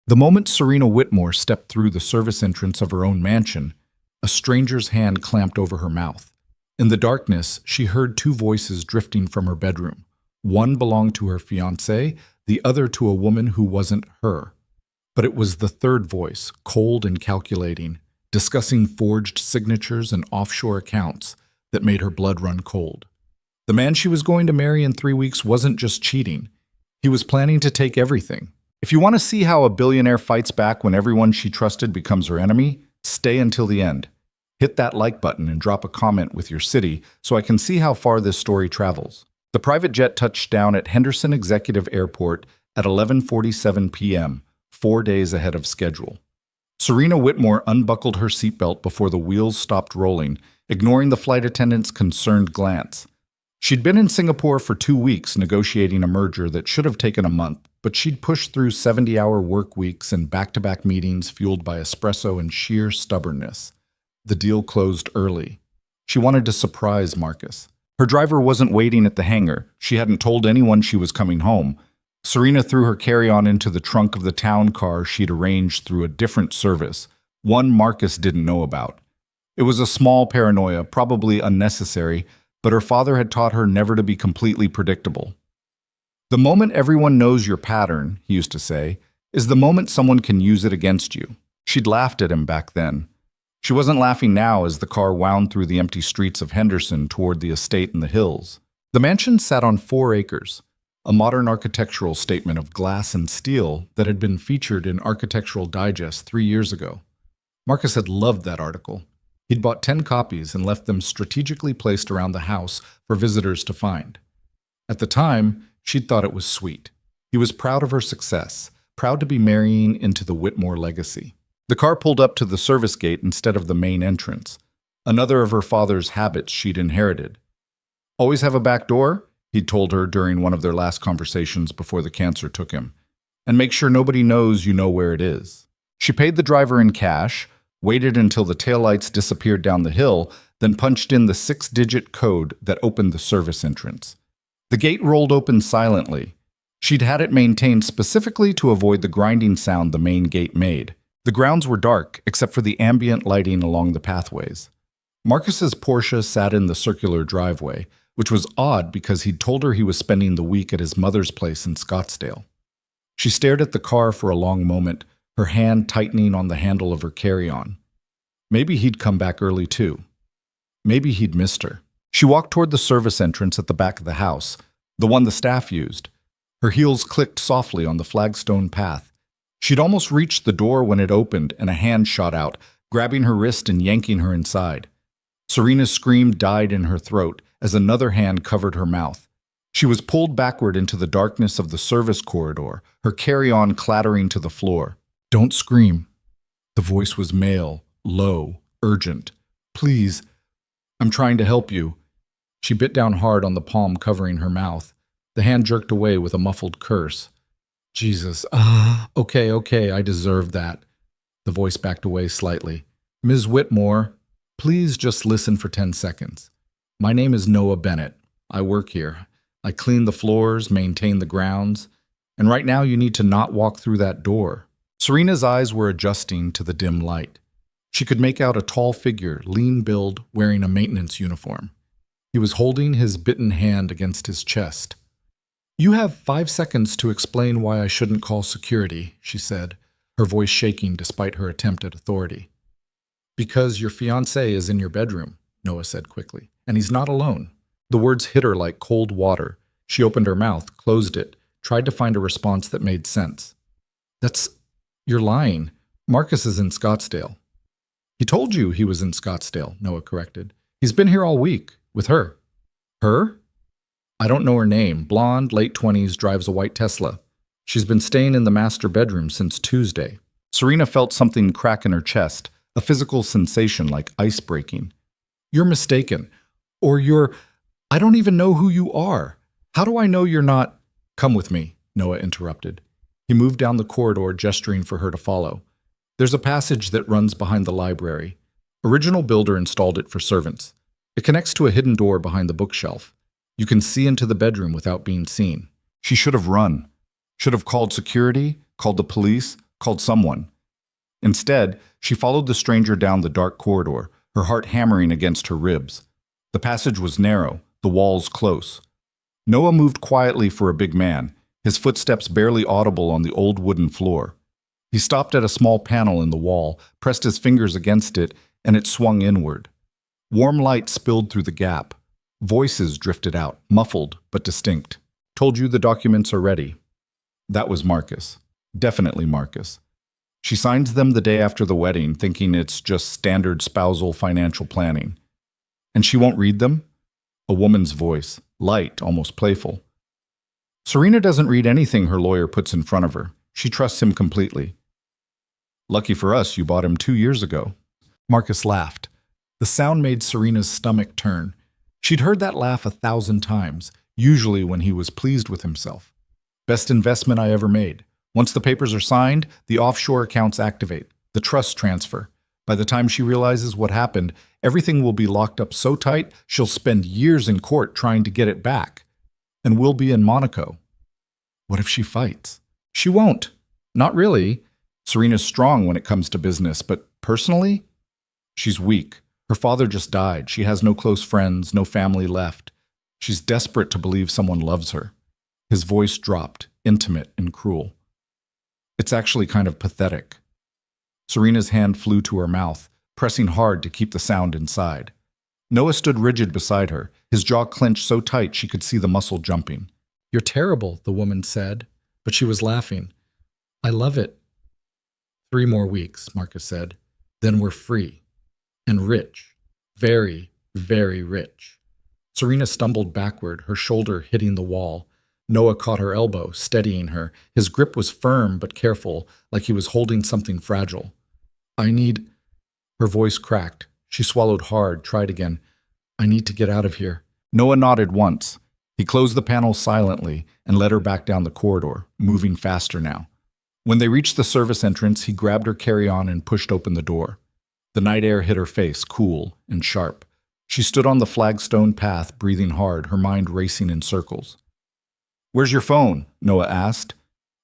The moment Serena Whitmore stepped through the service entrance of her own mansion, a stranger's hand clamped over her mouth. In the darkness, she heard two voices drifting from her bedroom. One belonged to her fiancé, the other to a woman who wasn't her. But it was the third voice, cold and calculating, discussing forged signatures and offshore accounts, that made her blood run cold. The man she was going to marry in 3 weeks wasn't just cheating. He was planning to take everything. If you want to see how a billionaire fights back when everyone she trusted becomes her enemy, stay until the end. Hit that like button and drop a comment with your city so I can see how far this story travels. The private jet touched down at Henderson Executive Airport at 11:47 p.m., 4 days ahead of schedule. Serena Whitmore unbuckled her seatbelt before the wheels stopped rolling, ignoring the flight attendant's concerned glance. She'd been in Singapore for 2 weeks negotiating a merger that should have taken a month, but she'd pushed through 70-hour work weeks and back-to-back meetings fueled by espresso and sheer stubbornness. The deal closed early. She wanted to surprise Marcus. Her driver wasn't waiting at the hangar. She hadn't told anyone she was coming home. Serena threw her carry-on into the trunk of the town car she'd arranged through a different service, one Marcus didn't know about. It was a small paranoia, probably unnecessary, but her father had taught her never to be completely predictable. The moment everyone knows your pattern, he used to say, is the moment someone can use it against you. She'd laughed at him back then. She wasn't laughing now as the car wound through the empty streets of Henderson toward the estate in the hills. The mansion sat on 4 acres, a modern architectural statement of glass and steel that had been featured in Architectural Digest 3 years ago. Marcus had loved that article. He'd bought 10 copies and left them strategically placed around the house for visitors to find. At the time, she'd thought it was sweet. He was proud of her success, proud to be marrying into the Whitmore legacy. The car pulled up to the service gate instead of the main entrance, another of her father's habits she'd inherited. "Always have a back door?" he'd told her during one of their last conversations before the cancer took him. "And make sure nobody knows you know where it is." She paid the driver in cash, waited until the taillights disappeared down the hill, then punched in the 6-digit code that opened the service entrance. The gate rolled open silently. She'd had it maintained specifically to avoid the grinding sound the main gate made. The grounds were dark, except for the ambient lighting along the pathways. Marcus's Porsche sat in the circular driveway, which was odd because he'd told her he was spending the week at his mother's place in Scottsdale. She stared at the car for a long moment, her hand tightening on the handle of her carry-on. Maybe he'd come back early too. Maybe he'd missed her. She walked toward the service entrance at the back of the house, the one the staff used. Her heels clicked softly on the flagstone path. She'd almost reached the door when it opened and a hand shot out, grabbing her wrist and yanking her inside. Serena's scream died in her throat as another hand covered her mouth. She was pulled backward into the darkness of the service corridor, her carry-on clattering to the floor. "Don't scream." The voice was male, low, urgent. "Please, I'm trying to help you." She bit down hard on the palm covering her mouth. The hand jerked away with a muffled curse. "Jesus, okay, I deserve that." The voice backed away slightly. "Ms. Whitmore, please just listen for 10 seconds. My name is Noah Bennett. I work here. I clean the floors, maintain the grounds, and right now you need to not walk through that door." Serena's eyes were adjusting to the dim light. She could make out a tall figure, lean build, wearing a maintenance uniform. He was holding his bitten hand against his chest. "You have 5 seconds to explain why I shouldn't call security," she said, her voice shaking despite her attempt at authority. "Because your fiancé is in your bedroom," Noah said quickly, "and he's not alone." The words hit her like cold water. She opened her mouth, closed it, tried to find a response that made sense. You're lying. Marcus is in Scottsdale." "He told you he was in Scottsdale," Noah corrected. "He's been here all week, with her." "Her?" "I don't know her name. Blonde, late 20s, drives a white Tesla. She's been staying in the master bedroom since Tuesday." Serena felt something crack in her chest, a physical sensation like ice breaking. "You're mistaken. I don't even know who you are. How do I know you're not—" "Come with me," Noah interrupted. He moved down the corridor, gesturing for her to follow. "There's a passage that runs behind the library. Original builder installed it for servants. It connects to a hidden door behind the bookshelf. You can see into the bedroom without being seen." She should have run. Should have called security, called the police, called someone. Instead, she followed the stranger down the dark corridor, her heart hammering against her ribs. The passage was narrow, the walls close. Noah moved quietly for a big man, his footsteps barely audible on the old wooden floor. He stopped at a small panel in the wall, pressed his fingers against it, and it swung inward. Warm light spilled through the gap. Voices drifted out, muffled but distinct. "Told you the documents are ready." That was Marcus. Definitely Marcus. She signs them the day after the wedding, thinking it's just standard spousal financial planning. And she won't read them? A woman's voice, light, almost playful. Serena doesn't read anything her lawyer puts in front of her. She trusts him completely. "Lucky for us, you bought him 2 years ago." Marcus laughed. The sound made Serena's stomach turn. She'd heard that laugh 1,000 times, usually when he was pleased with himself. "Best investment I ever made. Once the papers are signed, the offshore accounts activate, the trust transfer. By the time she realizes what happened, everything will be locked up so tight she'll spend years in court trying to get it back. And we'll be in Monaco." What if she fights? She won't. Not really. Serena's strong when it comes to business, but personally? She's weak. Her father just died. She has no close friends, no family left. She's desperate to believe someone loves her. His voice dropped, intimate and cruel. "It's actually kind of pathetic." Serena's hand flew to her mouth, pressing hard to keep the sound inside. Noah stood rigid beside her, his jaw clenched so tight she could see the muscle jumping. "You're terrible," the woman said, but she was laughing. "I love it." 3 more weeks, Marcus said. "Then we're free. And rich. Very, very rich." Serena stumbled backward, her shoulder hitting the wall. Noah caught her elbow, steadying her. His grip was firm but careful, like he was holding something fragile. "I need—" Her voice cracked. She swallowed hard, tried again. "I need to get out of here." Noah nodded once. He closed the panel silently and led her back down the corridor, moving faster now. When they reached the service entrance, he grabbed her carry-on and pushed open the door. The night air hit her face, cool and sharp. She stood on the flagstone path, breathing hard, her mind racing in circles. "Where's your phone?" Noah asked.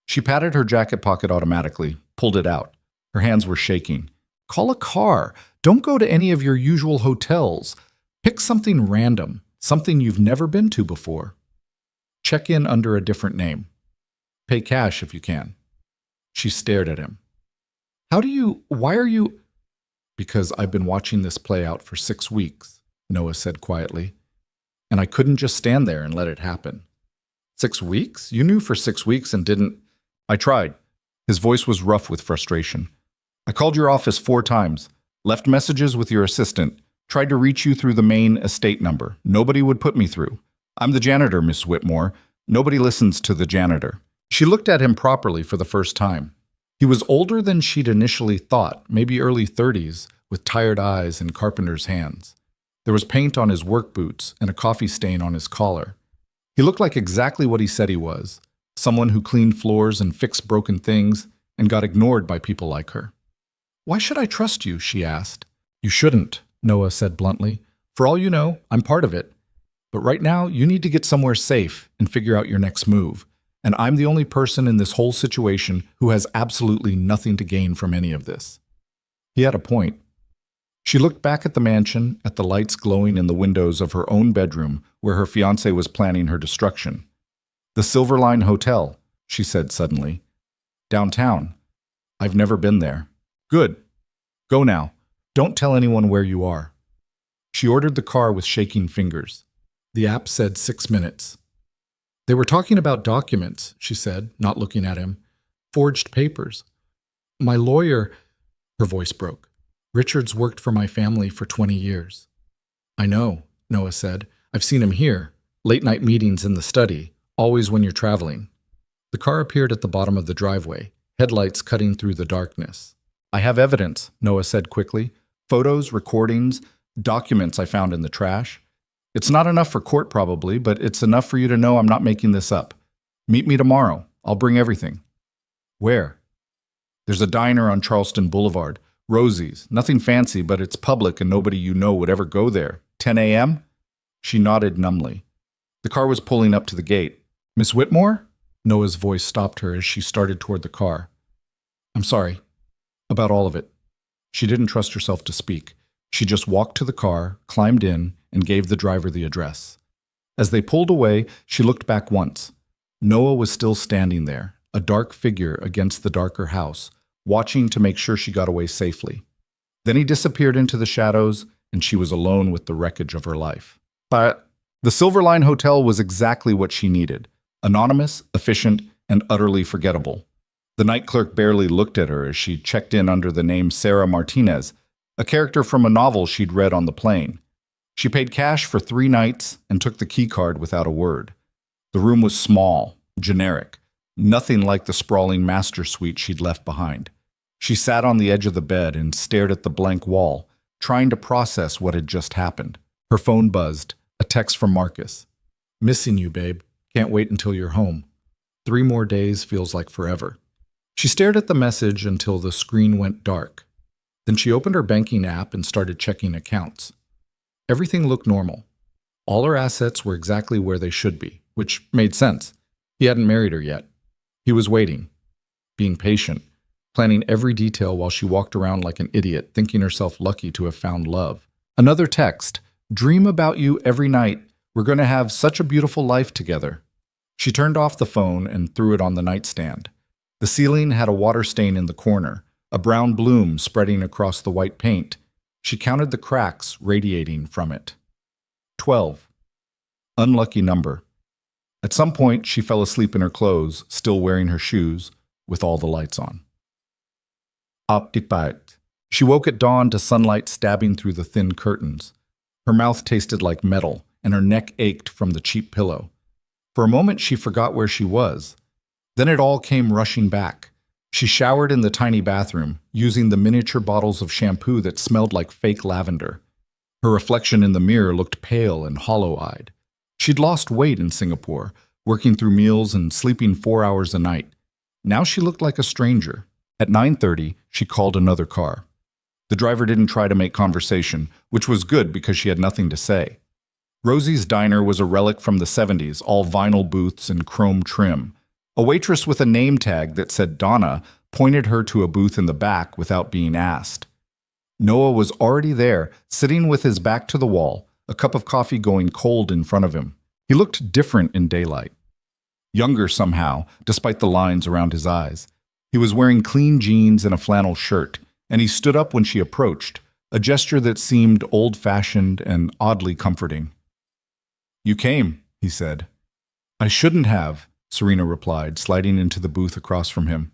She patted her jacket pocket automatically, pulled it out. Her hands were shaking. "Call a car. Don't go to any of your usual hotels. Pick something random, something you've never been to before. Check in under a different name. Pay cash if you can." She stared at him. Why are you... "Because I've been watching this play out for 6 weeks, Noah said quietly. "And I couldn't just stand there and let it happen." 6 weeks? You knew for 6 weeks and didn't... "I tried." His voice was rough with frustration. "I called your office 4 times, left messages with your assistant, tried to reach you through the main estate number. Nobody would put me through. I'm the janitor, Miss Whitmore. Nobody listens to the janitor." She looked at him properly for the first time. He was older than she'd initially thought, maybe early 30s, with tired eyes and carpenter's hands. There was paint on his work boots and a coffee stain on his collar. He looked like exactly what he said he was, someone who cleaned floors and fixed broken things and got ignored by people like her. "Why should I trust you?" she asked. "You shouldn't," Noah said bluntly. "For all you know, I'm part of it. But right now, you need to get somewhere safe and figure out your next move. And I'm the only person in this whole situation who has absolutely nothing to gain from any of this." He had a point. She looked back at the mansion, at the lights glowing in the windows of her own bedroom where her fiancé was planning her destruction. "The Silver Line Hotel," she said suddenly. "Downtown. I've never been there." "Good. Go now. Don't tell anyone where you are." She ordered the car with shaking fingers. The app said 6 minutes. "They were talking about documents," she said, not looking at him. "Forged papers. My lawyer—" Her voice broke. "Richard's worked for my family for 20 years. "I know," Noah said. "I've seen him here. Late-night meetings in the study, always when you're traveling." The car appeared at the bottom of the driveway, headlights cutting through the darkness. "I have evidence," Noah said quickly. "Photos, recordings, documents I found in the trash. It's not enough for court probably, but it's enough for you to know I'm not making this up. Meet me tomorrow. I'll bring everything." "Where?" "There's a diner on Charleston Boulevard. Rosie's. Nothing fancy, but it's public and nobody you know would ever go there. 10 a.m.? She nodded numbly. The car was pulling up to the gate. "Miss Whitmore?" Noah's voice stopped her as she started toward the car. I'm sorry. About all of it. She didn't trust herself to speak. She just walked to the car, climbed in, and gave the driver the address. As they pulled away, she looked back once. Noah was still standing there, a dark figure against the darker house, watching to make sure she got away safely. Then he disappeared into the shadows, and she was alone with the wreckage of her life. But the Silverline Hotel was exactly what she needed. Anonymous, efficient, and utterly forgettable. The night clerk barely looked at her as she checked in under the name Sarah Martinez, a character from a novel she'd read on the plane. She paid cash for 3 nights and took the key card without a word. The room was small, generic, nothing like the sprawling master suite she'd left behind. She sat on the edge of the bed and stared at the blank wall, trying to process what had just happened. Her phone buzzed, a text from Marcus. Missing you, babe. Can't wait until you're home. 3 more days feels like forever. She stared at the message until the screen went dark. Then she opened her banking app and started checking accounts. Everything looked normal. All her assets were exactly where they should be, which made sense. He hadn't married her yet. He was waiting, being patient, planning every detail while she walked around like an idiot, thinking herself lucky to have found love. Another text. Dream about you every night. We're going to have such a beautiful life together. She turned off the phone and threw it on the nightstand. The ceiling had a water stain in the corner, a brown bloom spreading across the white paint. She counted the cracks radiating from it. 12. Unlucky number. At some point, she fell asleep in her clothes, still wearing her shoes, with all the lights on. Optipat. She woke at dawn to sunlight stabbing through the thin curtains. Her mouth tasted like metal, and her neck ached from the cheap pillow. For a moment, she forgot where she was. Then it all came rushing back. She showered in the tiny bathroom, using the miniature bottles of shampoo that smelled like fake lavender. Her reflection in the mirror looked pale and hollow-eyed. She'd lost weight in Singapore, working through meals and sleeping 4 hours a night. Now she looked like a stranger. At 9:30, she called another car. The driver didn't try to make conversation, which was good because she had nothing to say. Rosie's Diner was a relic from the 70s, all vinyl booths and chrome trim. A waitress with a name tag that said Donna pointed her to a booth in the back without being asked. Noah was already there, sitting with his back to the wall, a cup of coffee going cold in front of him. He looked different in daylight. Younger somehow, despite the lines around his eyes. He was wearing clean jeans and a flannel shirt, and he stood up when she approached, a gesture that seemed old-fashioned and oddly comforting. "You came," he said. "I shouldn't have," Serena replied, sliding into the booth across from him.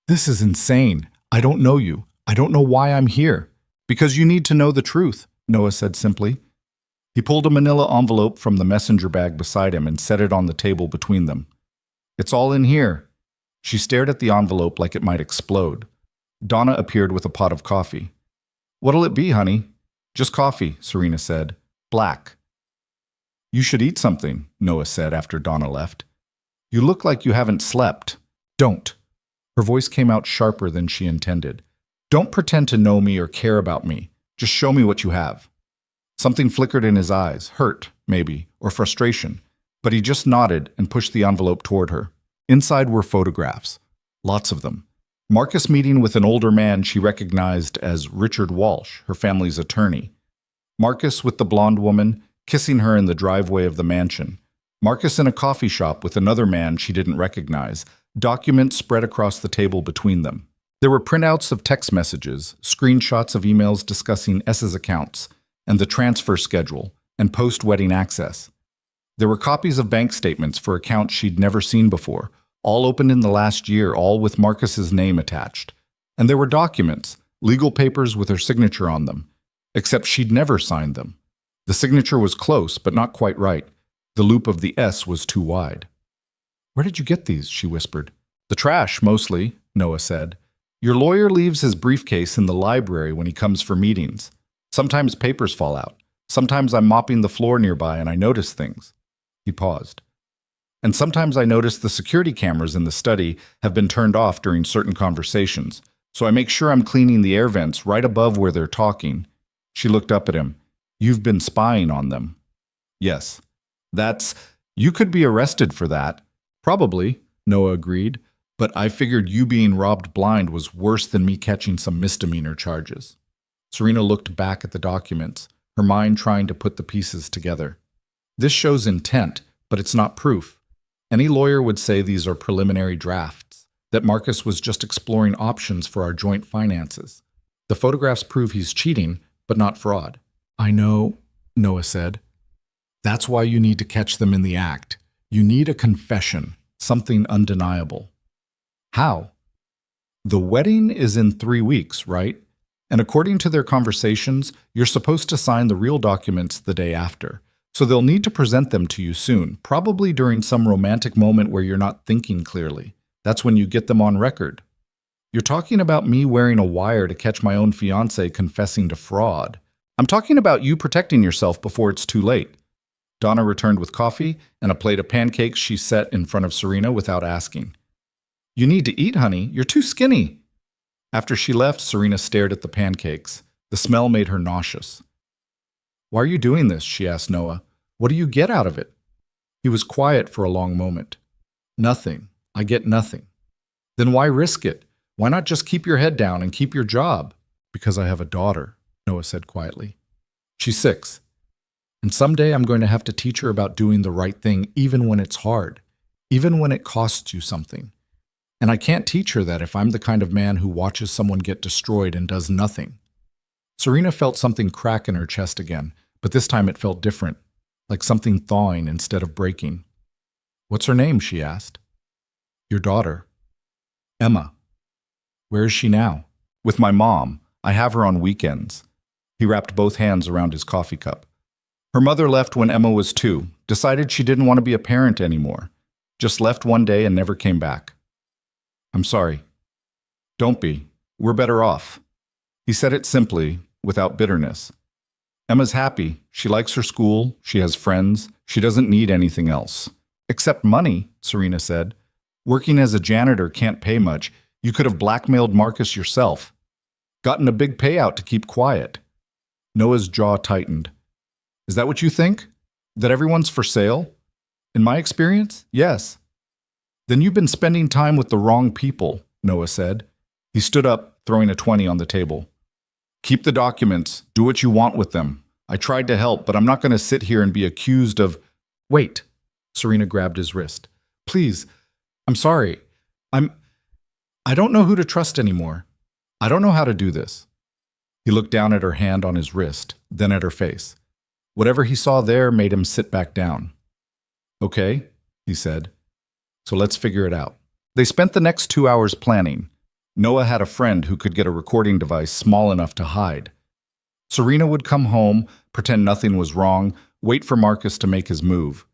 "This is insane. I don't know you. I don't know why I'm here." "Because you need to know the truth," Noah said simply. He pulled a manila envelope from the messenger bag beside him and set it on the table between them. "It's all in here." She stared at the envelope like it might explode. Donna appeared with a pot of coffee. "What'll it be, honey?" "Just coffee," Serena said. "Black." "You should eat something," Noah said after Donna left. "You look like you haven't slept." "Don't." Her voice came out sharper than she intended. "Don't pretend to know me or care about me. Just show me what you have." Something flickered in his eyes, hurt, maybe, or frustration, but he just nodded and pushed the envelope toward her. Inside were photographs. Lots of them. Marcus meeting with an older man she recognized as Richard Walsh, her family's attorney. Marcus with the blonde woman, kissing her in the driveway of the mansion. Marcus in a coffee shop with another man she didn't recognize, documents spread across the table between them. There were printouts of text messages, screenshots of emails discussing S's accounts, and the transfer schedule, and post-wedding access. There were copies of bank statements for accounts she'd never seen before, all opened in the last year, all with Marcus's name attached. And there were documents, legal papers with her signature on them, except she'd never signed them. The signature was close, but not quite right. The loop of the S was too wide. "Where did you get these?" she whispered. "The trash, mostly," Noah said. "Your lawyer leaves his briefcase in the library when he comes for meetings. Sometimes papers fall out. Sometimes I'm mopping the floor nearby and I notice things." He paused. "And sometimes I notice the security cameras in the study have been turned off during certain conversations, so I make sure I'm cleaning the air vents right above where they're talking." She looked up at him. "You've been spying on them." "Yes." "You could be arrested for that." "Probably," Noah agreed. But I figured you being robbed blind was worse than me catching some misdemeanor charges. Serena looked back at the documents, her mind trying to put the pieces together. This shows intent, but it's not proof. Any lawyer would say these are preliminary drafts, that Marcus was just exploring options for our joint finances. The photographs prove he's cheating, but not fraud. I know, Noah said. That's why you need to catch them in the act. You need a confession, something undeniable. How? The wedding is in 3 weeks, right? And according to their conversations, you're supposed to sign the real documents the day after. So they'll need to present them to you soon, probably during some romantic moment where you're not thinking clearly. That's when you get them on record. You're talking about me wearing a wire to catch my own fiancé confessing to fraud. I'm talking about you protecting yourself before it's too late. Donna returned with coffee and a plate of pancakes she set in front of Serena without asking. You need to eat, honey. You're too skinny. After she left, Serena stared at the pancakes. The smell made her nauseous. Why are you doing this? She asked Noah. What do you get out of it? He was quiet for a long moment. Nothing. I get nothing. Then why risk it? Why not just keep your head down and keep your job? Because I have a daughter, Noah said quietly. She's 6. And someday I'm going to have to teach her about doing the right thing even when it's hard, even when it costs you something. And I can't teach her that if I'm the kind of man who watches someone get destroyed and does nothing. Serena felt something crack in her chest again, but this time it felt different, like something thawing instead of breaking. What's her name? She asked. Your daughter. Emma. Where is she now? With my mom. I have her on weekends. He wrapped both hands around his coffee cup. Her mother left when Emma was 2, decided she didn't want to be a parent anymore. Just left one day and never came back. I'm sorry. Don't be. We're better off. He said it simply, without bitterness. Emma's happy. She likes her school. She has friends. She doesn't need anything else. Except money, Serena said. Working as a janitor can't pay much. You could have blackmailed Marcus yourself. Gotten a big payout to keep quiet. Noah's jaw tightened. Is that what you think? That everyone's for sale? In my experience, yes. Then you've been spending time with the wrong people, Noah said. He stood up, throwing a 20 on the table. Keep the documents. Do what you want with them. I tried to help, but I'm not going to sit here and be accused of... Wait. Serena grabbed his wrist. Please. I'm sorry. I don't know who to trust anymore. I don't know how to do this. He looked down at her hand on his wrist, then at her face. Whatever he saw there made him sit back down. Okay, he said. So let's figure it out. They spent the next 2 hours planning. Noah had a friend who could get a recording device small enough to hide. Serena would come home, pretend nothing was wrong, wait for Marcus to make his move.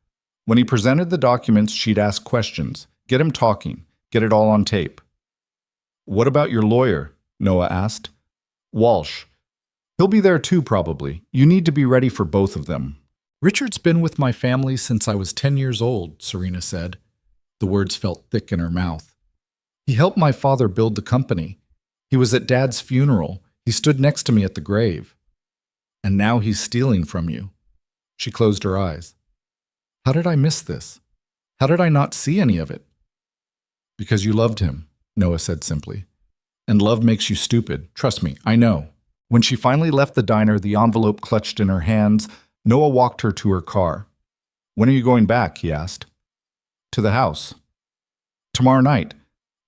When he presented the documents, she'd ask questions, get him talking, get it all on tape. What about your lawyer? Noah asked. Walsh. He'll be there too, probably. You need to be ready for both of them. Richard's been with my family since I was 10 years old, Serena said. The words felt thick in her mouth. He helped my father build the company. He was at Dad's funeral. He stood next to me at the grave. And now he's stealing from you. She closed her eyes. How did I miss this? How did I not see any of it? Because you loved him, Noah said simply. And love makes you stupid. Trust me, I know. When she finally left the diner, the envelope clutched in her hands, Noah walked her to her car. When are you going back? He asked. To the house. Tomorrow night.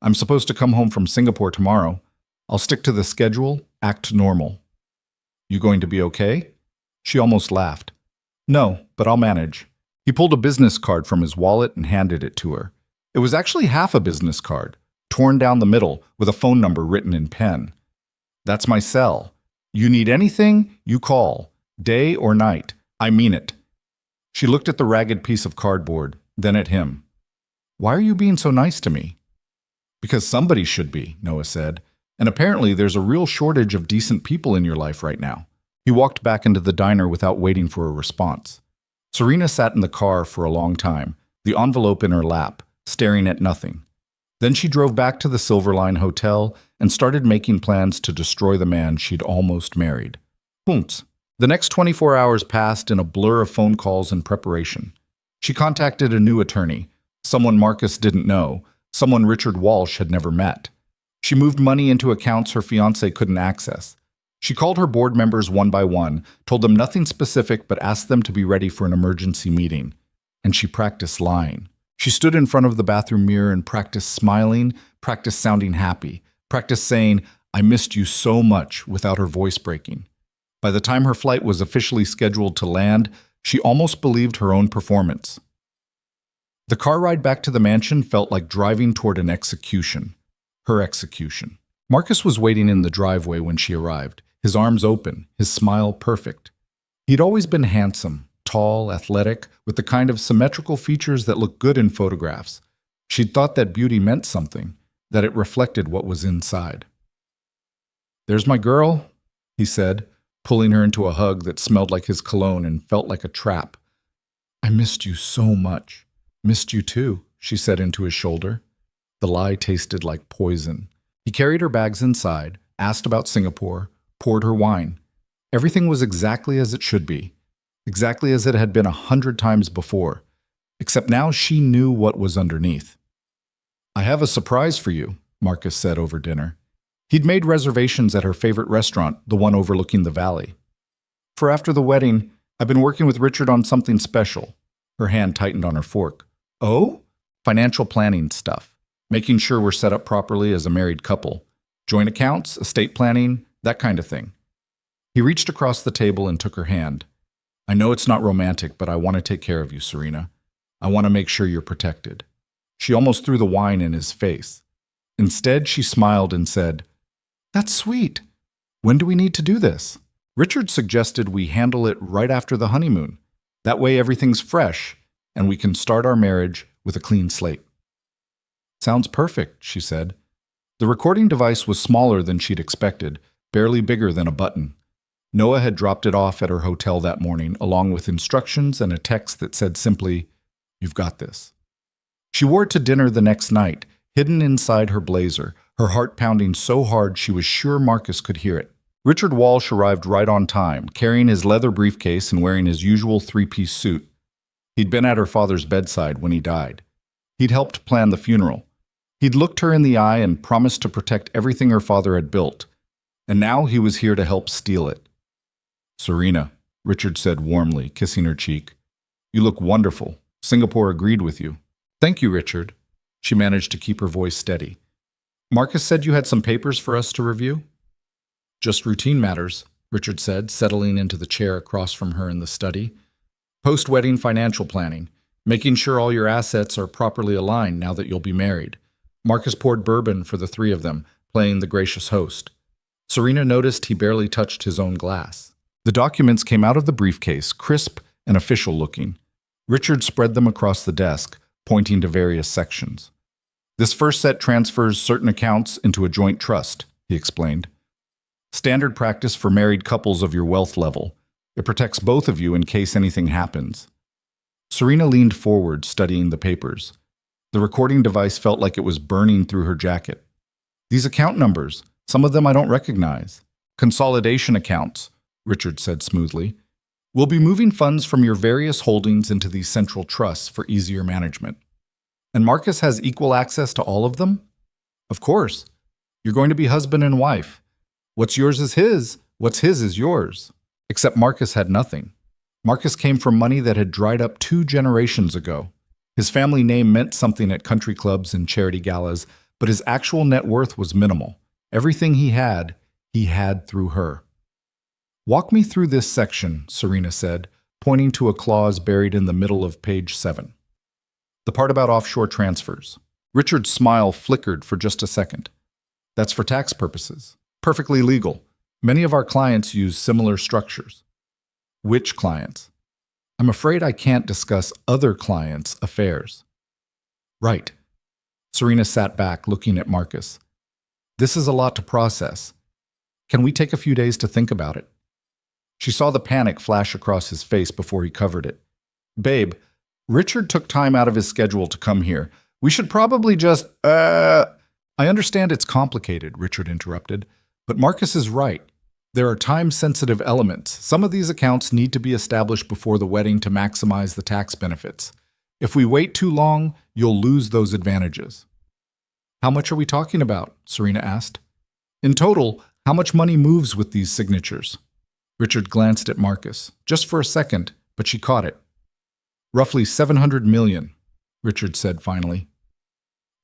I'm supposed to come home from Singapore tomorrow. I'll stick to the schedule, act normal. You going to be okay? She almost laughed. No, but I'll manage. He pulled a business card from his wallet and handed it to her. It was actually half a business card, torn down the middle with a phone number written in pen. That's my cell. You need anything, you call, day or night. I mean it. She looked at the ragged piece of cardboard, then at him. Why are you being so nice to me? Because somebody should be, Noah said, and apparently there's a real shortage of decent people in your life right now. He walked back into the diner without waiting for a response. Serena sat in the car for a long time, the envelope in her lap, staring at nothing. Then she drove back to the Silverline Hotel and started making plans to destroy the man she'd almost married. Punts. The next 24 hours passed in a blur of phone calls and preparation. She contacted a new attorney, someone Marcus didn't know, someone Richard Walsh had never met. She moved money into accounts her fiancé couldn't access. She called her board members one by one, told them nothing specific but asked them to be ready for an emergency meeting. And she practiced lying. She stood in front of the bathroom mirror and practiced smiling, practiced sounding happy, practiced saying, "I missed you so much," without her voice breaking. By the time her flight was officially scheduled to land, she almost believed her own performance. The car ride back to the mansion felt like driving toward an execution. Her execution. Marcus was waiting in the driveway when she arrived, his arms open, his smile perfect. He'd always been handsome, tall, athletic, with the kind of symmetrical features that look good in photographs. She'd thought that beauty meant something, that it reflected what was inside. "There's my girl," he said, pulling her into a hug that smelled like his cologne and felt like a trap. "I missed you so much." "Missed you too," she said into his shoulder. The lie tasted like poison. He carried her bags inside, asked about Singapore, poured her wine. Everything was exactly as it should be, exactly as it had been 100 times before, except now she knew what was underneath. "I have a surprise for you," Marcus said over dinner. He'd made reservations at her favorite restaurant, the one overlooking the valley. "For after the wedding, I've been working with Richard on something special." Her hand tightened on her fork. "Oh?" "Financial planning stuff. Making sure we're set up properly as a married couple. Joint accounts, estate planning, that kind of thing." He reached across the table and took her hand. "I know it's not romantic, but I want to take care of you, Serena. I want to make sure you're protected." She almost threw the wine in his face. Instead, she smiled and said, "That's sweet. When do we need to do this?" Richard suggested we handle it right after the honeymoon. That way everything's fresh, and we can start our marriage with a clean slate. "Sounds perfect," she said. The recording device was smaller than she'd expected, barely bigger than a button. Noah had dropped it off at her hotel that morning, along with instructions and a text that said simply, "You've got this." She wore it to dinner the next night, hidden inside her blazer, her heart pounding so hard she was sure Marcus could hear it. Richard Walsh arrived right on time, carrying his leather briefcase and wearing his usual three-piece suit. He'd been at her father's bedside when he died. He'd helped plan the funeral. He'd looked her in the eye and promised to protect everything her father had built. And now he was here to help steal it. "Serena," Richard said warmly, kissing her cheek. "You look wonderful. Singapore agreed with you." "Thank you, Richard." She managed to keep her voice steady. "Marcus said you had some papers for us to review?" "Just routine matters," Richard said, settling into the chair across from her in the study. "Post-wedding financial planning, making sure all your assets are properly aligned now that you'll be married." Marcus poured bourbon for the three of them, playing the gracious host. Serena noticed he barely touched his own glass. The documents came out of the briefcase, crisp and official-looking. Richard spread them across the desk, pointing to various sections. "This first set transfers certain accounts into a joint trust," he explained. "Standard practice for married couples of your wealth level. It protects both of you in case anything happens." Serena leaned forward, studying the papers. The recording device felt like it was burning through her jacket. "These account numbers, some of them I don't recognize." "Consolidation accounts," Richard said smoothly. "We'll be moving funds from your various holdings into these central trusts for easier management." "And Marcus has equal access to all of them?" "Of course. You're going to be husband and wife. What's yours is his, what's his is yours." Except Marcus had nothing. Marcus came from money that had dried up 2 generations ago. His family name meant something at country clubs and charity galas, but his actual net worth was minimal. Everything he had through her. "Walk me through this section," Serena said, pointing to a clause buried in the middle of page 7. "The part about offshore transfers." Richard's smile flickered for just a second. "That's for tax purposes. Perfectly legal. Many of our clients use similar structures." "Which clients?" "I'm afraid I can't discuss other clients' affairs." "Right." Serena sat back, looking at Marcus. "This is a lot to process. Can we take a few days to think about it?" She saw the panic flash across his face before he covered it. "Babe, Richard took time out of his schedule to come here. We should probably just, I understand it's complicated," Richard interrupted, "but Marcus is right. There are time-sensitive elements. Some of these accounts need to be established before the wedding to maximize the tax benefits. If we wait too long, you'll lose those advantages." How much are we talking about? Serena asked. In total, how much money moves with these signatures? Richard glanced at Marcus, just for a second, but she caught it. Roughly 700 million, Richard said finally.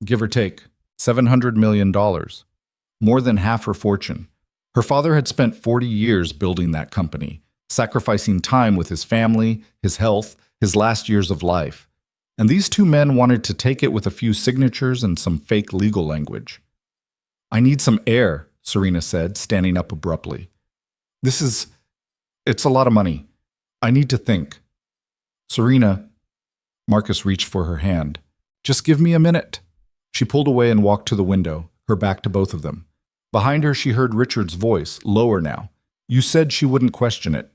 Give or take, $700 million. More than half her fortune. Her father had spent 40 years building that company, sacrificing time with his family, his health, his last years of life. And these two men wanted to take it with a few signatures and some fake legal language. I need some air, Serena said, standing up abruptly. It's a lot of money. I need to think. Serena, Marcus reached for her hand. Just give me a minute. She pulled away and walked to the window, her back to both of them. Behind her, she heard Richard's voice, lower now. You said she wouldn't question it.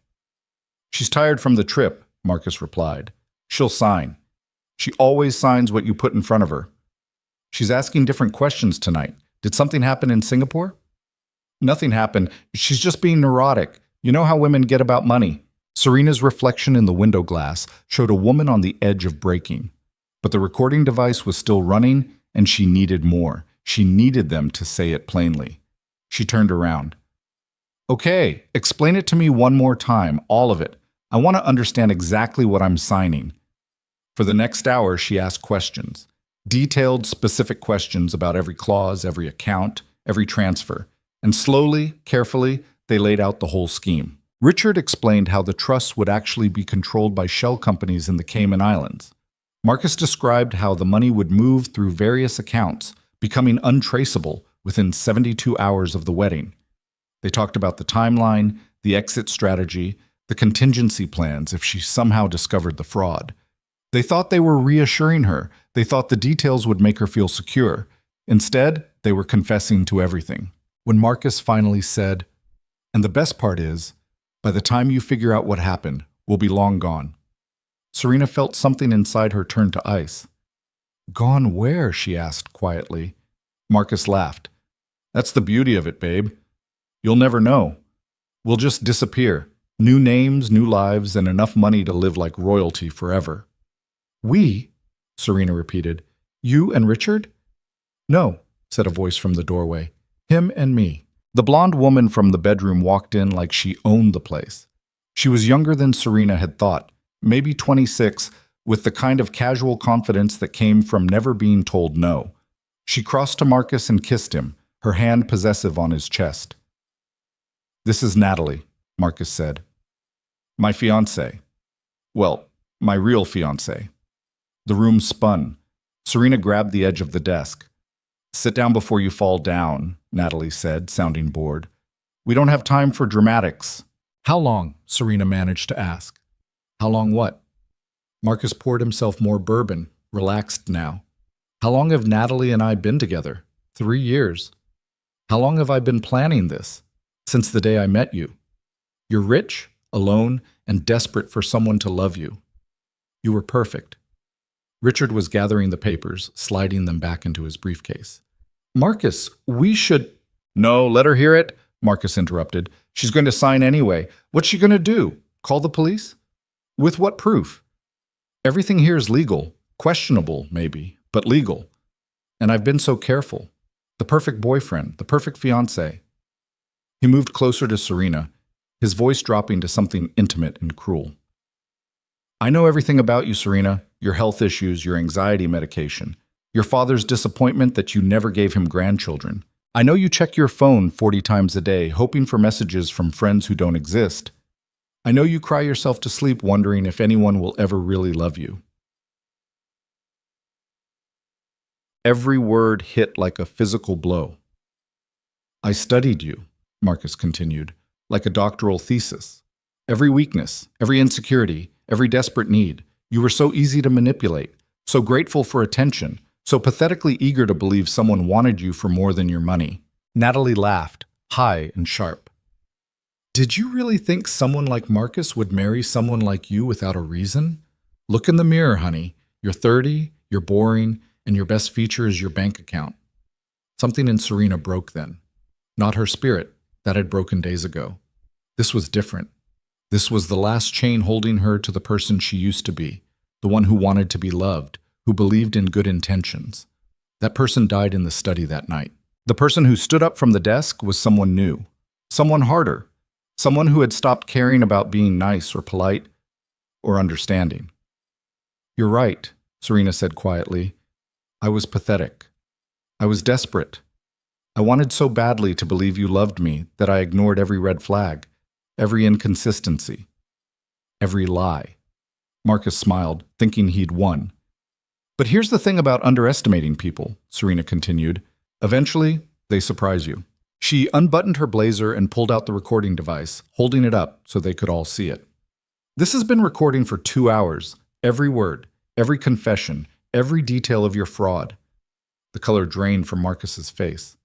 She's tired from the trip, Marcus replied. She'll sign. She always signs what you put in front of her. She's asking different questions tonight. Did something happen in Singapore? Nothing happened. She's just being neurotic. You know how women get about money. Serena's reflection in the window glass showed a woman on the edge of breaking. But the recording device was still running, and she needed more. She needed them to say it plainly. She turned around. Okay, explain it to me one more time, all of it. I want to understand exactly what I'm signing. For the next hour, she asked questions. Detailed, specific questions about every clause, every account, every transfer. And slowly, carefully, they laid out the whole scheme. Richard explained how the trusts would actually be controlled by shell companies in the Cayman Islands. Marcus described how the money would move through various accounts, becoming untraceable within 72 hours of the wedding. They talked about the timeline, the exit strategy, the contingency plans if she somehow discovered the fraud. They thought they were reassuring her. They thought the details would make her feel secure. Instead, they were confessing to everything. When Marcus finally said, and the best part is, by the time you figure out what happened, we'll be long gone. Serena felt something inside her turn to ice. Gone where? She asked quietly. Marcus laughed. That's the beauty of it, babe. You'll never know. We'll just disappear. New names, new lives, and enough money to live like royalty forever. We? Serena repeated. You and Richard? No, said a voice from the doorway. Him and me. The blonde woman from the bedroom walked in like she owned the place. She was younger than Serena had thought, maybe 26, with the kind of casual confidence that came from never being told no. She crossed to Marcus and kissed him, her hand possessive on his chest. This is Natalie, Marcus said. My fiancée. Well, my real fiancé. The room spun. Serena grabbed the edge of the desk. Sit down before you fall down, Natalie said, sounding bored. We don't have time for dramatics. How long? Serena managed to ask. How long what? Marcus poured himself more bourbon, relaxed now. How long have Natalie and I been together? 3 years. How long have I been planning this? Since the day I met you. You're rich, alone, and desperate for someone to love you. You were perfect. Richard was gathering the papers, sliding them back into his briefcase. Marcus, we should... No, let her hear it, Marcus interrupted. She's going to sign anyway. What's she going to do? Call the police? With what proof? Everything here is legal. Questionable, maybe, but legal. And I've been so careful. The perfect boyfriend, the perfect fiancé. He moved closer to Serena, his voice dropping to something intimate and cruel. I know everything about you, Serena, your health issues, your anxiety medication, your father's disappointment that you never gave him grandchildren. I know you check your phone 40 times a day, hoping for messages from friends who don't exist. I know you cry yourself to sleep wondering if anyone will ever really love you. Every word hit like a physical blow. I studied you, Marcus continued, like a doctoral thesis. Every weakness, every insecurity, every desperate need. You were so easy to manipulate, so grateful for attention, so pathetically eager to believe someone wanted you for more than your money. Natalie laughed, high and sharp. Did you really think someone like Marcus would marry someone like you without a reason? Look in the mirror, honey. You're 30, you're boring, and your best feature is your bank account. Something in Serena broke then. Not her spirit, that had broken days ago. This was different. This was the last chain holding her to the person she used to be, the one who wanted to be loved, who believed in good intentions. That person died in the study that night. The person who stood up from the desk was someone new, someone harder, someone who had stopped caring about being nice or polite or understanding. You're right, Serena said quietly. I was pathetic. I was desperate. I wanted so badly to believe you loved me that I ignored every red flag, every inconsistency, every lie. Marcus smiled, thinking he'd won. But here's the thing about underestimating people, Serena continued. Eventually, they surprise you. She unbuttoned her blazer and pulled out the recording device, holding it up so they could all see it. This has been recording for 2 hours. Every word, every confession, every detail of your fraud. The color drained from Marcus's face.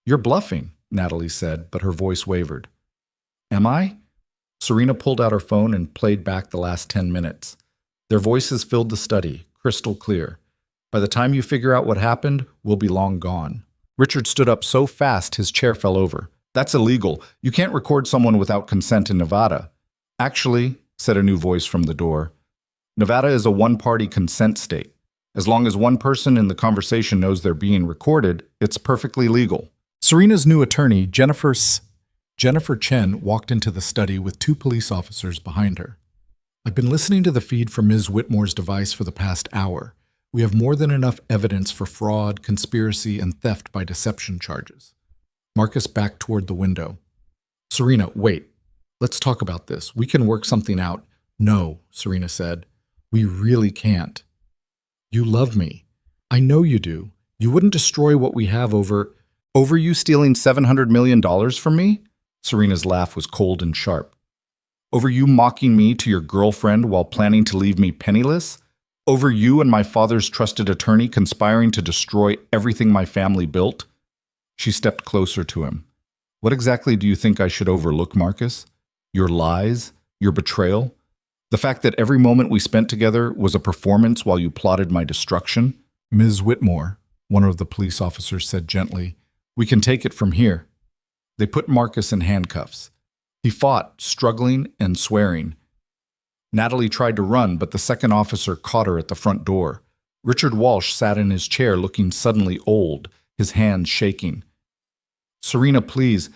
You're bluffing, Natalie said, but her voice wavered. Am I? Serena pulled out her phone and played back the last 10 minutes. Their voices filled the study, crystal clear. By the time you figure out what happened, we'll be long gone. Richard stood up so fast his chair fell over. That's illegal. You can't record someone without consent in Nevada. Actually, said a new voice from the door, Nevada is a one-party consent state. As long as one person in the conversation knows they're being recorded, it's perfectly legal. Serena's new attorney, Jennifer Chen, walked into the study with 2 police officers behind her. I've been listening to the feed from Ms. Whitmore's device for the past hour. We have more than enough evidence for fraud, conspiracy, and theft by deception charges. Marcus backed toward the window. Serena, wait. Let's talk about this. We can work something out. No, Serena said. We really can't. You love me. I know you do. You wouldn't destroy what we have over you stealing $700 million from me? Serena's laugh was cold and sharp. Over you mocking me to your girlfriend while planning to leave me penniless? Over you and my father's trusted attorney conspiring to destroy everything my family built? She stepped closer to him. What exactly do you think I should overlook, Marcus? Your lies? Your betrayal? The fact that every moment we spent together was a performance while you plotted my destruction? Ms. Whitmore, one of the police officers said gently, we can take it from here. They put Marcus in handcuffs. He fought, struggling and swearing. Natalie tried to run, but the second officer caught her at the front door. Richard Walsh sat in his chair looking suddenly old, his hands shaking. Serena, please,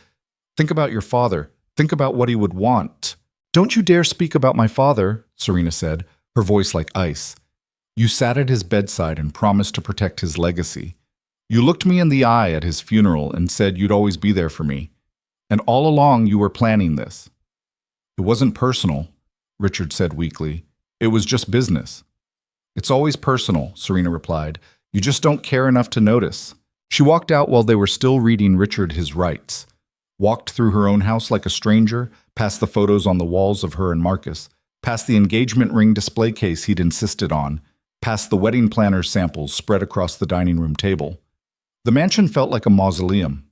think about your father. Think about what he would want. Don't you dare speak about my father, Serena said, her voice like ice. You sat at his bedside and promised to protect his legacy. You looked me in the eye at his funeral and said you'd always be there for me. And all along you were planning this. It wasn't personal, Richard said weakly. It was just business. It's always personal, Serena replied. You just don't care enough to notice. She walked out while they were still reading Richard his rights. Walked through her own house like a stranger, past the photos on the walls of her and Marcus, past the engagement ring display case he'd insisted on, past the wedding planner samples spread across the dining room table. The mansion felt like a mausoleum,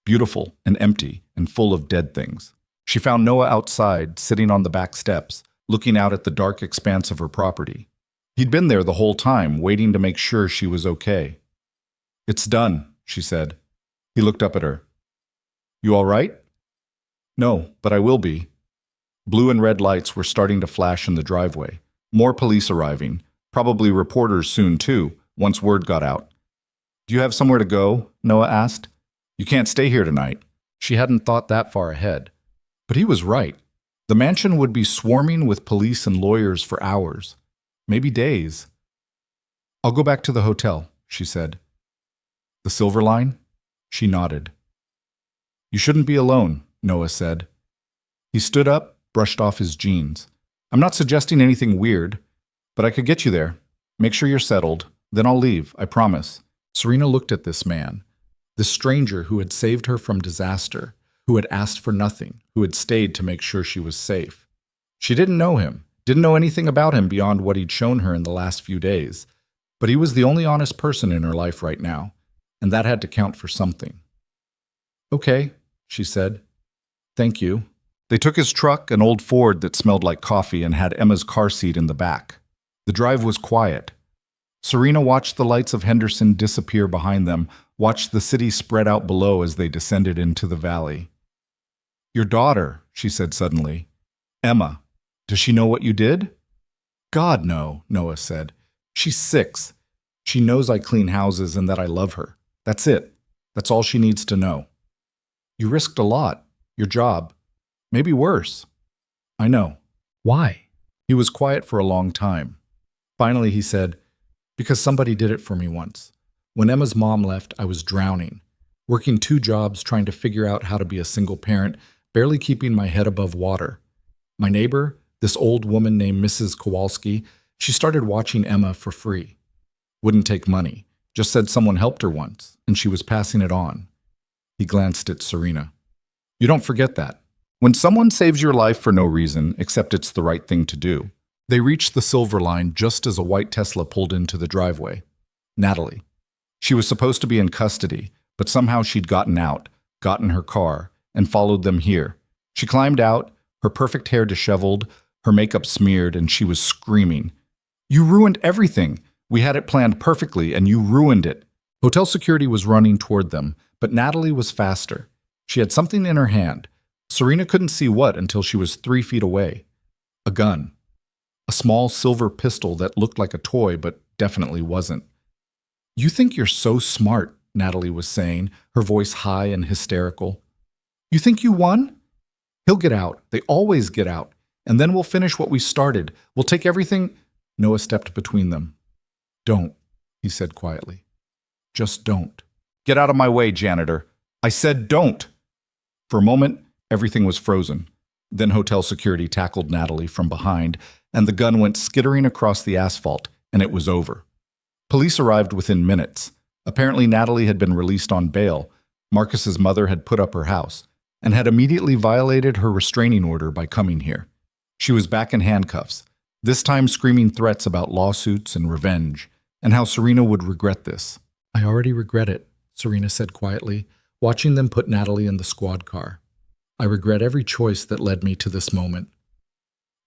beautiful and empty and full of dead things. She found Noah outside, sitting on the back steps, looking out at the dark expanse of her property. He'd been there the whole time, waiting to make sure she was okay. It's done, she said. He looked up at her. You all right? No, but I will be. Blue and red lights were starting to flash in the driveway. More police arriving, probably reporters soon too, once word got out. Do you have somewhere to go? Noah asked. You can't stay here tonight. She hadn't thought that far ahead. But he was right. The mansion would be swarming with police and lawyers for hours, maybe days. I'll go back to the hotel, she said. The Silver Line? She nodded. You shouldn't be alone, Noah said. He stood up, brushed off his jeans. I'm not suggesting anything weird, but I could get you there. Make sure you're settled. Then I'll leave, I promise. Serena looked at this man, this stranger who had saved her from disaster, who had asked for nothing, who had stayed to make sure she was safe. She didn't know him, didn't know anything about him beyond what he'd shown her in the last few days. But he was the only honest person in her life right now, and that had to count for something. Okay, she said. Thank you. They took his truck, an old Ford that smelled like coffee, and had Emma's car seat in the back. The drive was quiet. Serena watched the lights of Henderson disappear behind them, watched the city spread out below as they descended into the valley. Your daughter, she said suddenly. Emma, does she know what you did? God, no, Noah said. She's 6. She knows I clean houses and that I love her. That's it. That's all she needs to know. You risked a lot. Your job. Maybe worse. I know. Why? He was quiet for a long time. Finally, he said, because somebody did it for me once. When Emma's mom left, I was drowning, working 2 jobs, trying to figure out how to be a single parent, barely keeping my head above water. My neighbor, this old woman named Mrs. Kowalski, she started watching Emma for free. Wouldn't take money, just said someone helped her once, and she was passing it on. He glanced at Serena. You don't forget that. When someone saves your life for no reason, except it's the right thing to do. They reached the silver line just as a white Tesla pulled into the driveway. Natalie. She was supposed to be in custody, but somehow she'd gotten out, got in her car, and followed them here. She climbed out, her perfect hair disheveled, her makeup smeared, and she was screaming. You ruined everything. We had it planned perfectly, and you ruined it. Hotel security was running toward them, but Natalie was faster. She had something in her hand. Serena couldn't see what until she was 3 feet away. A gun. A small silver pistol that looked like a toy, but definitely wasn't. You think you're so smart, Natalie was saying, her voice high and hysterical. You think you won? He'll get out. They always get out. And then we'll finish what we started. We'll take everything. Noah stepped between them. Don't, he said quietly. Just don't. Get out of my way, janitor. I said don't. For a moment, everything was frozen. Then hotel security tackled Natalie from behind, and the gun went skittering across the asphalt, and it was over. Police arrived within minutes. Apparently, Natalie had been released on bail. Marcus's mother had put up her house, and had immediately violated her restraining order by coming here. She was back in handcuffs, this time screaming threats about lawsuits and revenge, and how Serena would regret this. I already regret it, Serena said quietly, watching them put Natalie in the squad car. I regret every choice that led me to this moment.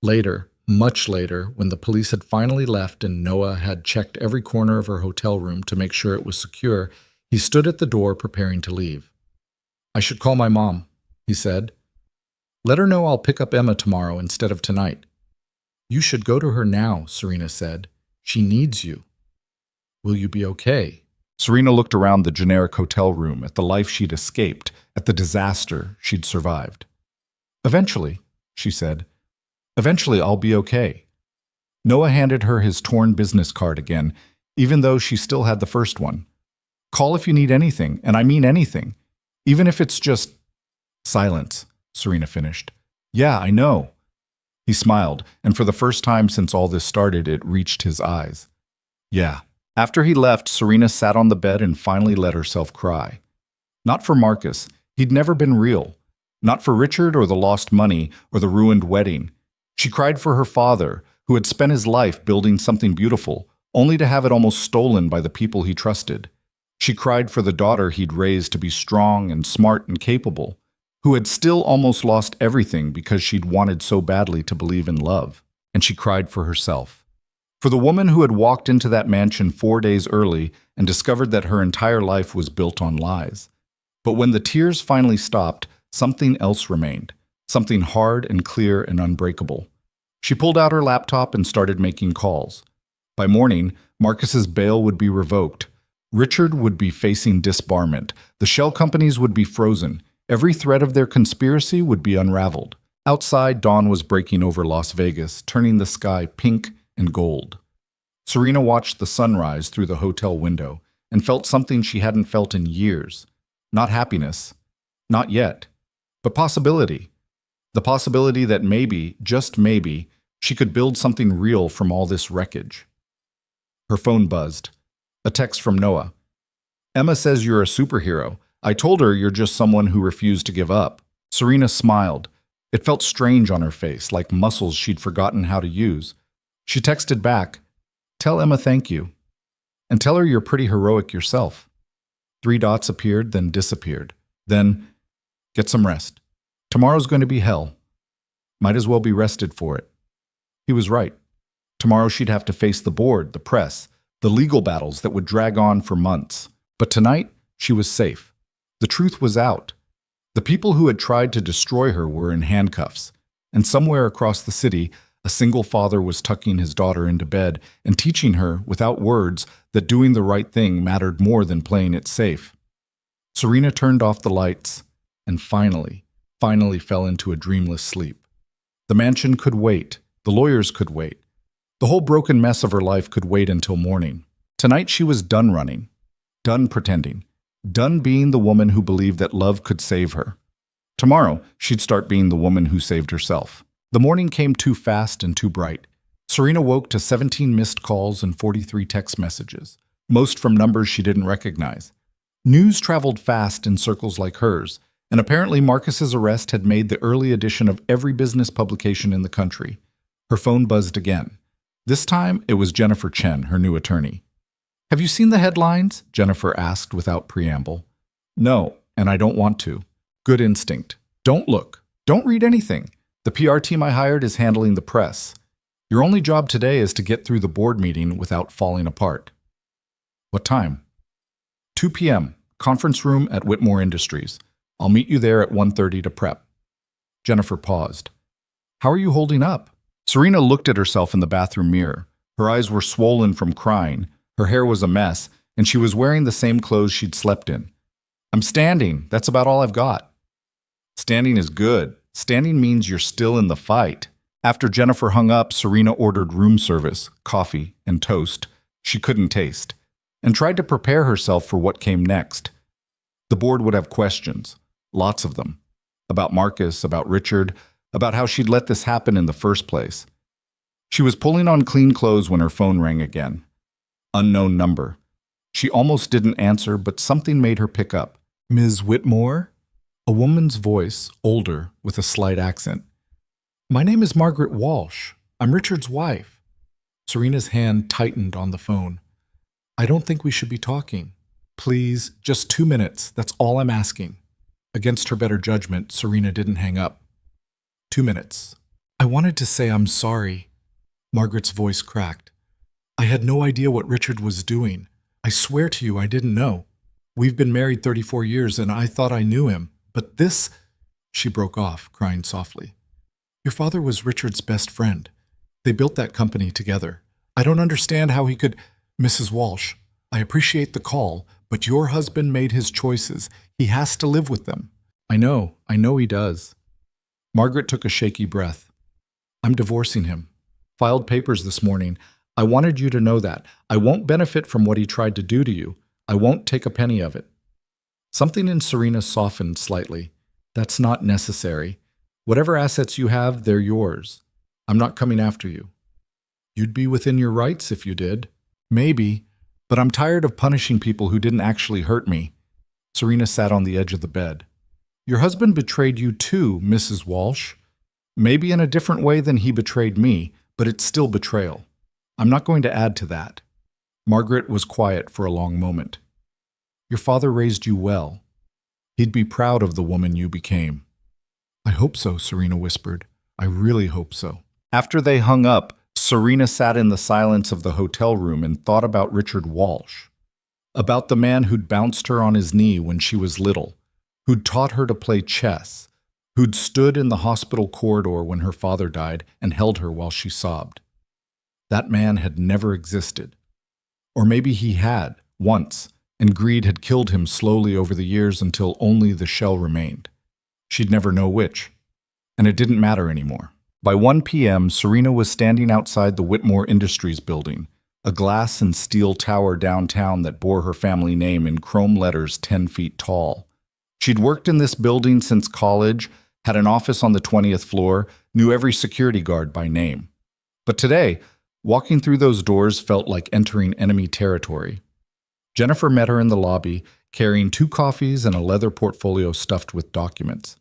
Later, much later, when the police had finally left and Noah had checked every corner of her hotel room to make sure it was secure, he stood at the door preparing to leave. I should call my mom, he said. Let her know I'll pick up Emma tomorrow instead of tonight. You should go to her now, Serena said. She needs you. Will you be okay? Serena looked around the generic hotel room at the life she'd escaped, at the disaster she'd survived. Eventually, she said. Eventually, I'll be okay. Noah handed her his torn business card again, even though she still had the first one. Call if you need anything, and I mean anything. Even if it's just… Silence, Serena finished. Yeah, I know. He smiled, and for the first time since all this started, it reached his eyes. Yeah. After he left, Serena sat on the bed and finally let herself cry. Not for Marcus. He'd never been real. Not for Richard or the lost money or the ruined wedding. She cried for her father, who had spent his life building something beautiful, only to have it almost stolen by the people he trusted. She cried for the daughter he'd raised to be strong and smart and capable, who had still almost lost everything because she'd wanted so badly to believe in love. And she cried for herself. For the woman who had walked into that mansion 4 days early and discovered that her entire life was built on lies. But when the tears finally stopped, something else remained, something hard and clear and unbreakable. She pulled out her laptop and started making calls. By morning, Marcus's bail would be revoked. Richard would be facing disbarment. The shell companies would be frozen. Every thread of their conspiracy would be unraveled. Outside, dawn was breaking over Las Vegas, turning the sky pink and gold. Serena watched the sunrise through the hotel window and felt something she hadn't felt in years. Not happiness. Not yet. But possibility. The possibility that maybe, just maybe, she could build something real from all this wreckage. Her phone buzzed. A text from Noah. Emma says you're a superhero. I told her you're just someone who refused to give up. Serena smiled. It felt strange on her face, like muscles she'd forgotten how to use. She texted back, tell Emma thank you. And tell her you're pretty heroic yourself. 3 dots appeared, then disappeared. Then, get some rest. Tomorrow's going to be hell. Might as well be rested for it. He was right. Tomorrow she'd have to face the board, the press, the legal battles that would drag on for months. But tonight, she was safe. The truth was out. The people who had tried to destroy her were in handcuffs. And somewhere across the city, A single father was tucking his daughter into bed and teaching her, without words, that doing the right thing mattered more than playing it safe. Serena turned off the lights and finally fell into a dreamless sleep. The mansion could wait. The lawyers could wait. The whole broken mess of her life could wait until morning. Tonight she was done running, done pretending, done being the woman who believed that love could save her. Tomorrow, she'd start being the woman who saved herself. The morning came too fast and too bright. Serena woke to 17 missed calls and 43 text messages, most from numbers she didn't recognize. News traveled fast in circles like hers, and apparently Marcus's arrest had made the early edition of every business publication in the country. Her phone buzzed again. This time, it was Jennifer Chen, her new attorney. "Have you seen the headlines?" Jennifer asked without preamble. "No, and I don't want to." Good instinct. "Don't look. Don't read anything. The PR team I hired is handling the press. Your only job today is to get through the board meeting without falling apart." "What time?" 2 p.m., conference room at Whitmore Industries. I'll meet you there at 1:30 to prep." Jennifer paused. "How are you holding up?" Serena looked at herself in the bathroom mirror. Her eyes were swollen from crying, her hair was a mess, and she was wearing the same clothes she'd slept in. "I'm standing. That's about all I've got." "Standing is good. Standing means you're still in the fight." After Jennifer hung up, Serena ordered room service, coffee, and toast she couldn't taste, and tried to prepare herself for what came next. The board would have questions, lots of them, about Marcus, about Richard, about how she'd let this happen in the first place. She was pulling on clean clothes when her phone rang again. Unknown number. She almost didn't answer, but something made her pick up. "Ms. Whitmore?" A woman's voice, older, with a slight accent. "My name is Margaret Walsh. I'm Richard's wife." Serena's hand tightened on the phone. "I don't think we should be talking. Please, just 2 minutes. That's all I'm asking." Against her better judgment, Serena didn't hang up. 2 minutes. "I wanted to say I'm sorry." Margaret's voice cracked. "I had no idea what Richard was doing. I swear to you I didn't know. We've been married 34 years and I thought I knew him. But this—" She broke off, crying softly. "Your father was Richard's best friend. They built that company together. I don't understand how he could—" "Mrs. Walsh, I appreciate the call, but your husband made his choices. He has to live with them." I know he does." Margaret took a shaky breath. "I'm divorcing him. Filed papers this morning. I wanted you to know that. I won't benefit from what he tried to do to you. I won't take a penny of it." Something in Serena softened slightly. "That's not necessary. Whatever assets you have, they're yours. I'm not coming after you." "You'd be within your rights if you did." "Maybe, but I'm tired of punishing people who didn't actually hurt me." Serena sat on the edge of the bed. "Your husband betrayed you too, Mrs. Walsh. Maybe in a different way than he betrayed me, but it's still betrayal. I'm not going to add to that." Margaret was quiet for a long moment. "Your father raised you well. He'd be proud of the woman you became." "I hope so," Serena whispered. "I really hope so." After they hung up, Serena sat in the silence of the hotel room and thought about Richard Walsh. About the man who'd bounced her on his knee when she was little, who'd taught her to play chess, who'd stood in the hospital corridor when her father died and held her while she sobbed. That man had never existed. Or maybe he had, once, and greed had killed him slowly over the years until only the shell remained. She'd never know which. And it didn't matter anymore. By 1 p.m., Serena was standing outside the Whitmore Industries building, a glass and steel tower downtown that bore her family name in chrome letters 10 feet tall. She'd worked in this building since college, had an office on the 20th floor, knew every security guard by name. But today, walking through those doors felt like entering enemy territory. Jennifer met her in the lobby, carrying 2 coffees and a leather portfolio stuffed with documents.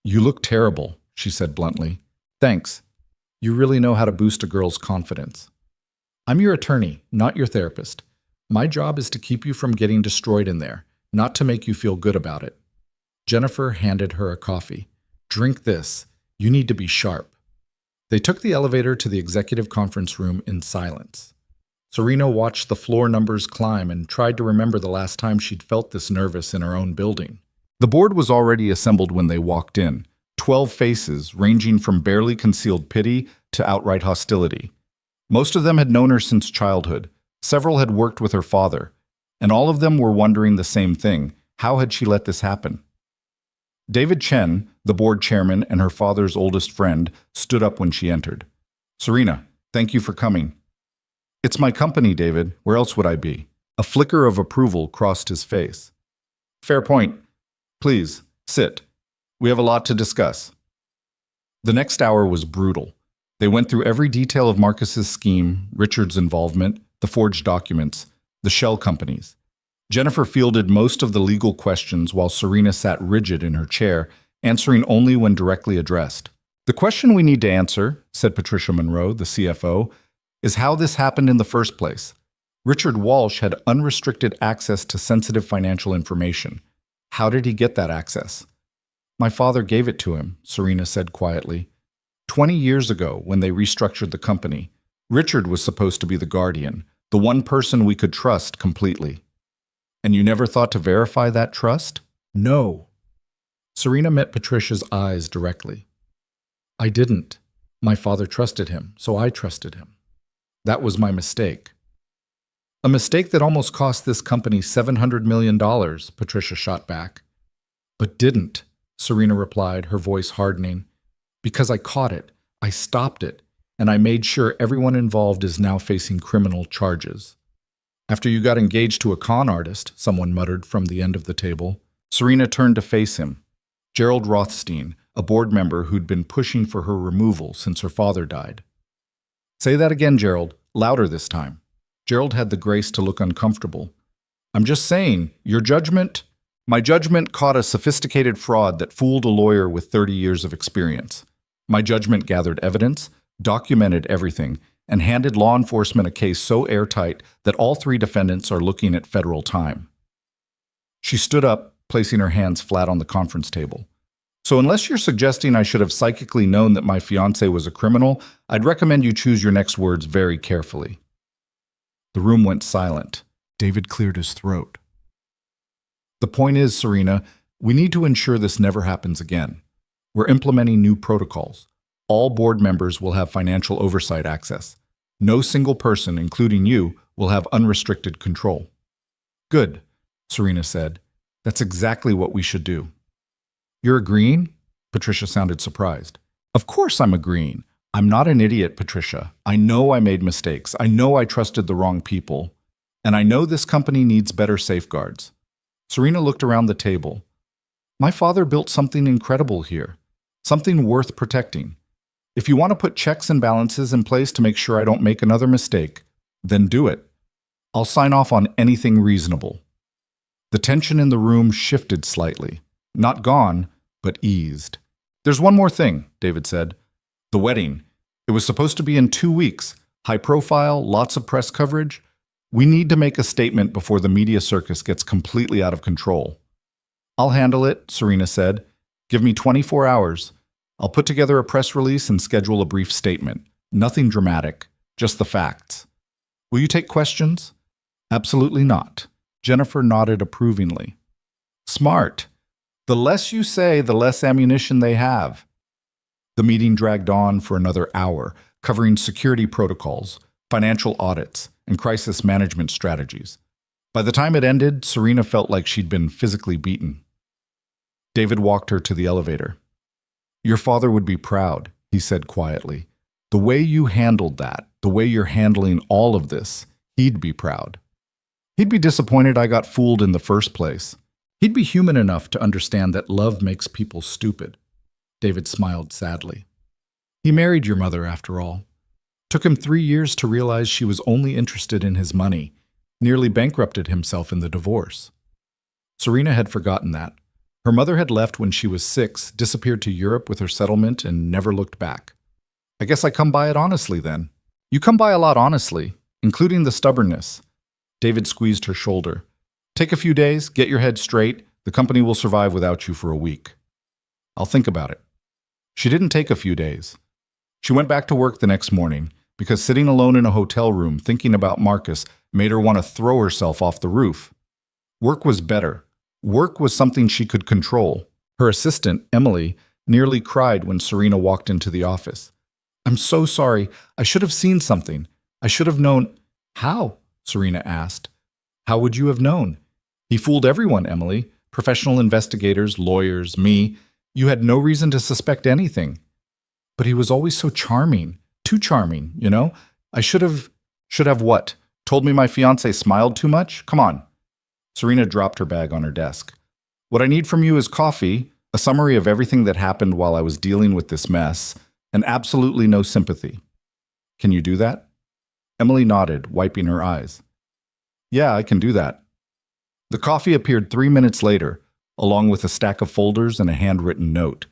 "You look terrible," she said bluntly. "Thanks. You really know how to boost a girl's confidence. I'm your attorney, not your therapist. My job is to keep you from getting destroyed in there, not to make you feel good about it." Jennifer handed her a coffee. "Drink this. You need to be sharp." They took the elevator to the executive conference room in silence. Serena watched the floor numbers climb and tried to remember the last time she'd felt this nervous in her own building. The board was already assembled when they walked in, 12 faces, ranging from barely concealed pity to outright hostility. Most of them had known her since childhood. Several had worked with her father, and all of them were wondering the same thing. How had she let this happen? David Chen, the board chairman and her father's oldest friend, stood up when she entered. "Serena, thank you for coming." "It's my company, David. Where else would I be?" A flicker of approval crossed his face. "Fair point. Please, sit. We have a lot to discuss." The next hour was brutal. They went through every detail of Marcus's scheme, Richard's involvement, the forged documents, the shell companies. Jennifer fielded most of the legal questions while Serena sat rigid in her chair, answering only when directly addressed. "The question we need to answer," said Patricia Monroe, the CFO, "is how this happened in the first place. Richard Walsh had unrestricted access to sensitive financial information. How did he get that access?" "My father gave it to him," Serena said quietly. 20 years ago, when they restructured the company, Richard was supposed to be the guardian, the one person we could trust completely. "And you never thought to verify that trust?" "No." Serena met Patricia's eyes directly. "I didn't. My father trusted him, so I trusted him. That was my mistake." "A mistake that almost cost this company $700 million, Patricia shot back. "But didn't," Serena replied, her voice hardening. "Because I caught it, I stopped it, and I made sure everyone involved is now facing criminal charges." "After you got engaged to a con artist," someone muttered from the end of the table. Serena turned to face him. Gerald Rothstein, a board member who'd been pushing for her removal since her father died. "Say that again, Gerald. Louder this time." Gerald had the grace to look uncomfortable. "I'm just saying, your judgment..." "My judgment caught a sophisticated fraud that fooled a lawyer with 30 years of experience. My judgment gathered evidence, documented everything, and handed law enforcement a case so airtight that all 3 defendants are looking at federal time." She stood up, placing her hands flat on the conference table. "So unless you're suggesting I should have psychically known that my fiancé was a criminal, I'd recommend you choose your next words very carefully." The room went silent. David cleared his throat. "The point is, Serena, we need to ensure this never happens again. We're implementing new protocols. All board members will have financial oversight access. No single person, including you, will have unrestricted control." "Good," Serena said. "That's exactly what we should do." "You're agreeing?" Patricia sounded surprised. "Of course I'm agreeing. I'm not an idiot, Patricia. I know I made mistakes. I know I trusted the wrong people. And I know this company needs better safeguards." Serena looked around the table. "My father built something incredible here. Something worth protecting. If you want to put checks and balances in place to make sure I don't make another mistake, then do it. I'll sign off on anything reasonable." The tension in the room shifted slightly. Not gone, but eased. "There's one more thing," David said. "The wedding. It was supposed to be in 2 weeks. High profile, lots of press coverage. We need to make a statement before the media circus gets completely out of control." "I'll handle it," Serena said. "Give me 24 hours. I'll put together a press release and schedule a brief statement. Nothing dramatic, just the facts. Will you take questions?" "Absolutely not." Jennifer nodded approvingly. "Smart. The less you say, the less ammunition they have." The meeting dragged on for another hour, covering security protocols, financial audits, and crisis management strategies. By the time it ended, Serena felt like she'd been physically beaten. David walked her to the elevator. "Your father would be proud," he said quietly. "The way you handled that, the way you're handling all of this, he'd be proud. He'd be disappointed I got fooled in the first place. He'd be human enough to understand that love makes people stupid." David smiled sadly. "He married your mother, after all. Took him 3 years to realize she was only interested in his money, nearly bankrupted himself in the divorce." Serena had forgotten that. Her mother had left when she was 6, disappeared to Europe with her settlement, and never looked back. "I guess I come by it honestly, then." "You come by a lot honestly, including the stubbornness." David squeezed her shoulder. "Take a few days, get your head straight. The company will survive without you for a week." "I'll think about it." She didn't take a few days. She went back to work the next morning, because sitting alone in a hotel room thinking about Marcus made her want to throw herself off the roof. Work was better. Work was something she could control. Her assistant, Emily, nearly cried when Serena walked into the office. "I'm so sorry. I should have seen something. I should have known." "How?" Serena asked. "How would you have known? He fooled everyone, Emily. Professional investigators, lawyers, me. You had no reason to suspect anything. But he was always so charming. Too charming, you know? I should have... Should have what? Told me my fiancé smiled too much? Come on." Serena dropped her bag on her desk. "What I need from you is coffee, a summary of everything that happened while I was dealing with this mess, and absolutely no sympathy. Can you do that?" Emily nodded, wiping her eyes. "Yeah, I can do that." The coffee appeared 3 minutes later, along with a stack of folders and a handwritten note.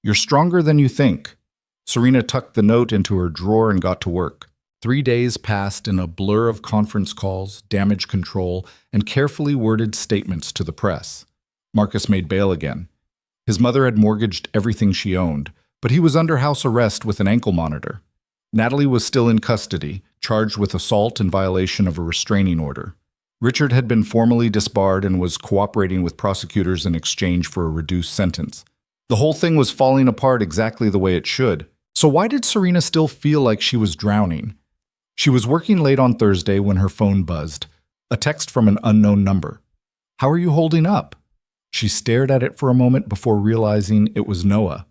"You're stronger than you think." Serena tucked the note into her drawer and got to work. 3 days passed in a blur of conference calls, damage control, and carefully worded statements to the press. Marcus made bail again. His mother had mortgaged everything she owned, but he was under house arrest with an ankle monitor. Natalie was still in custody, charged with assault in violation of a restraining order. Richard had been formally disbarred and was cooperating with prosecutors in exchange for a reduced sentence. The whole thing was falling apart exactly the way it should. So why did Serena still feel like she was drowning? She was working late on Thursday when her phone buzzed. A text from an unknown number. "How are you holding up?" She stared at it for a moment before realizing it was Noah.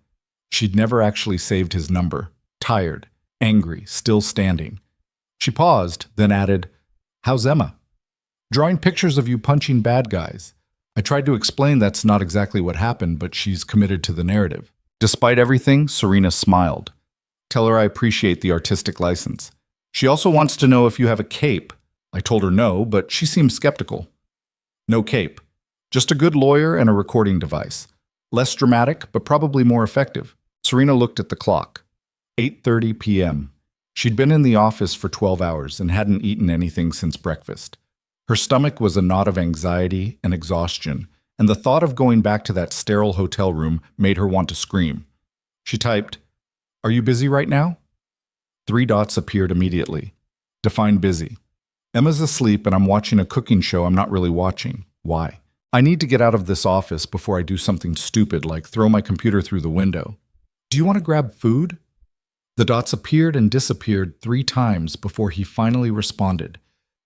She'd never actually saved his number. Tired, angry, still standing. She paused, then added, "How's Emma?" "Drawing pictures of you punching bad guys. I tried to explain that's not exactly what happened, but she's committed to the narrative." Despite everything, Serena smiled. "Tell her I appreciate the artistic license. She also wants to know if you have a cape." I told her no, but she seemed skeptical. "No cape. Just a good lawyer and a recording device. Less dramatic, but probably more effective." Serena looked at the clock. 8:30 p.m. She'd been in the office for 12 hours and hadn't eaten anything since breakfast. Her stomach was a knot of anxiety and exhaustion, and the thought of going back to that sterile hotel room made her want to scream. She typed, "Are you busy right now?" 3 dots appeared immediately. Define busy. "Emma's asleep and I'm watching a cooking show I'm not really watching. Why? I need to get out of this office before I do something stupid like throw my computer through the window. Do you want to grab food?" The dots appeared and disappeared 3 times before he finally responded.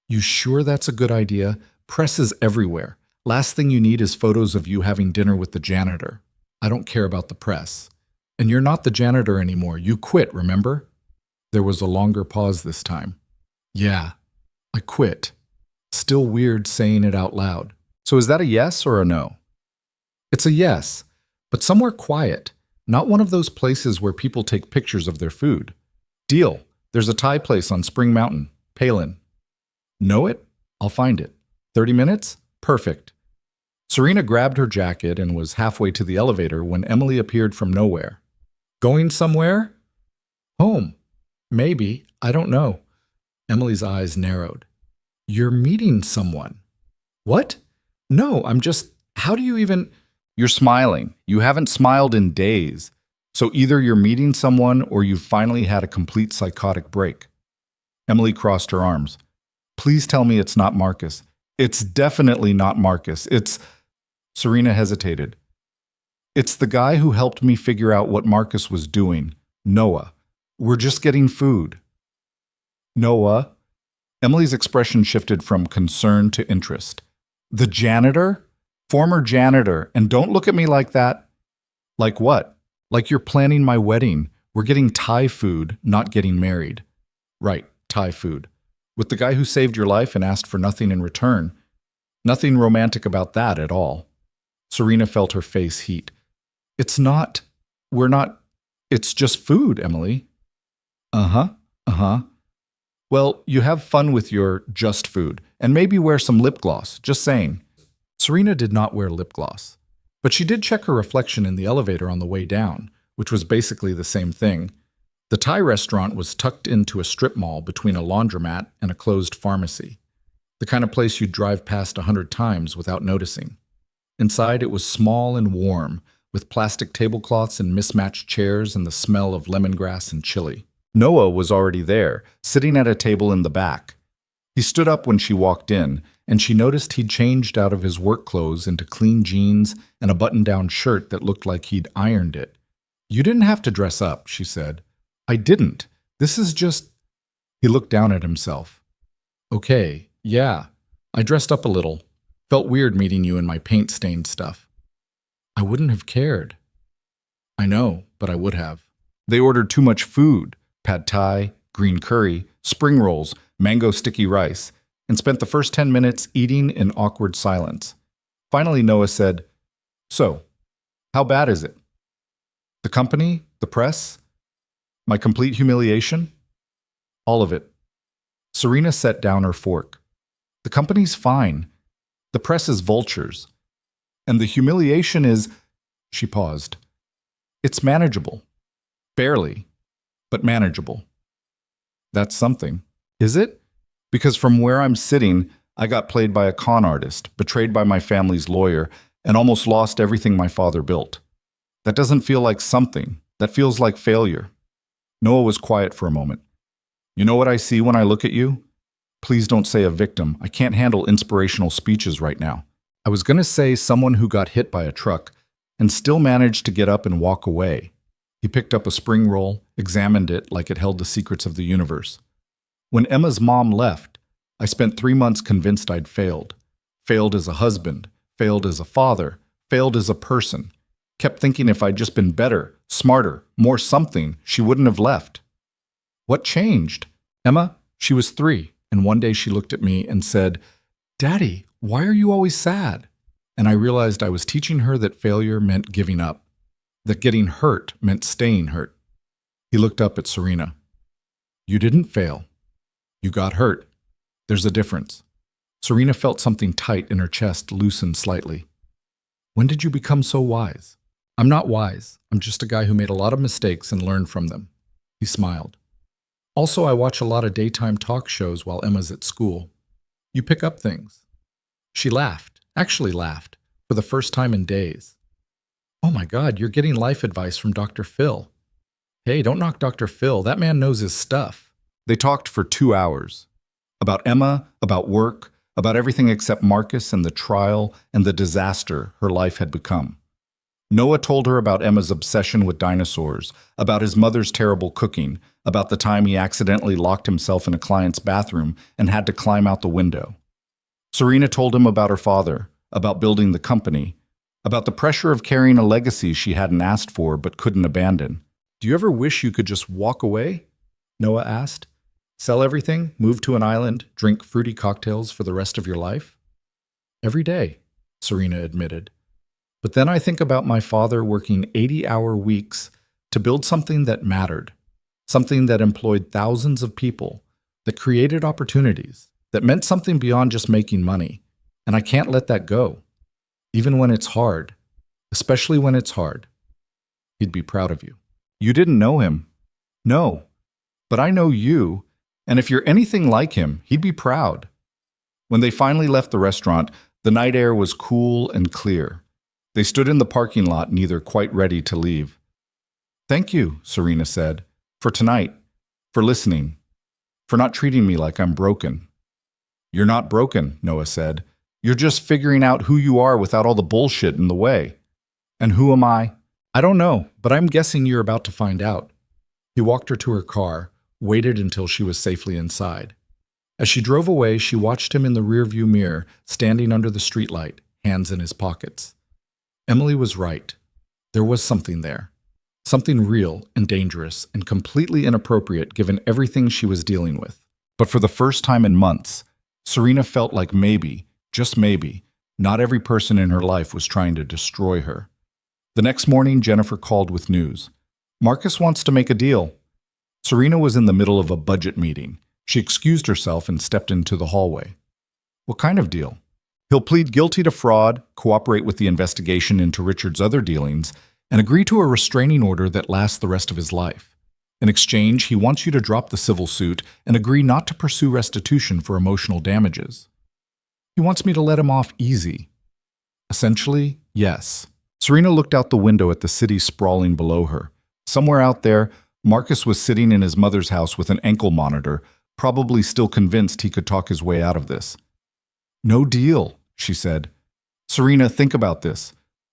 "You sure that's a good idea? Press is everywhere. Last thing you need is photos of you having dinner with the janitor. I don't care about the press. And you're not the janitor anymore. You quit, remember?" There was a longer pause this time. "Yeah, I quit." Still weird saying it out loud. "So is that a yes or a no?" "It's a yes, but somewhere quiet. Not one of those places where people take pictures of their food." "Deal. There's a Thai place on Spring Mountain. Palin." "Know it? I'll find it. 30 minutes? Perfect." Serena grabbed her jacket and was halfway to the elevator when Emily appeared from nowhere. "Going somewhere?" "Home. Maybe. I don't know." Emily's eyes narrowed. "You're meeting someone." "What? No, I'm just... How do you even..." "You're smiling. You haven't smiled in days. So either you're meeting someone or you've finally had a complete psychotic break." Emily crossed her arms. "Please tell me it's not Marcus." "It's definitely not Marcus. It's..." Serena hesitated. "It's the guy who helped me figure out what Marcus was doing. Noah. We're just getting food." "Noah?" Emily's expression shifted from concern to interest. "The janitor? Former janitor. And don't look at me like that." "Like what?" "Like you're planning my wedding. We're getting Thai food, not getting married." "Right, Thai food. With the guy who saved your life and asked for nothing in return. Nothing romantic about that at all." Serena felt her face heat. "It's not... We're not... It's just food, Emily." "Uh-huh, uh-huh. Well, you have fun with your just food, and maybe wear some lip gloss, just saying." Serena did not wear lip gloss, but she did check her reflection in the elevator on the way down, which was basically the same thing. The Thai restaurant was tucked into a strip mall between a laundromat and a closed pharmacy, the kind of place you'd drive past 100 times without noticing. Inside, it was small and warm, with plastic tablecloths and mismatched chairs and the smell of lemongrass and chili. Noah was already there, sitting at a table in the back. He stood up when she walked in, and she noticed he'd changed out of his work clothes into clean jeans and a button-down shirt that looked like he'd ironed it. You didn't have to dress up, she said. I didn't. This is just... He looked down at himself. Okay, yeah. I dressed up a little. Felt weird meeting you in my paint-stained stuff. I wouldn't have cared. I know, but I would have. They ordered too much food. Pad thai, green curry, spring rolls, mango sticky rice, and spent the first 10 minutes eating in awkward silence. Finally, Noah said, So, how bad is it? The company? The press? My complete humiliation? All of it. Serena set down her fork. The company's fine. The press is vultures. And the humiliation is... She paused. It's manageable. Barely, but manageable. That's something. Is it? Because from where I'm sitting, I got played by a con artist, betrayed by my family's lawyer, and almost lost everything my father built. That doesn't feel like something. That feels like failure. Noah was quiet for a moment. You know what I see when I look at you? Please don't say a victim. I can't handle inspirational speeches right now. I was going to say someone who got hit by a truck and still managed to get up and walk away. He picked up a spring roll, examined it like it held the secrets of the universe. When Emma's mom left, I spent 3 months convinced I'd failed. Failed as a husband, failed as a father, failed as a person. Kept thinking if I'd just been better, smarter, more something, she wouldn't have left. What changed? Emma, she was 3, and one day she looked at me and said, Daddy, why are you always sad? And I realized I was teaching her that failure meant giving up, that getting hurt meant staying hurt. He looked up at Serena. You didn't fail. You got hurt. There's a difference. Serena felt something tight in her chest loosen slightly. When did you become so wise? I'm not wise. I'm just a guy who made a lot of mistakes and learned from them. He smiled. Also, I watch a lot of daytime talk shows while Emma's at school. You pick up things. She laughed, actually laughed, for the first time in days. Oh my God, you're getting life advice from Dr. Phil. Hey, don't knock Dr. Phil. That man knows his stuff. They talked for 2 hours. About Emma, about work, about everything except Marcus and the trial and the disaster her life had become. Noah told her about Emma's obsession with dinosaurs, about his mother's terrible cooking, about the time he accidentally locked himself in a client's bathroom and had to climb out the window. Serena told him about her father, about building the company, about the pressure of carrying a legacy she hadn't asked for but couldn't abandon. Do you ever wish you could just walk away? Noah asked. Sell everything, move to an island, drink fruity cocktails for the rest of your life? Every day, Serena admitted. But then I think about my father working 80-hour weeks to build something that mattered, something that employed thousands of people, that created opportunities, that meant something beyond just making money. And I can't let that go, even when it's hard, especially when it's hard. He'd be proud of you. You didn't know him. No, but I know you, and if you're anything like him, he'd be proud. When they finally left the restaurant, the night air was cool and clear. They stood in the parking lot, neither quite ready to leave. Thank you, Serena said, for tonight, for listening, for not treating me like I'm broken. You're not broken, Noah said. You're just figuring out who you are without all the bullshit in the way. And who am I? I don't know, but I'm guessing you're about to find out. He walked her to her car, waited until she was safely inside. As she drove away, she watched him in the rearview mirror, standing under the streetlight, hands in his pockets. Emily was right. There was something there. Something real and dangerous and completely inappropriate given everything she was dealing with. But for the first time in months, Serena felt like maybe, just maybe, not every person in her life was trying to destroy her. The next morning, Jennifer called with news. Marcus wants to make a deal. Serena was in the middle of a budget meeting. She excused herself and stepped into the hallway. What kind of deal? He'll plead guilty to fraud, cooperate with the investigation into Richard's other dealings, and agree to a restraining order that lasts the rest of his life. In exchange, he wants you to drop the civil suit and agree not to pursue restitution for emotional damages. He wants me to let him off easy. Essentially, yes. Serena looked out the window at the city sprawling below her. Somewhere out there, Marcus was sitting in his mother's house with an ankle monitor, probably still convinced he could talk his way out of this. No deal, she said. Serena, think about this.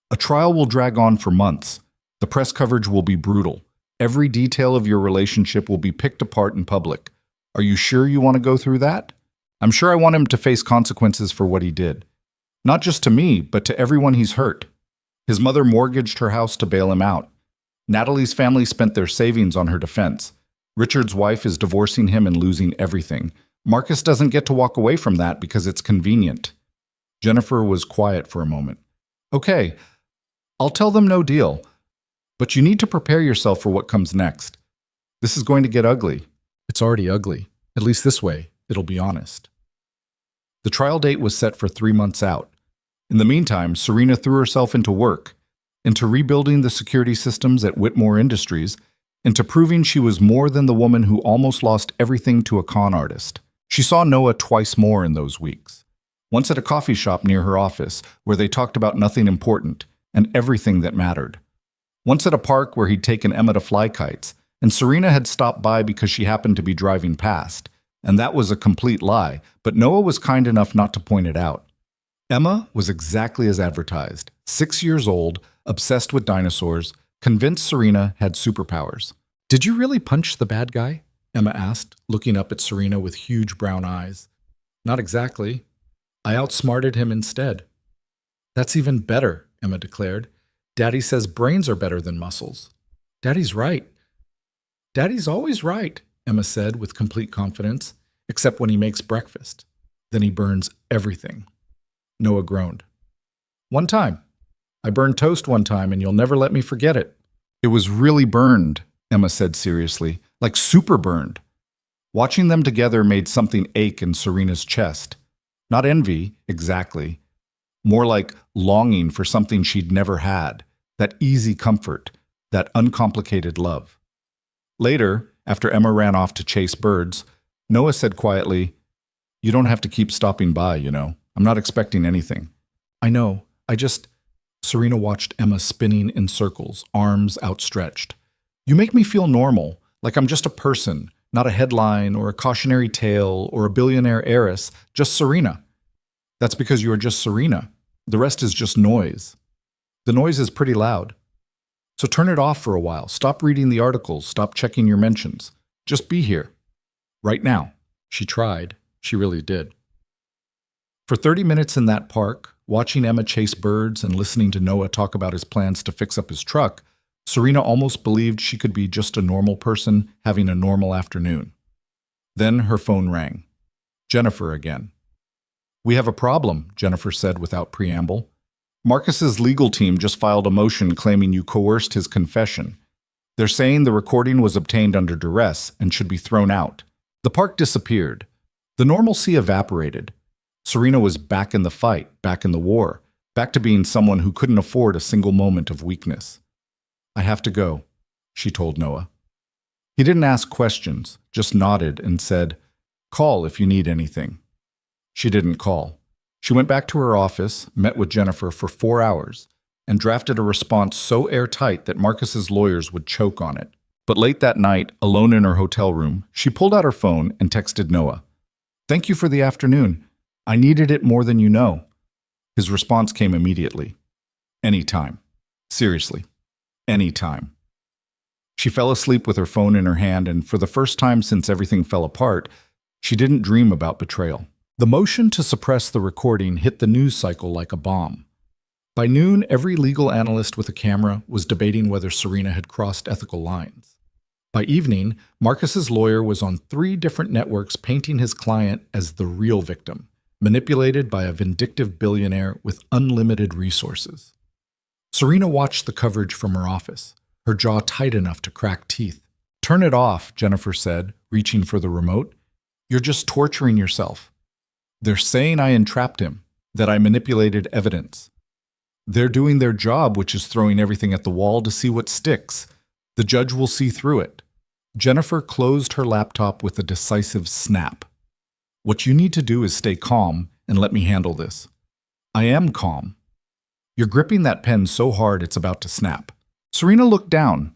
A trial will drag on for months. The press coverage will be brutal. Every detail of your relationship will be picked apart in public. Are you sure you want to go through that? I'm sure I want him to face consequences for what he did. Not just to me, but to everyone he's hurt. His mother mortgaged her house to bail him out. Natalie's family spent their savings on her defense. Richard's wife is divorcing him and losing everything. Marcus doesn't get to walk away from that because it's convenient. Jennifer was quiet for a moment. Okay, I'll tell them no deal. But you need to prepare yourself for what comes next. This is going to get ugly. It's already ugly. At least this way, it'll be honest. The trial date was set for 3 months out. In the meantime, Serena threw herself into work, into rebuilding the security systems at Whitmore Industries, into proving she was more than the woman who almost lost everything to a con artist. She saw Noah twice more in those weeks. Once at a coffee shop near her office, where they talked about nothing important and everything that mattered. Once at a park where he'd taken Emma to fly kites, and Serena had stopped by because she happened to be driving past. And that was a complete lie, but Noah was kind enough not to point it out. Emma was exactly as advertised, 6 years old, obsessed with dinosaurs, convinced Serena had superpowers. Did you really punch the bad guy? Emma asked, looking up at Serena with huge brown eyes. Not exactly. I outsmarted him instead. That's even better, Emma declared. Daddy says brains are better than muscles. Daddy's right. Daddy's always right, Emma said with complete confidence, except when he makes breakfast. Then he burns everything. Noah groaned. One time. I burned toast one time and you'll never let me forget it. It was really burned, Emma said seriously, like super burned. Watching them together made something ache in Serena's chest. Not envy, exactly. More like longing for something she'd never had. That easy comfort, that uncomplicated love. Later, after Emma ran off to chase birds, Noah said quietly, You don't have to keep stopping by, you know. I'm not expecting anything. I know. Serena watched Emma spinning in circles, arms outstretched. You make me feel normal, like I'm just a person, not a headline or a cautionary tale or a billionaire heiress, just Serena. That's because you are just Serena. The rest is just noise. The noise is pretty loud. So turn it off for a while. Stop reading the articles. Stop checking your mentions. Just be here. Right now. She tried. She really did. For 30 minutes in that park, watching Emma chase birds and listening to Noah talk about his plans to fix up his truck, Serena almost believed she could be just a normal person having a normal afternoon. Then her phone rang. Jennifer again. We have a problem, Jennifer said without preamble. Marcus's legal team just filed a motion claiming you coerced his confession. They're saying the recording was obtained under duress and should be thrown out. The park disappeared. The normalcy evaporated. Serena was back in the fight, back in the war, back to being someone who couldn't afford a single moment of weakness. I have to go, she told Noah. He didn't ask questions, just nodded and said, Call if you need anything. She didn't call. She went back to her office, met with Jennifer for 4 hours, and drafted a response so airtight that Marcus's lawyers would choke on it. But late that night, alone in her hotel room, she pulled out her phone and texted Noah. Thank you for the afternoon. I needed it more than you know. His response came immediately. Anytime. Seriously. Anytime. She fell asleep with her phone in her hand, and for the first time since everything fell apart, she didn't dream about betrayal. The motion to suppress the recording hit the news cycle like a bomb. By noon, every legal analyst with a camera was debating whether Serena had crossed ethical lines. By evening, Marcus's lawyer was on 3 different networks painting his client as the real victim, manipulated by a vindictive billionaire with unlimited resources. Serena watched the coverage from her office, her jaw tight enough to crack teeth. Turn it off, Jennifer said, reaching for the remote. You're just torturing yourself. They're saying I entrapped him, that I manipulated evidence. They're doing their job, which is throwing everything at the wall to see what sticks. The judge will see through it. Jennifer closed her laptop with a decisive snap. What you need to do is stay calm and let me handle this. I am calm. You're gripping that pen so hard it's about to snap. Serena looked down.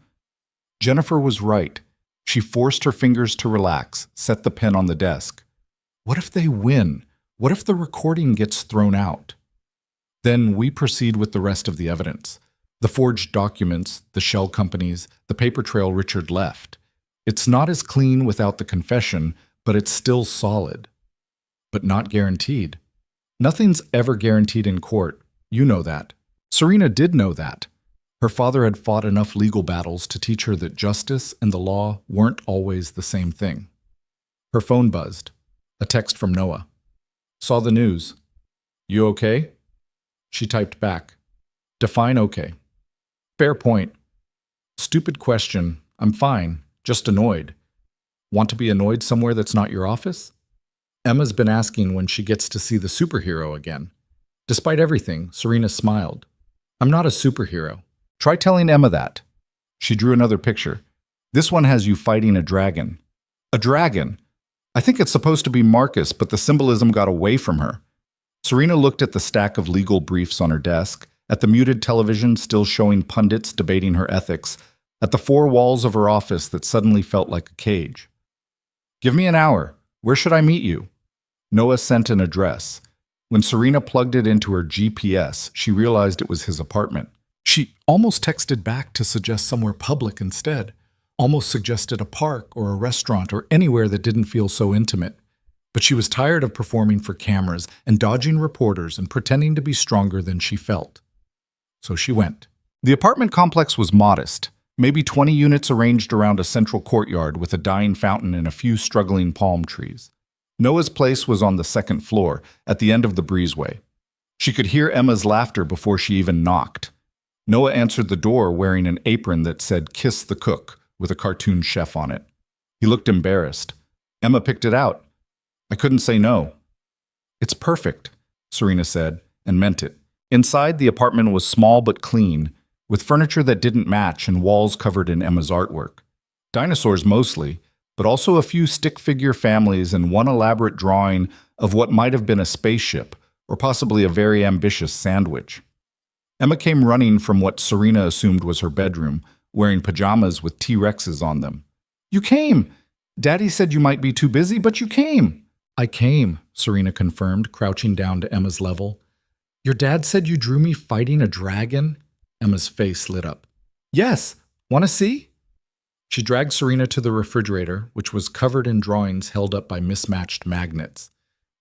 Jennifer was right. She forced her fingers to relax, set the pen on the desk. What if they win? What if the recording gets thrown out? Then we proceed with the rest of the evidence. The forged documents, the shell companies, the paper trail Richard left. It's not as clean without the confession, but it's still solid. But not guaranteed. Nothing's ever guaranteed in court. You know that. Serena did know that. Her father had fought enough legal battles to teach her that justice and the law weren't always the same thing. Her phone buzzed. A text from Noah. Saw the news. You okay? She typed back. Define okay. Fair point. Stupid question. I'm fine. Just annoyed. Want to be annoyed somewhere that's not your office? Emma's been asking when she gets to see the superhero again. Despite everything, Serena smiled. I'm not a superhero. Try telling Emma that. She drew another picture. This one has you fighting a dragon. A dragon? I think it's supposed to be Marcus, but the symbolism got away from her. Serena looked at the stack of legal briefs on her desk, at the muted television still showing pundits debating her ethics, at the four walls of her office that suddenly felt like a cage. Give me an hour. Where should I meet you? Noah sent an address. When Serena plugged it into her GPS, she realized it was his apartment. She almost texted back to suggest somewhere public instead, almost suggested a park or a restaurant or anywhere that didn't feel so intimate. But she was tired of performing for cameras and dodging reporters and pretending to be stronger than she felt. So she went. The apartment complex was modest, maybe 20 units arranged around a central courtyard with a dying fountain and a few struggling palm trees. Noah's place was on the second floor, at the end of the breezeway. She could hear Emma's laughter before she even knocked. Noah answered the door wearing an apron that said "Kiss the Cook" with a cartoon chef on it. He looked embarrassed. Emma picked it out. I couldn't say no. It's perfect, Serena said, and meant it. Inside, the apartment was small but clean, with furniture that didn't match and walls covered in Emma's artwork. Dinosaurs mostly, but also a few stick-figure families and one elaborate drawing of what might have been a spaceship, or possibly a very ambitious sandwich. Emma came running from what Serena assumed was her bedroom, wearing pajamas with T-Rexes on them. You came! Daddy said you might be too busy, but you came! I came, Serena confirmed, crouching down to Emma's level. Your dad said you drew me fighting a dragon? Emma's face lit up. Yes! Want to see? She dragged Serena to the refrigerator, which was covered in drawings held up by mismatched magnets.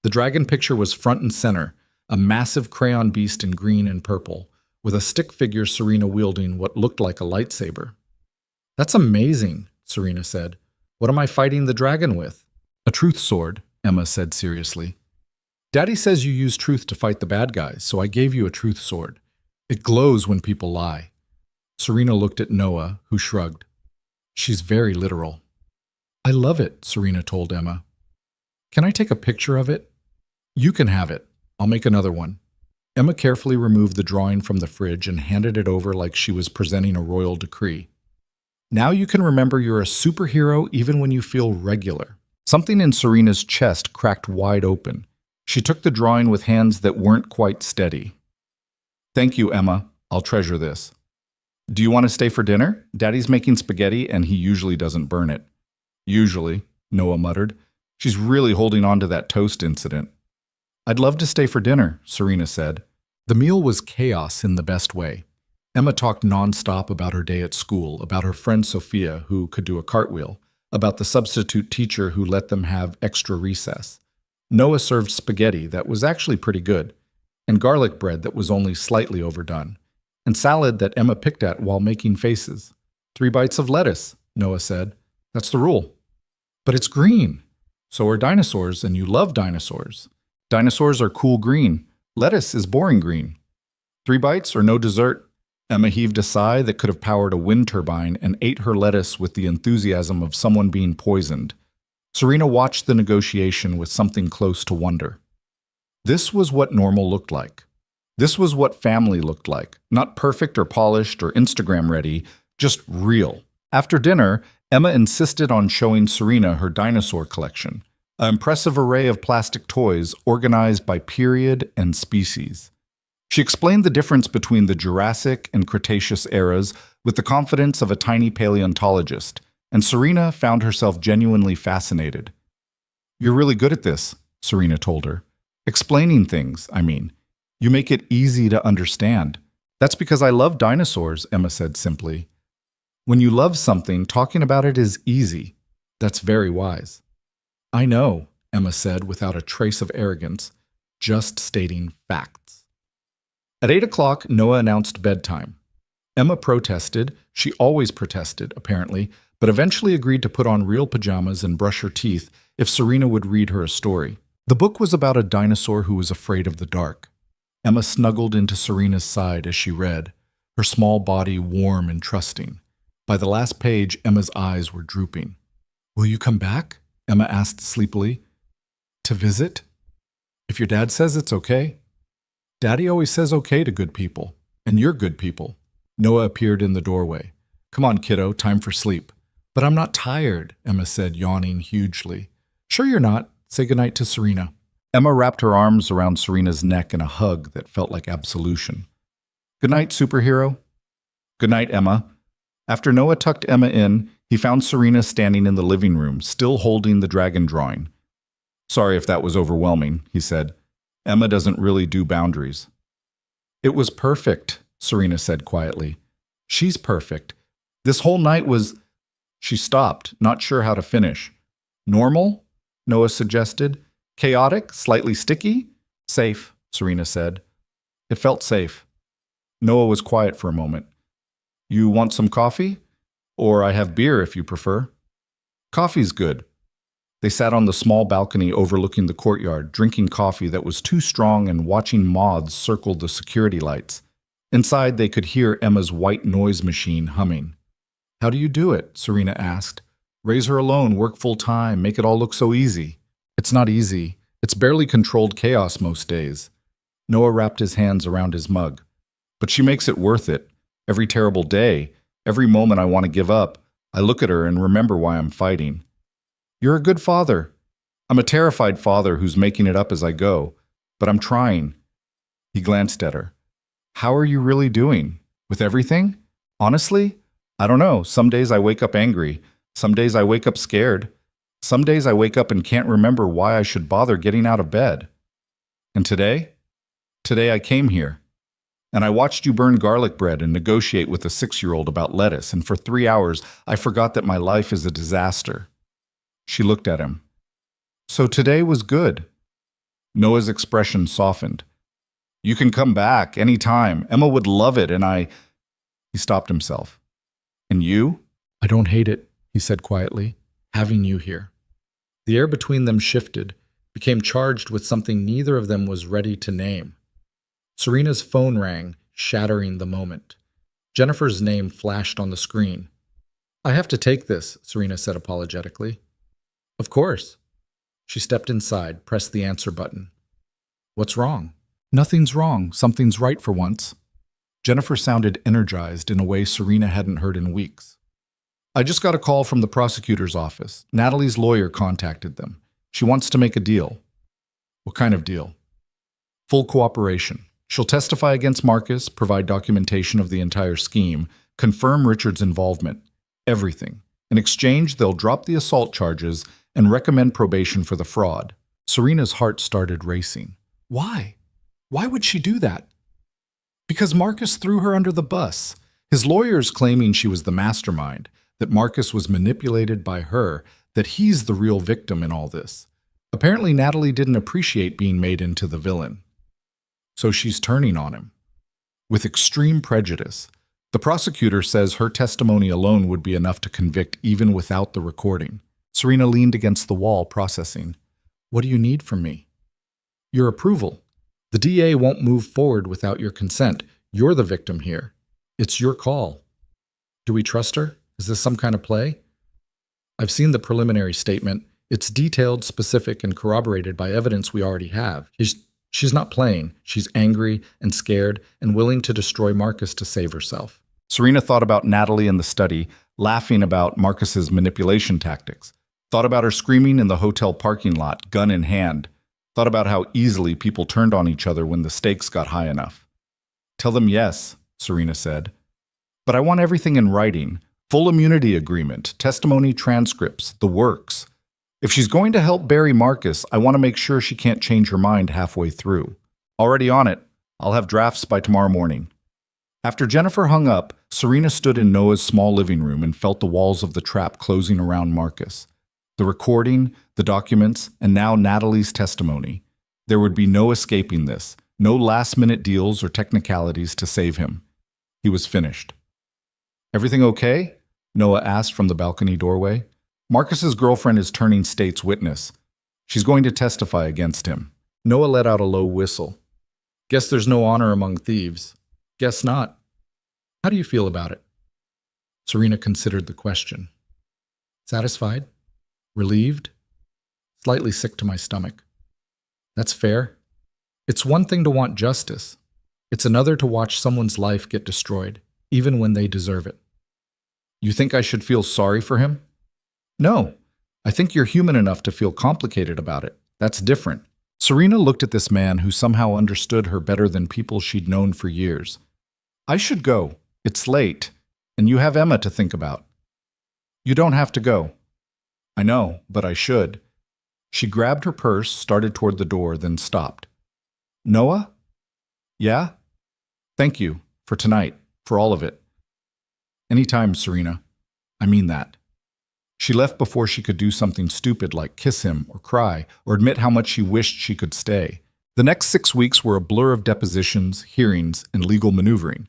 The dragon picture was front and center, a massive crayon beast in green and purple, with a stick figure Serena wielding what looked like a lightsaber. That's amazing, Serena said. What am I fighting the dragon with? A truth sword, Emma said seriously. Daddy says you use truth to fight the bad guys, so I gave you a truth sword. It glows when people lie. Serena looked at Noah, who shrugged. She's very literal. I love it, Serena told Emma. Can I take a picture of it? You can have it. I'll make another one. Emma carefully removed the drawing from the fridge and handed it over like she was presenting a royal decree. Now you can remember you're a superhero even when you feel regular. Something in Serena's chest cracked wide open. She took the drawing with hands that weren't quite steady. Thank you, Emma. I'll treasure this. Do you want to stay for dinner? Daddy's making spaghetti and he usually doesn't burn it. Usually, Noah muttered. She's really holding on to that toast incident. I'd love to stay for dinner, Serena said. The meal was chaos in the best way. Emma talked nonstop about her day at school, about her friend Sophia, who could do a cartwheel, about the substitute teacher who let them have extra recess. Noah served spaghetti that was actually pretty good, and garlic bread that was only slightly overdone, and salad that Emma picked at while making faces. 3 bites of lettuce, Noah said. That's the rule. But it's green. So are dinosaurs, and you love dinosaurs. Dinosaurs are cool green. Lettuce is boring green. 3 bites or no dessert? Emma heaved a sigh that could have powered a wind turbine and ate her lettuce with the enthusiasm of someone being poisoned. Serena watched the negotiation with something close to wonder. This was what normal looked like. This was what family looked like. Not perfect or polished or Instagram ready, just real. After dinner, Emma insisted on showing Serena her dinosaur collection, an impressive array of plastic toys organized by period and species. She explained the difference between the Jurassic and Cretaceous eras with the confidence of a tiny paleontologist, and Serena found herself genuinely fascinated. You're really good at this, Serena told her. Explaining things, I mean. You make it easy to understand. That's because I love dinosaurs, Emma said simply. When you love something, talking about it is easy. That's very wise. I know, Emma said without a trace of arrogance, just stating facts. At 8 o'clock, Noah announced bedtime. Emma protested. She always protested, apparently, but eventually agreed to put on real pajamas and brush her teeth if Serena would read her a story. The book was about a dinosaur who was afraid of the dark. Emma snuggled into Serena's side as she read, her small body warm and trusting. By the last page, Emma's eyes were drooping. Will you come back? Emma asked sleepily. To visit? If your dad says it's okay. Daddy always says okay to good people, and you're good people. Noah appeared in the doorway. Come on, kiddo, time for sleep. But I'm not tired, Emma said, yawning hugely. Sure you're not. Say goodnight to Serena. Emma wrapped her arms around Serena's neck in a hug that felt like absolution. Good night, superhero. Good night, Emma. After Noah tucked Emma in, he found Serena standing in the living room, still holding the dragon drawing. Sorry if that was overwhelming, he said. Emma doesn't really do boundaries. It was perfect, Serena said quietly. She's perfect. This whole night was... She stopped, not sure how to finish. Normal? Noah suggested. Chaotic? Slightly sticky? Safe, Serena said. It felt safe. Noah was quiet for a moment. You want some coffee? Or I have beer if you prefer. Coffee's good. They sat on the small balcony overlooking the courtyard, drinking coffee that was too strong and watching moths circle the security lights. Inside, they could hear Emma's white noise machine humming. How do you do it? Serena asked. Raise her alone, work full time, make it all look so easy. It's not easy. It's barely controlled chaos most days. Noah wrapped his hands around his mug. But she makes it worth it. Every terrible day, every moment I want to give up, I look at her and remember why I'm fighting. You're a good father. I'm a terrified father who's making it up as I go, but I'm trying. He glanced at her. How are you really doing? With everything? Honestly? I don't know. Some days I wake up angry. Some days I wake up scared. Some days I wake up and can't remember why I should bother getting out of bed. And today? Today I came here. And I watched you burn garlic bread and negotiate with a 6-year-old about lettuce, and for 3 hours I forgot that my life is a disaster. She looked at him. So today was good. Noah's expression softened. You can come back any time. Emma would love it, and He stopped himself. And you? I don't hate it, he said quietly, having you here. The air between them shifted, became charged with something neither of them was ready to name. Serena's phone rang, shattering the moment. Jennifer's name flashed on the screen. I have to take this, Serena said apologetically. Of course. She stepped inside, pressed the answer button. What's wrong? Nothing's wrong. Something's right for once. Jennifer sounded energized in a way Serena hadn't heard in weeks. I just got a call from the prosecutor's office. Natalie's lawyer contacted them. She wants to make a deal. What kind of deal? Full cooperation. She'll testify against Marcus, provide documentation of the entire scheme, confirm Richard's involvement. Everything. In exchange, they'll drop the assault charges and recommend probation for the fraud. Serena's heart started racing. Why? Why would she do that? Because Marcus threw her under the bus. His lawyers claiming she was the mastermind, that Marcus was manipulated by her, that he's the real victim in all this. Apparently Natalie didn't appreciate being made into the villain. So she's turning on him. With extreme prejudice. The prosecutor says her testimony alone would be enough to convict even without the recording. Serena leaned against the wall, processing. What do you need from me? Your approval. The DA won't move forward without your consent. You're the victim here. It's your call. Do we trust her? Is this some kind of play? I've seen the preliminary statement. It's detailed, specific, and corroborated by evidence we already have. She's not playing. She's angry and scared and willing to destroy Marcus to save herself. Serena thought about Natalie in the study, laughing about Marcus's manipulation tactics. Thought about her screaming in the hotel parking lot, gun in hand. Thought about how easily people turned on each other when the stakes got high enough. Tell them yes, Serena said. But I want everything in writing. Full immunity agreement, testimony transcripts, the works. If she's going to help bury Marcus, I want to make sure she can't change her mind halfway through. Already on it. I'll have drafts by tomorrow morning. After Jennifer hung up, Serena stood in Noah's small living room and felt the walls of the trap closing around Marcus. The recording, the documents, and now Natalie's testimony. There would be no escaping this, no last-minute deals or technicalities to save him. He was finished. "Everything okay?" Noah asked from the balcony doorway. "Marcus's girlfriend is turning state's witness. She's going to testify against him." Noah let out a low whistle. "Guess there's no honor among thieves." "Guess not. How do you feel about it?" Serena considered the question. "Satisfied? Relieved? Slightly sick to my stomach." "That's fair. It's one thing to want justice. It's another to watch someone's life get destroyed, even when they deserve it." "You think I should feel sorry for him?" "No. I think you're human enough to feel complicated about it. That's different." Serena looked at this man who somehow understood her better than people she'd known for years. "I should go. It's late, and you have Emma to think about." "You don't have to go." "I know, but I should." She grabbed her purse, started toward the door, then stopped. "Noah?" "Yeah?" "Thank you. For tonight. For all of it." "Anytime, Serena. I mean that." She left before she could do something stupid like kiss him or cry or admit how much she wished she could stay. The next 6 weeks were a blur of depositions, hearings, and legal maneuvering.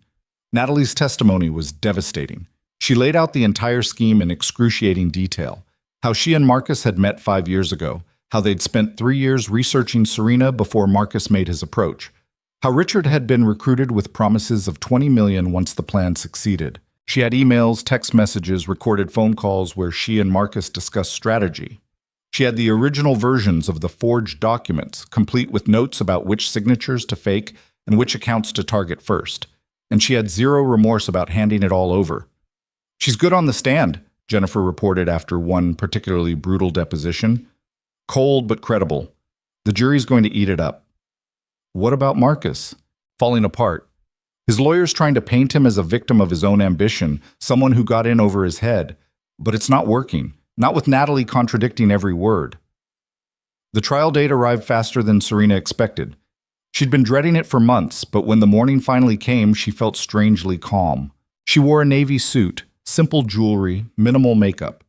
Natalie's testimony was devastating. She laid out the entire scheme in excruciating detail. How she and Marcus had met 5 years ago. How they'd spent 3 years researching Serena before Marcus made his approach. How Richard had been recruited with promises of $20 million once the plan succeeded. She had emails, text messages, recorded phone calls where she and Marcus discussed strategy. She had the original versions of the forged documents, complete with notes about which signatures to fake and which accounts to target first. And she had zero remorse about handing it all over. "She's good on the stand," Jennifer reported after one particularly brutal deposition. "Cold but credible. The jury's going to eat it up." What about Marcus? Falling apart. His lawyer's trying to paint him as a victim of his own ambition, someone who got in over his head. But it's not working, not with Natalie contradicting every word. The trial date arrived faster than Serena expected. She'd been dreading it for months, but when the morning finally came, she felt strangely calm. She wore a navy suit, simple jewelry, minimal makeup.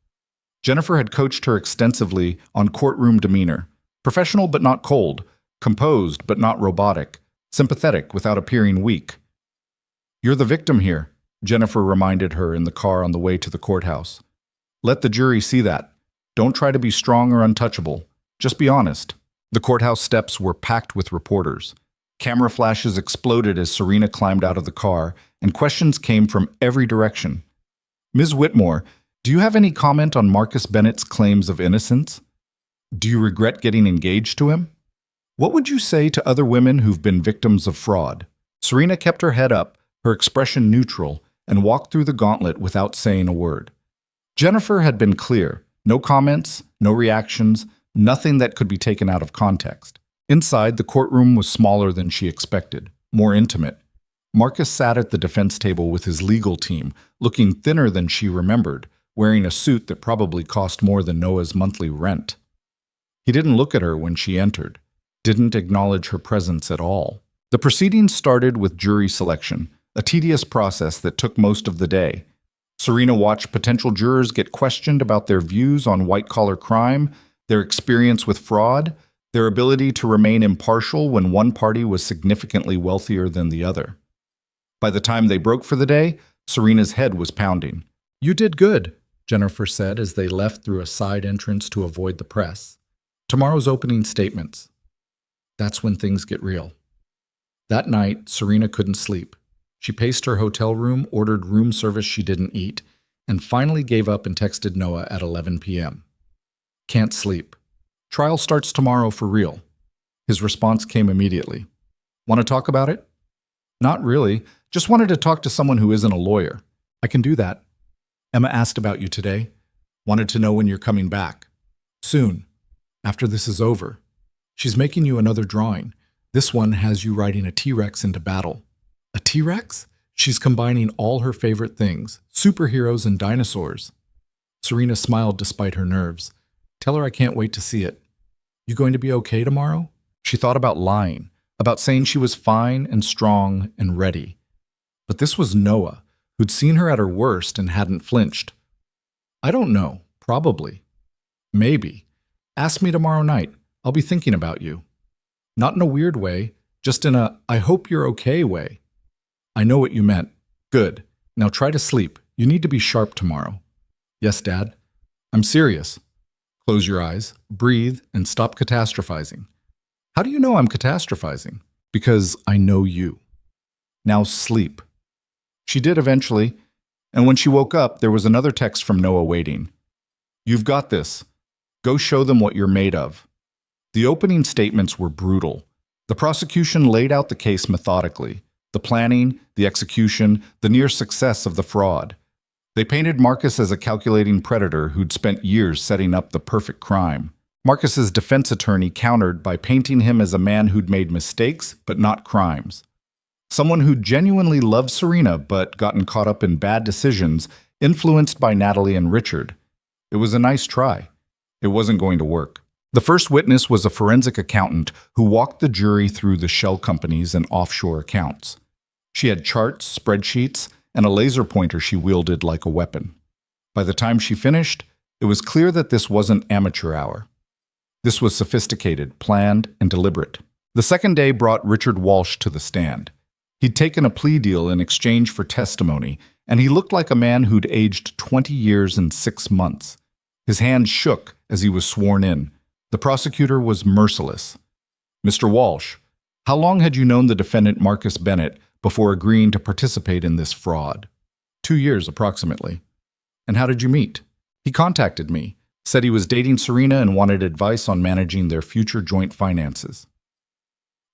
Jennifer had coached her extensively on courtroom demeanor, professional but not cold, composed but not robotic, sympathetic without appearing weak. "You're the victim here," Jennifer reminded her in the car on the way to the courthouse. "Let the jury see that. Don't try to be strong or untouchable. Just be honest." The courthouse steps were packed with reporters. Camera flashes exploded as Serena climbed out of the car, and questions came from every direction. "Ms. Whitmore, do you have any comment on Marcus Bennett's claims of innocence? Do you regret getting engaged to him? What would you say to other women who've been victims of fraud?" Serena kept her head up, her expression neutral, and walked through the gauntlet without saying a word. Jennifer had been clear. No comments, no reactions, nothing that could be taken out of context. Inside, the courtroom was smaller than she expected, more intimate. Marcus sat at the defense table with his legal team, looking thinner than she remembered, wearing a suit that probably cost more than Noah's monthly rent. He didn't look at her when she entered, didn't acknowledge her presence at all. The proceedings started with jury selection, a tedious process that took most of the day. Serena watched potential jurors get questioned about their views on white-collar crime, their experience with fraud, their ability to remain impartial when one party was significantly wealthier than the other. By the time they broke for the day, Serena's head was pounding. "You did good," Jennifer said as they left through a side entrance to avoid the press. "Tomorrow's opening statements. That's when things get real." That night, Serena couldn't sleep. She paced her hotel room, ordered room service she didn't eat, and finally gave up and texted Noah at 11 p.m. "Can't sleep. Trial starts tomorrow for real." His response came immediately. "Want to talk about it?" "Not really. Just wanted to talk to someone who isn't a lawyer." "I can do that." "Emma asked about you today. Wanted to know when you're coming back." "Soon. After this is over. She's making you another drawing. This one has you riding a T-Rex into battle." "A T-Rex?" "She's combining all her favorite things, superheroes and dinosaurs." Serena smiled despite her nerves. "Tell her I can't wait to see it." "You going to be okay tomorrow?" She thought about lying, about saying she was fine and strong and ready. But this was Noah, who'd seen her at her worst and hadn't flinched. I don't know. Probably. Maybe. Ask me tomorrow night. I'll be thinking about you. Not in a weird way, just in a I hope you're okay way. I know what you meant. Good. Now try to sleep. You need to be sharp tomorrow. Yes, Dad. I'm serious. Close your eyes, breathe, and stop catastrophizing. How do you know I'm catastrophizing? Because I know you. Now sleep. She did eventually, and when she woke up, there was another text from Noah waiting. You've got this. Go show them what you're made of. The opening statements were brutal. The prosecution laid out the case methodically. The planning, the execution, the near success of the fraud. They painted Marcus as a calculating predator who'd spent years setting up the perfect crime. Marcus's defense attorney countered by painting him as a man who'd made mistakes but not crimes. Someone who genuinely loved Serena but gotten caught up in bad decisions, influenced by Natalie and Richard. It was a nice try. It wasn't going to work. The first witness was a forensic accountant who walked the jury through the shell companies and offshore accounts. She had charts, spreadsheets, and a laser pointer she wielded like a weapon. By the time she finished, it was clear that this wasn't amateur hour. This was sophisticated, planned, and deliberate. The second day brought Richard Walsh to the stand. He'd taken a plea deal in exchange for testimony, and he looked like a man who'd aged 20 years and 6 months. His hand shook as he was sworn in. The prosecutor was merciless. Mr. Walsh, how long had you known the defendant Marcus Bennett before agreeing to participate in this fraud? 2 years, approximately. And how did you meet? He contacted me, said he was dating Serena and wanted advice on managing their future joint finances.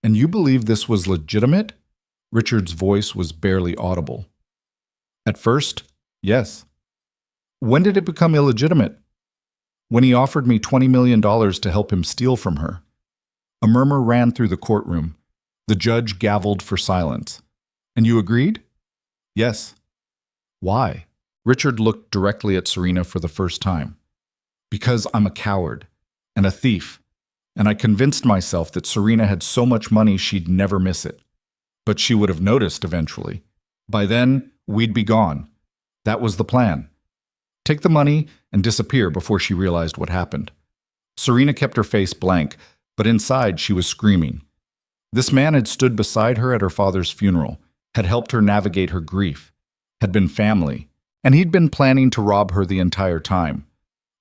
And you believe this was legitimate? Richard's voice was barely audible. At first, yes. When did it become illegitimate? When he offered me $20 million to help him steal from her. A murmur ran through the courtroom. The judge gavelled for silence. And you agreed? Yes. Why? Richard looked directly at Serena for the first time. Because I'm a coward and a thief, and I convinced myself that Serena had so much money she'd never miss it. But she would have noticed eventually. By then, we'd be gone. That was the plan. Take the money and disappear before she realized what happened. Serena kept her face blank, but inside she was screaming. This man had stood beside her at her father's funeral, had helped her navigate her grief, had been family, and he'd been planning to rob her the entire time.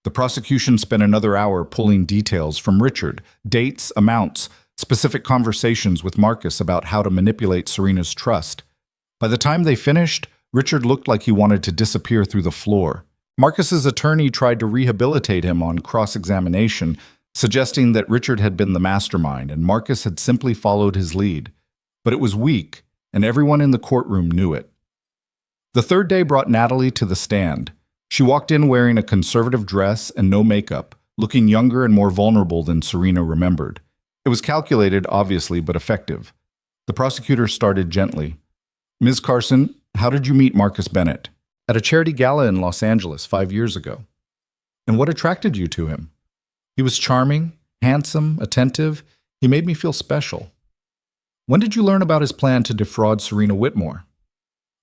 The prosecution spent another hour pulling details from Richard, dates, amounts, specific conversations with Marcus about how to manipulate Serena's trust. By the time they finished, Richard looked like he wanted to disappear through the floor. Marcus's attorney tried to rehabilitate him on cross-examination, suggesting that Richard had been the mastermind and Marcus had simply followed his lead. But it was weak, and everyone in the courtroom knew it. The third day brought Natalie to the stand. She walked in wearing a conservative dress and no makeup, looking younger and more vulnerable than Serena remembered. It was calculated, obviously, but effective. The prosecutor started gently. Ms. Carson, how did you meet Marcus Bennett? At a charity gala in Los Angeles 5 years ago. And what attracted you to him? He was charming, handsome, attentive. He made me feel special. When did you learn about his plan to defraud Serena Whitmore?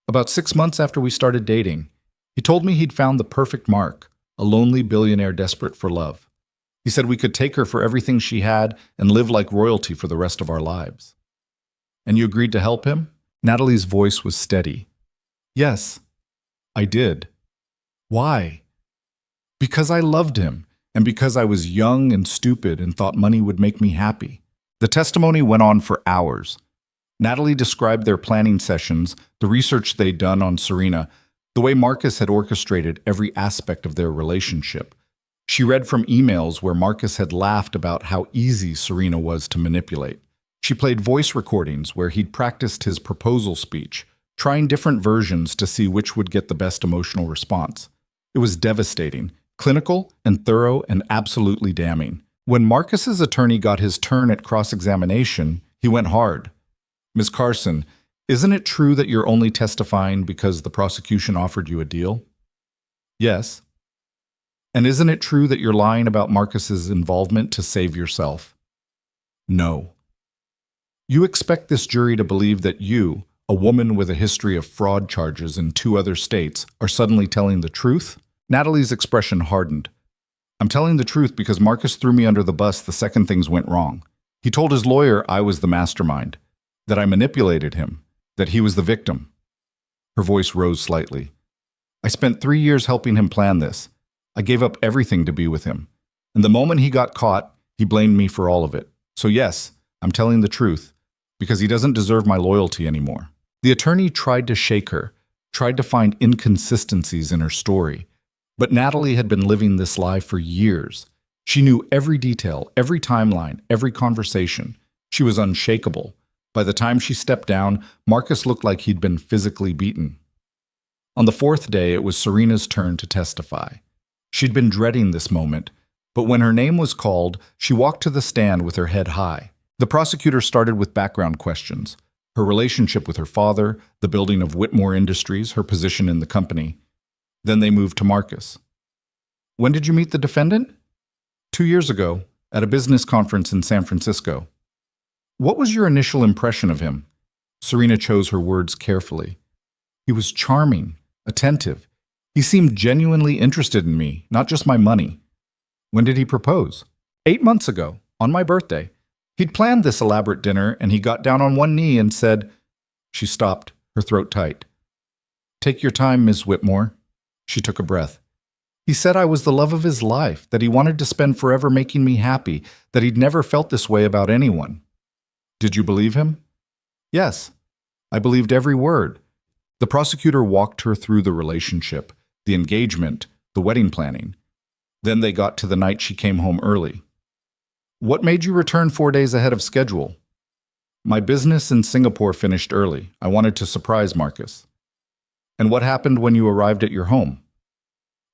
About 6 months after we started dating. He told me he'd found the perfect mark, a lonely billionaire desperate for love. He said we could take her for everything she had and live like royalty for the rest of our lives. And you agreed to help him? Natalie's voice was steady. Yes, I did. Why? Because I loved him, and because I was young and stupid and thought money would make me happy. The testimony went on for hours. Natalie described their planning sessions, the research they'd done on Serena, the way Marcus had orchestrated every aspect of their relationship. She read from emails where Marcus had laughed about how easy Serena was to manipulate. She played voice recordings where he'd practiced his proposal speech, trying different versions to see which would get the best emotional response. It was devastating, clinical and thorough and absolutely damning. When Marcus's attorney got his turn at cross-examination, he went hard. Ms. Carson, isn't it true that you're only testifying because the prosecution offered you a deal? Yes. And isn't it true that you're lying about Marcus's involvement to save yourself? No. You expect this jury to believe that you, A woman with a history of fraud charges in 2 other states are suddenly telling the truth? Natalie's expression hardened. I'm telling the truth because Marcus threw me under the bus the second things went wrong. He told his lawyer I was the mastermind, that I manipulated him, that he was the victim. Her voice rose slightly. I spent 3 years helping him plan this. I gave up everything to be with him. And the moment he got caught, he blamed me for all of it. So yes, I'm telling the truth, because he doesn't deserve my loyalty anymore. The attorney tried to shake her, tried to find inconsistencies in her story. But Natalie had been living this lie for years. She knew every detail, every timeline, every conversation. She was unshakable. By the time she stepped down, Marcus looked like he'd been physically beaten. On the 4th day, it was Serena's turn to testify. She'd been dreading this moment, but when her name was called, she walked to the stand with her head high. The prosecutor started with background questions: her relationship with her father, the building of Whitmore Industries, her position in the company. Then they moved to Marcus. When did you meet the defendant? 2 years ago, at a business conference in San Francisco. What was your initial impression of him? Serena chose her words carefully. He was charming, attentive. He seemed genuinely interested in me, not just my money. When did he propose? 8 months ago, on my birthday. He'd planned this elaborate dinner, and he got down on one knee and said— She stopped, her throat tight. Take your time, Ms. Whitmore. She took a breath. He said I was the love of his life, that he wanted to spend forever making me happy, that he'd never felt this way about anyone. Did you believe him? Yes. I believed every word. The prosecutor walked her through the relationship, the engagement, the wedding planning. Then they got to the night she came home early. What made you return 4 days ahead of schedule? My business in Singapore finished early. I wanted to surprise Marcus. And what happened when you arrived at your home?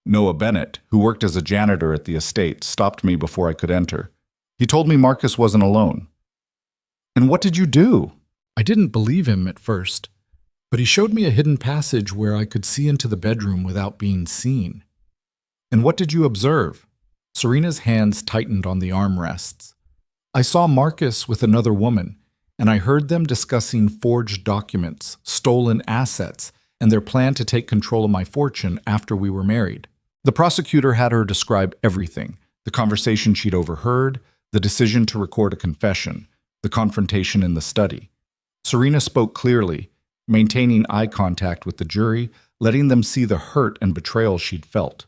Noah Bennett, who worked as a janitor at the estate, stopped me before I could enter. He told me Marcus wasn't alone. And what did you do? I didn't believe him at first, but he showed me a hidden passage where I could see into the bedroom without being seen. And what did you observe? Serena's hands tightened on the armrests. I saw Marcus with another woman, and I heard them discussing forged documents, stolen assets, and their plan to take control of my fortune after we were married. The prosecutor had her describe everything: the conversation she'd overheard, the decision to record a confession, the confrontation in the study. Serena spoke clearly, maintaining eye contact with the jury, letting them see the hurt and betrayal she'd felt.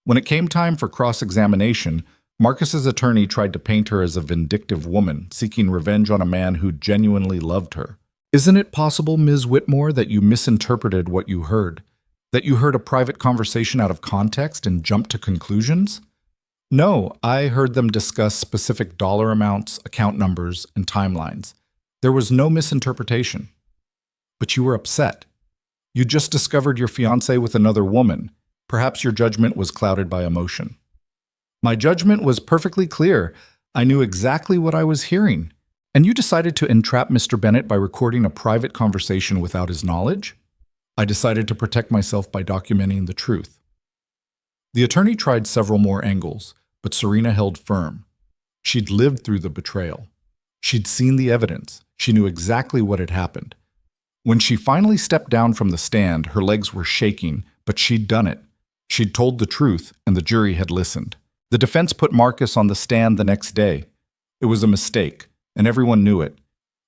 When it came time for cross-examination, Marcus's attorney tried to paint her as a vindictive woman, seeking revenge on a man who genuinely loved her. Isn't it possible, Ms. Whitmore, that you misinterpreted what you heard? That you heard a private conversation out of context and jumped to conclusions? No, I heard them discuss specific dollar amounts, account numbers, and timelines. There was no misinterpretation. But you were upset. You just discovered your fiancé with another woman. Perhaps your judgment was clouded by emotion. My judgment was perfectly clear. I knew exactly what I was hearing. And you decided to entrap Mr. Bennett by recording a private conversation without his knowledge? I decided to protect myself by documenting the truth. The attorney tried several more angles, but Serena held firm. She'd lived through the betrayal. She'd seen the evidence. She knew exactly what had happened. When she finally stepped down from the stand, her legs were shaking, but she'd done it. She'd told the truth, and the jury had listened. The defense put Marcus on the stand the next day. It was a mistake, and everyone knew it.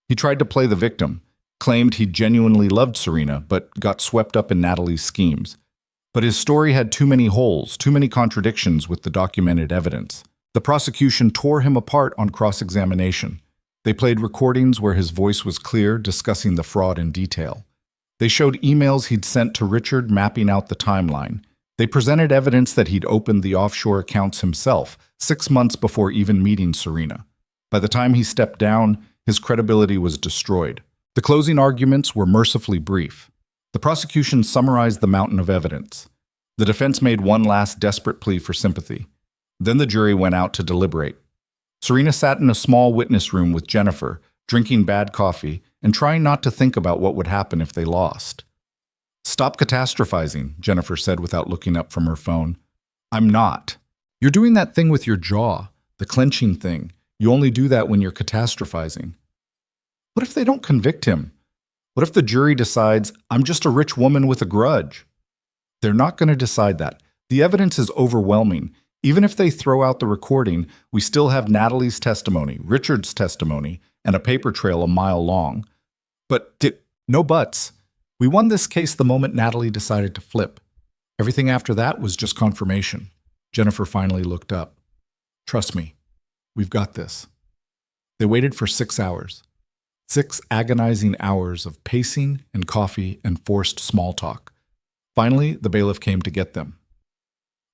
He tried to play the victim, claimed he genuinely loved Serena, but got swept up in Natalie's schemes. But his story had too many holes, too many contradictions with the documented evidence. The prosecution tore him apart on cross-examination. They played recordings where his voice was clear, discussing the fraud in detail. They showed emails he'd sent to Richard mapping out the timeline. They presented evidence that he'd opened the offshore accounts himself, 6 months before even meeting Serena. By the time he stepped down, his credibility was destroyed. The closing arguments were mercifully brief. The prosecution summarized the mountain of evidence. The defense made one last desperate plea for sympathy. Then the jury went out to deliberate. Serena sat in a small witness room with Jennifer, drinking bad coffee and trying not to think about what would happen if they lost. "Stop catastrophizing," Jennifer said without looking up from her phone. "I'm not. You're doing that thing with your jaw, the clenching thing. You only do that when you're catastrophizing." "What if they don't convict him?" What if the jury decides I'm just a rich woman with a grudge? They're not going to decide that. The evidence is overwhelming. Even if they throw out the recording, we still have Natalie's testimony, Richard's testimony, and a paper trail a mile long. No buts. We won this case the moment Natalie decided to flip. Everything after that was just confirmation. Jennifer finally looked up. Trust me, we've got this. They waited for 6 hours. 6 agonizing hours of pacing and coffee and forced small talk. Finally, the bailiff came to get them.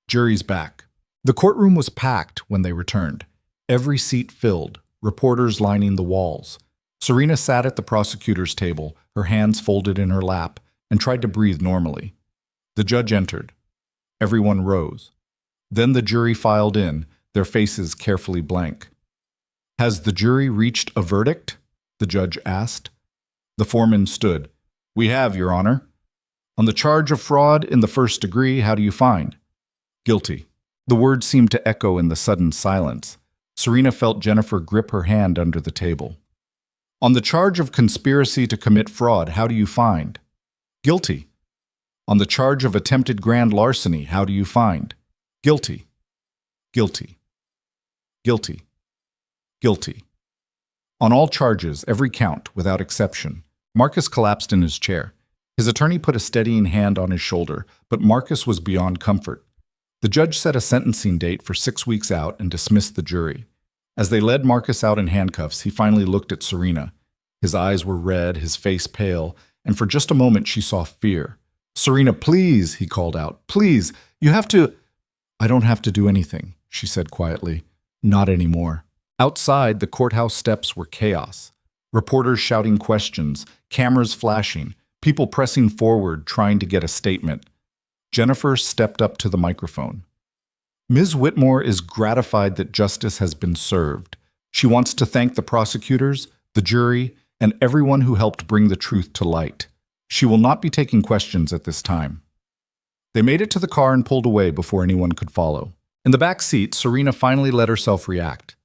Jury's back. The courtroom was packed when they returned. Every seat filled, reporters lining the walls. Serena sat at the prosecutor's table, her hands folded in her lap, and tried to breathe normally. The judge entered. Everyone rose. Then the jury filed in, their faces carefully blank. Has the jury reached a verdict? The judge asked. The foreman stood. We have, Your Honor. On the charge of fraud in the first degree, how do you find? Guilty. The words seemed to echo in the sudden silence. Serena felt Jennifer grip her hand under the table. On the charge of conspiracy to commit fraud, how do you find? Guilty. On the charge of attempted grand larceny, how do you find? Guilty. Guilty. Guilty. Guilty. On all charges, every count, without exception, Marcus collapsed in his chair. His attorney put a steadying hand on his shoulder, but Marcus was beyond comfort. The judge set a sentencing date for 6 weeks out and dismissed the jury. As they led Marcus out in handcuffs, he finally looked at Serena. His eyes were red, his face pale, and for just a moment she saw fear. Serena, please, he called out. Please, you have to... I don't have to do anything, she said quietly. Not anymore. Outside, the courthouse steps were chaos. Reporters shouting questions, cameras flashing, people pressing forward trying to get a statement. Jennifer stepped up to the microphone. Ms. Whitmore is gratified that justice has been served. She wants to thank the prosecutors, the jury, and everyone who helped bring the truth to light. She will not be taking questions at this time. They made it to the car and pulled away before anyone could follow. In the back seat, Serena finally let herself react.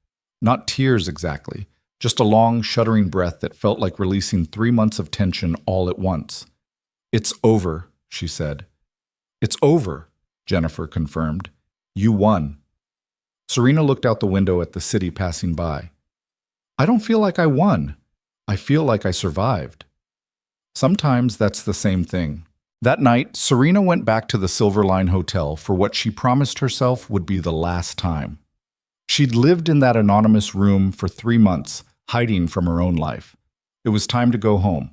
Not tears exactly, just a long, shuddering breath that felt like releasing 3 months of tension all at once. It's over, she said. It's over, Jennifer confirmed. You won. Serena looked out the window at the city passing by. I don't feel like I won. I feel like I survived. Sometimes that's the same thing. That night, Serena went back to the Silver Line Hotel for what she promised herself would be the last time. She'd lived in that anonymous room for 3 months, hiding from her own life. It was time to go home.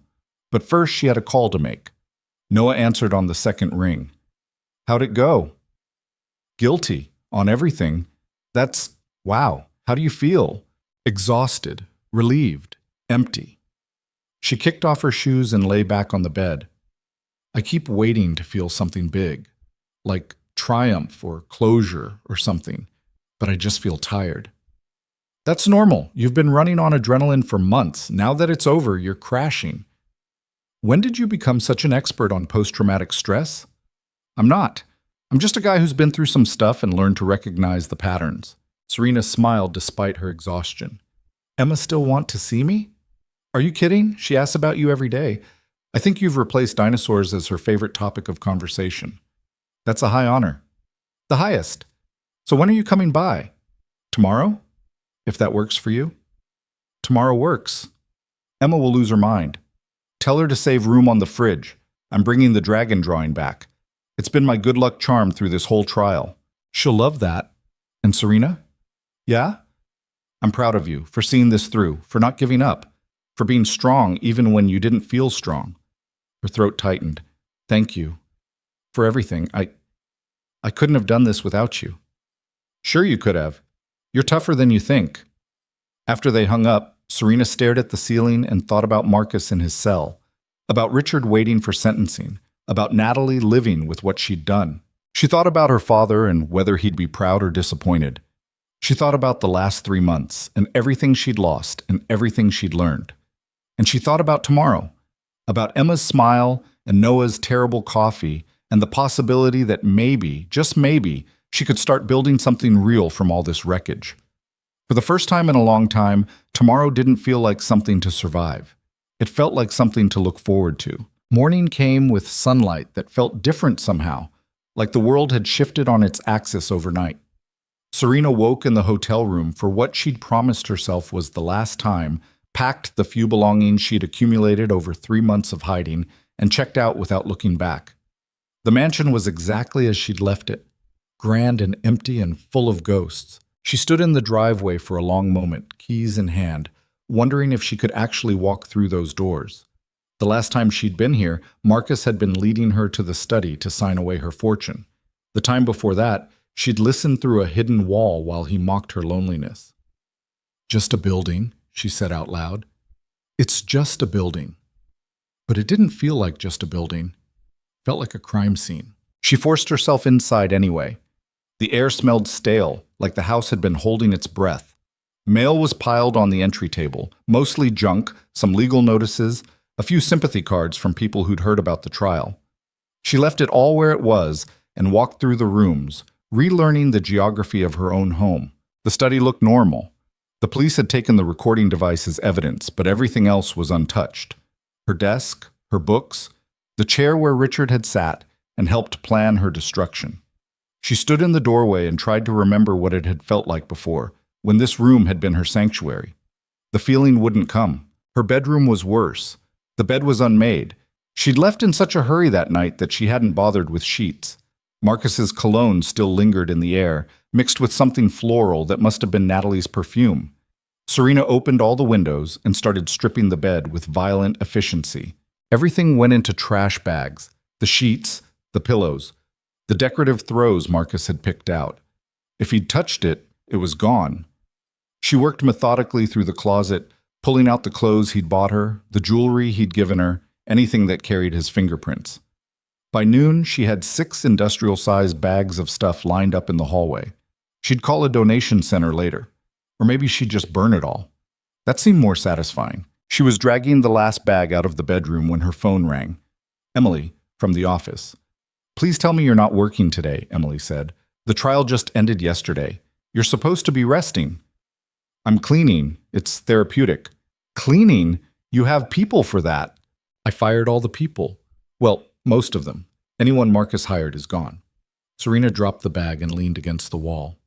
But first she had a call to make. Noah answered on the second ring. How'd it go? Guilty on everything. Wow. How do you feel? Exhausted, relieved, empty. She kicked off her shoes and lay back on the bed. I keep waiting to feel something big, like triumph or closure or something, but I just feel tired. That's normal. You've been running on adrenaline for months. Now that it's over, you're crashing. When did you become such an expert on post-traumatic stress? I'm not. I'm just a guy who's been through some stuff and learned to recognize the patterns. Serena smiled despite her exhaustion. Emma still want to see me? Are you kidding? She asks about you every day. I think you've replaced dinosaurs as her favorite topic of conversation. That's a high honor. The highest. So when are you coming by? Tomorrow? If that works for you? Tomorrow works. Emma will lose her mind. Tell her to save room on the fridge. I'm bringing the dragon drawing back. It's been my good luck charm through this whole trial. She'll love that. And Serena? Yeah? I'm proud of you for seeing this through, for not giving up, for being strong even when you didn't feel strong. Her throat tightened. Thank you. For everything. I couldn't have done this without you. Sure you could have. You're tougher than you think. After they hung up, Serena stared at the ceiling and thought about Marcus in his cell, about Richard waiting for sentencing, about Natalie living with what she'd done. She thought about her father and whether he'd be proud or disappointed. She thought about the last 3 months and everything she'd lost and everything she'd learned. And she thought about tomorrow, about Emma's smile and Noah's terrible coffee and the possibility that maybe, just maybe, she could start building something real from all this wreckage. For the first time in a long time, tomorrow didn't feel like something to survive. It felt like something to look forward to. Morning came with sunlight that felt different somehow, like the world had shifted on its axis overnight. Serena woke in the hotel room for what she'd promised herself was the last time, packed the few belongings she'd accumulated over 3 months of hiding, and checked out without looking back. The mansion was exactly as she'd left it, grand and empty and full of ghosts. She stood in the driveway for a long moment, keys in hand, wondering if she could actually walk through those doors. The last time she'd been here, Marcus had been leading her to the study to sign away her fortune. The time before that, she'd listened through a hidden wall while he mocked her loneliness. "Just a building," she said out loud. "It's just a building." But it didn't feel like just a building. It felt like a crime scene. She forced herself inside anyway. The air smelled stale, like the house had been holding its breath. Mail was piled on the entry table, mostly junk, some legal notices, a few sympathy cards from people who'd heard about the trial. She left it all where it was and walked through the rooms, relearning the geography of her own home. The study looked normal. The police had taken the recording device as evidence, but everything else was untouched. Her desk, her books, the chair where Richard had sat and helped plan her destruction. She stood in the doorway and tried to remember what it had felt like before, when this room had been her sanctuary. The feeling wouldn't come. Her bedroom was worse. The bed was unmade. She'd left in such a hurry that night that she hadn't bothered with sheets. Marcus's cologne still lingered in the air, mixed with something floral that must have been Natalie's perfume. Serena opened all the windows and started stripping the bed with violent efficiency. Everything went into trash bags, the sheets, the pillows, the decorative throws Marcus had picked out. If he'd touched it, it was gone. She worked methodically through the closet, pulling out the clothes he'd bought her, the jewelry he'd given her, anything that carried his fingerprints. By noon, she had 6 industrial-sized bags of stuff lined up in the hallway. She'd call a donation center later. Or maybe she'd just burn it all. That seemed more satisfying. She was dragging the last bag out of the bedroom when her phone rang. Emily, from the office. "Please tell me you're not working today," Emily said. "The trial just ended yesterday. You're supposed to be resting." "I'm cleaning. It's therapeutic." "Cleaning? You have people for that." "I fired all the people. Well, most of them. Anyone Marcus hired is gone." Serena dropped the bag and leaned against the wall.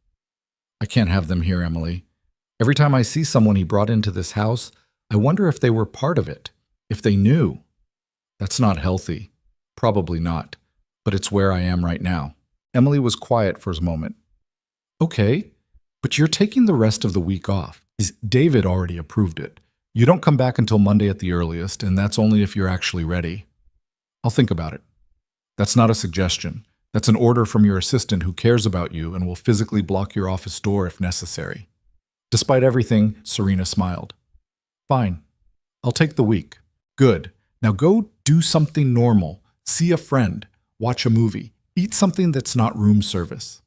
"I can't have them here, Emily. Every time I see someone he brought into this house, I wonder if they were part of it, if they knew. That's not healthy. Probably not. But it's where I am right now." Emily was quiet for a moment. "Okay, but you're taking the rest of the week off. David already approved it. You don't come back until Monday at the earliest, and that's only if you're actually ready." "I'll think about it." "That's not a suggestion. That's an order from your assistant who cares about you and will physically block your office door if necessary." Despite everything, Serena smiled. "Fine. I'll take the week." "Good. Now go do something normal. See a friend. Watch a movie. Eat something that's not room service."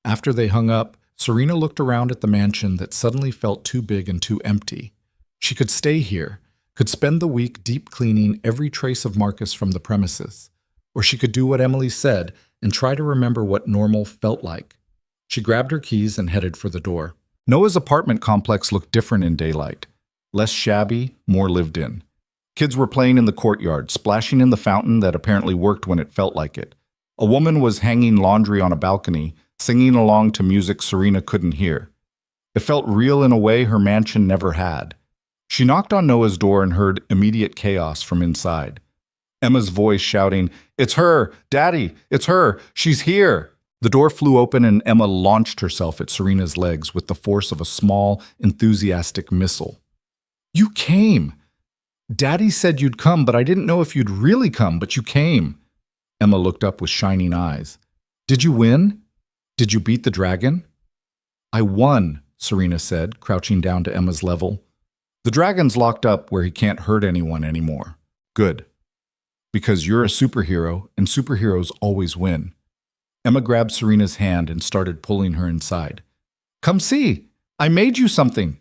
After they hung up, Serena looked around at the mansion that suddenly felt too big and too empty. She could stay here, could spend the week deep cleaning every trace of Marcus from the premises. Or she could do what Emily said and try to remember what normal felt like. She grabbed her keys and headed for the door. Noah's apartment complex looked different in daylight. Less shabby, more lived in. Kids were playing in the courtyard, splashing in the fountain that apparently worked when it felt like it. A woman was hanging laundry on a balcony, singing along to music Serena couldn't hear. It felt real in a way her mansion never had. She knocked on Noah's door and heard immediate chaos from inside. Emma's voice shouting, "It's her! Daddy! It's her! She's here!" The door flew open and Emma launched herself at Serena's legs with the force of a small, enthusiastic missile. "You came! Daddy said you'd come, but I didn't know if you'd really come, but you came." Emma looked up with shining eyes. "Did you win? Did you beat the dragon?" "I won," Serena said, crouching down to Emma's level. "The dragon's locked up where he can't hurt anyone anymore." "Good. Because you're a superhero, and superheroes always win." Emma grabbed Serena's hand and started pulling her inside. "Come see! I made you something!"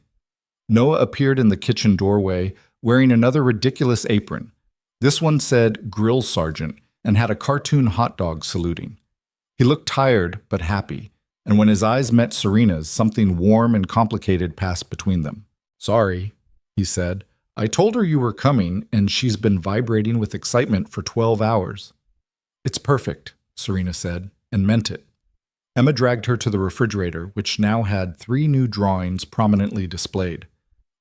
Noah appeared in the kitchen doorway, wearing another ridiculous apron. This one said Grill Sergeant and had a cartoon hot dog saluting. He looked tired but happy, and when his eyes met Serena's, something warm and complicated passed between them. "Sorry," he said. I told her you were coming, and she's been vibrating with excitement for 12 hours. It's perfect, Serena said, and meant it. Emma dragged her to the refrigerator, which now had 3 new drawings prominently displayed.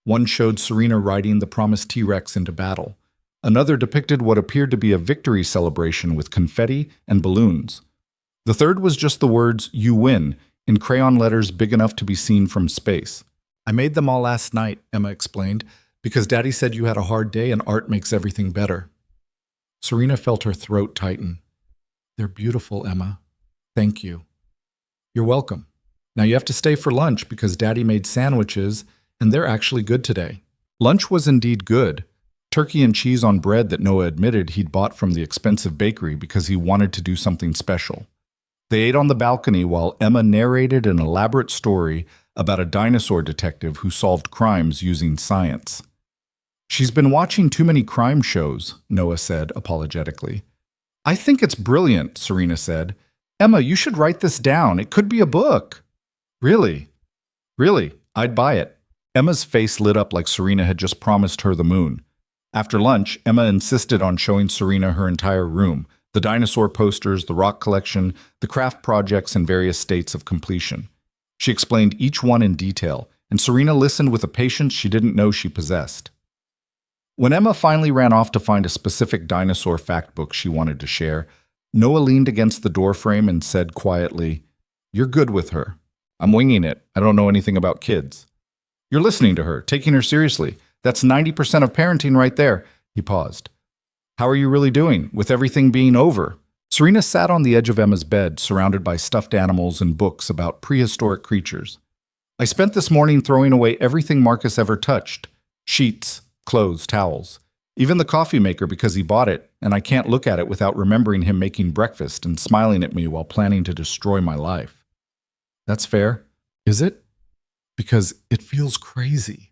One showed Serena riding the promised T-Rex into battle. Another depicted what appeared to be a victory celebration with confetti and balloons. The third was just the words, "You win," in crayon letters big enough to be seen from space. I made them all last night, Emma explained, because Daddy said you had a hard day and art makes everything better. Serena felt her throat tighten. They're beautiful, Emma. Thank you. You're welcome. Now you have to stay for lunch because Daddy made sandwiches, and they're actually good today. Lunch was indeed good. Turkey and cheese on bread that Noah admitted he'd bought from the expensive bakery because he wanted to do something special. They ate on the balcony while Emma narrated an elaborate story about a dinosaur detective who solved crimes using science. She's been watching too many crime shows, Noah said apologetically. I think it's brilliant, Serena said. Emma, you should write this down. It could be a book. Really? Really, I'd buy it. Emma's face lit up like Serena had just promised her the moon. After lunch, Emma insisted on showing Serena her entire room, the dinosaur posters, the rock collection, the craft projects in various states of completion. She explained each one in detail, and Serena listened with a patience she didn't know she possessed. When Emma finally ran off to find a specific dinosaur fact book she wanted to share, Noah leaned against the doorframe and said quietly, You're good with her. I'm winging it. I don't know anything about kids. You're listening to her, taking her seriously. That's 90% of parenting right there. He paused. How are you really doing, with everything being over? Serena sat on the edge of Emma's bed, surrounded by stuffed animals and books about prehistoric creatures. I spent this morning throwing away everything Marcus ever touched. Sheets, clothes, towels. Even the coffee maker because he bought it, and I can't look at it without remembering him making breakfast and smiling at me while planning to destroy my life. That's fair. Is it? Because it feels crazy.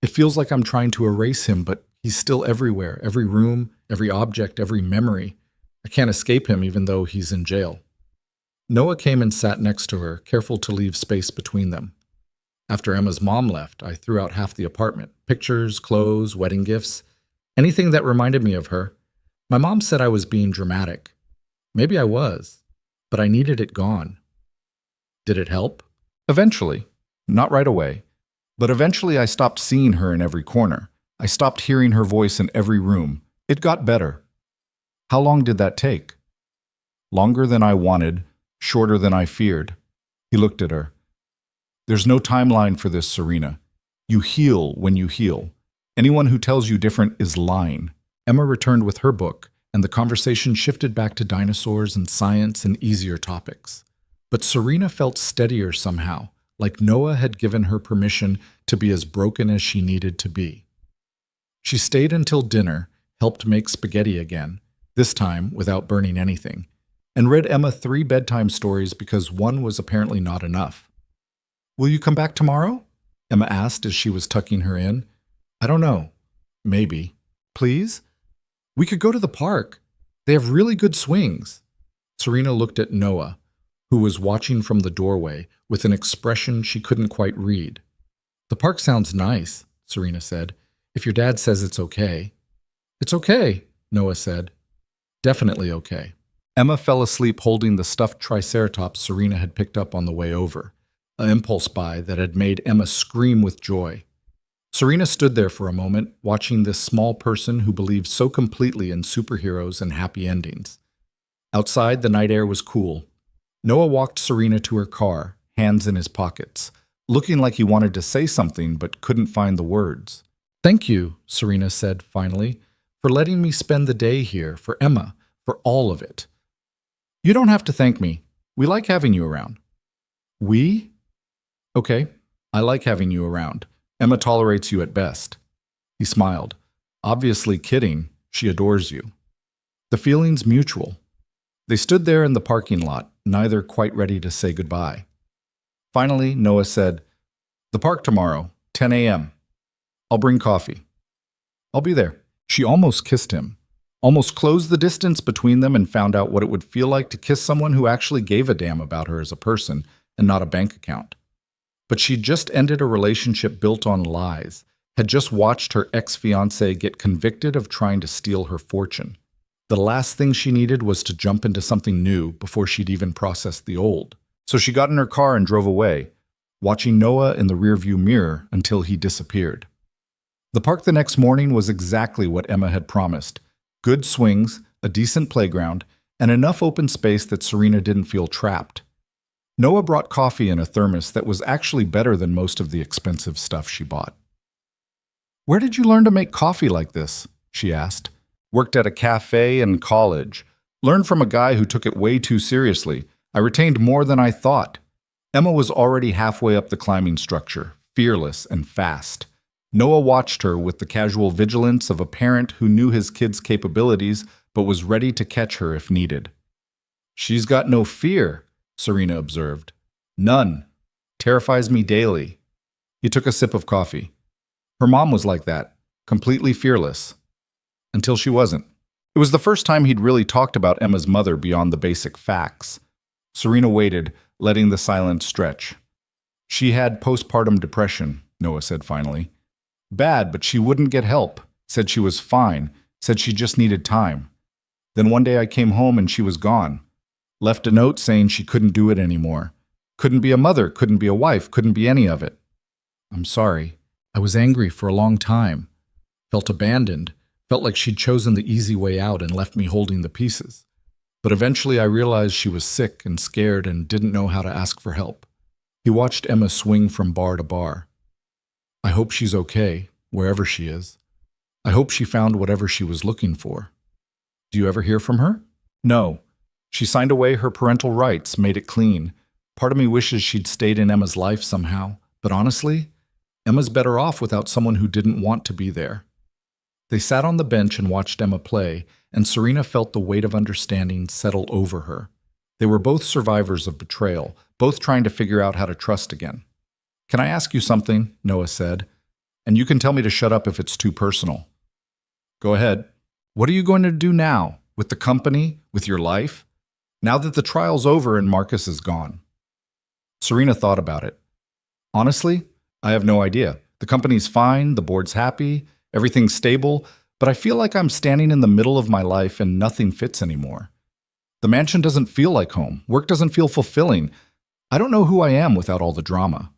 It feels like I'm trying to erase him, but he's still everywhere, every room, every object, every memory. I can't escape him even though he's in jail. Noah came and sat next to her, careful to leave space between them. After Emma's mom left, I threw out half the apartment. Pictures, clothes, wedding gifts, anything that reminded me of her. My mom said I was being dramatic. Maybe I was, but I needed it gone. Did it help? Eventually. Not right away. But eventually I stopped seeing her in every corner. I stopped hearing her voice in every room. It got better. How long did that take? Longer than I wanted, shorter than I feared. He looked at her. There's no timeline for this, Serena. You heal when you heal. Anyone who tells you different is lying. Emma returned with her book, and the conversation shifted back to dinosaurs and science and easier topics. But Serena felt steadier somehow, like Noah had given her permission to be as broken as she needed to be. She stayed until dinner, helped make spaghetti again, this time without burning anything, and read Emma 3 bedtime stories because one was apparently not enough. Will you come back tomorrow? Emma asked as she was tucking her in. I don't know. Maybe. Please? We could go to the park. They have really good swings. Serena looked at Noah, who was watching from the doorway with an expression she couldn't quite read. The park sounds nice, Serena said, if your dad says it's okay. It's okay, Noah said. Definitely okay. Emma fell asleep holding the stuffed triceratops Serena had picked up on the way over, an impulse buy that had made Emma scream with joy. Serena stood there for a moment, watching this small person who believed so completely in superheroes and happy endings. Outside, the night air was cool. Noah walked Serena to her car, hands in his pockets, looking like he wanted to say something but couldn't find the words. Thank you, Serena said finally, for letting me spend the day here, for Emma, for all of it. You don't have to thank me. We like having you around. We? Okay, I like having you around. Emma tolerates you at best. He smiled. Obviously kidding, she adores you. The feeling's mutual. They stood there in the parking lot, neither quite ready to say goodbye. Finally, Noah said, The park tomorrow, 10 a.m. I'll bring coffee. I'll be there. She almost kissed him, almost closed the distance between them and found out what it would feel like to kiss someone who actually gave a damn about her as a person and not a bank account. But she'd just ended a relationship built on lies, had just watched her ex-fiancé get convicted of trying to steal her fortune. The last thing she needed was to jump into something new before she'd even processed the old. So she got in her car and drove away, watching Noah in the rearview mirror until he disappeared. The park the next morning was exactly what Emma had promised. Good swings, a decent playground, and enough open space that Serena didn't feel trapped. Noah brought coffee in a thermos that was actually better than most of the expensive stuff she bought. "Where did you learn to make coffee like this?" she asked. "Worked at a cafe in college. Learned from a guy who took it way too seriously. I retained more than I thought." Emma was already halfway up the climbing structure, fearless and fast. Noah watched her with the casual vigilance of a parent who knew his kid's capabilities but was ready to catch her if needed. "She's got no fear," Serena observed. "None. Terrifies me daily." He took a sip of coffee. Her mom was like that, completely fearless. Until she wasn't. It was the first time he'd really talked about Emma's mother beyond the basic facts. Serena waited, letting the silence stretch. "She had postpartum depression," Noah said finally. "Bad, but she wouldn't get help. Said she was fine. Said she just needed time. Then one day I came home and she was gone. Left a note saying she couldn't do it anymore. Couldn't be a mother, couldn't be a wife, couldn't be any of it. I'm sorry. I was angry for a long time. Felt abandoned. Felt like she'd chosen the easy way out and left me holding the pieces. But eventually I realized she was sick and scared and didn't know how to ask for help." He watched Emma swing from bar to bar. "I hope she's okay, wherever she is. I hope she found whatever she was looking for. Do you ever hear from her?" "No. She signed away her parental rights, made it clean. Part of me wishes she'd stayed in Emma's life somehow. But honestly, Emma's better off without someone who didn't want to be there." They sat on the bench and watched Emma play, and Serena felt the weight of understanding settle over her. They were both survivors of betrayal, both trying to figure out how to trust again. "Can I ask you something?" Noah said. "And you can tell me to shut up if it's too personal." "Go ahead. What are you going to do now? With the company? With your life? Now that the trial's over and Marcus is gone?" Serena thought about it. "Honestly, I have no idea. The company's fine, the board's happy, everything's stable, but I feel like I'm standing in the middle of my life and nothing fits anymore. The mansion doesn't feel like home. Work doesn't feel fulfilling. I don't know who I am without all the drama."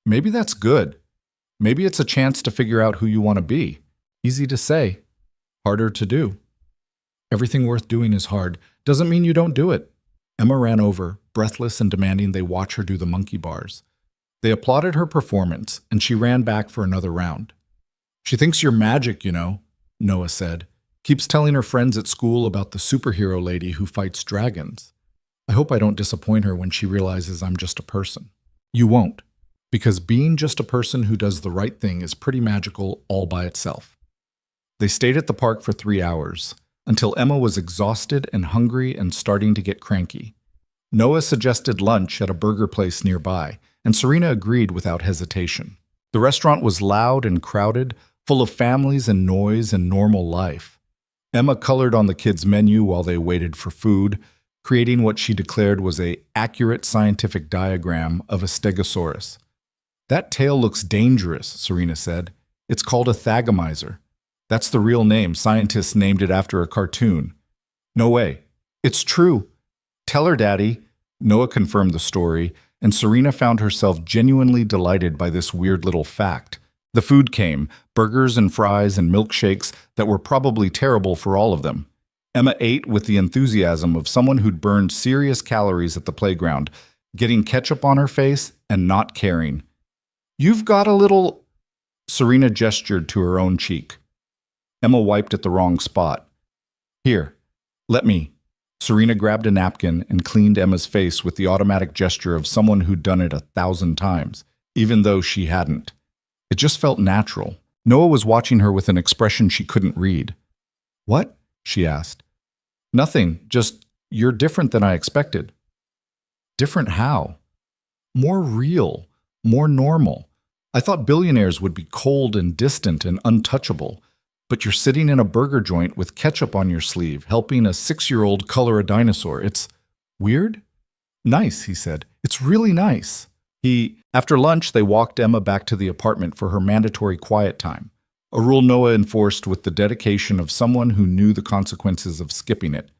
"Maybe that's good. Maybe it's a chance to figure out who you want to be. Easy to say, harder to do." "Everything worth doing is hard. Doesn't mean you don't do it." Emma ran over, breathless and demanding they watch her do the monkey bars. They applauded her performance, and she ran back for another round. "She thinks you're magic, you know," Noah said. "Keeps telling her friends at school about the superhero lady who fights dragons. I hope I don't disappoint her when she realizes I'm just a person." "You won't, because being just a person who does the right thing is pretty magical all by itself." They stayed at the park for 3 hours, until Emma was exhausted and hungry and starting to get cranky. Noah suggested lunch at a burger place nearby, and Serena agreed without hesitation. The restaurant was loud and crowded, full of families and noise and normal life. Emma colored on the kids' menu while they waited for food, creating what she declared was an accurate scientific diagram of a stegosaurus. "That tail looks dangerous," Serena said. "It's called a thagomizer. That's the real name. Scientists named it after a cartoon." "No way. It's true. Tell her, Daddy." Noah confirmed the story, and Serena found herself genuinely delighted by this weird little fact. The food came, burgers and fries and milkshakes that were probably terrible for all of them. Emma ate with the enthusiasm of someone who'd burned serious calories at the playground, getting ketchup on her face and not caring. "You've got a little—" Serena gestured to her own cheek. Emma wiped at the wrong spot. "Here, let me." Serena grabbed a napkin and cleaned Emma's face with the automatic gesture of someone who'd done it 1,000 times, even though she hadn't. It just felt natural. Noah was watching her with an expression she couldn't read. "What?" she asked. "Nothing, just you're different than I expected." "Different how?" "More real, more normal. I thought billionaires would be cold and distant and untouchable. But you're sitting in a burger joint with ketchup on your sleeve, helping a 6-year-old color a dinosaur. It's weird?" "Nice," he said. "It's really nice." After lunch, they walked Emma back to the apartment for her mandatory quiet time, a rule Noah enforced with the dedication of someone who knew the consequences of skipping it.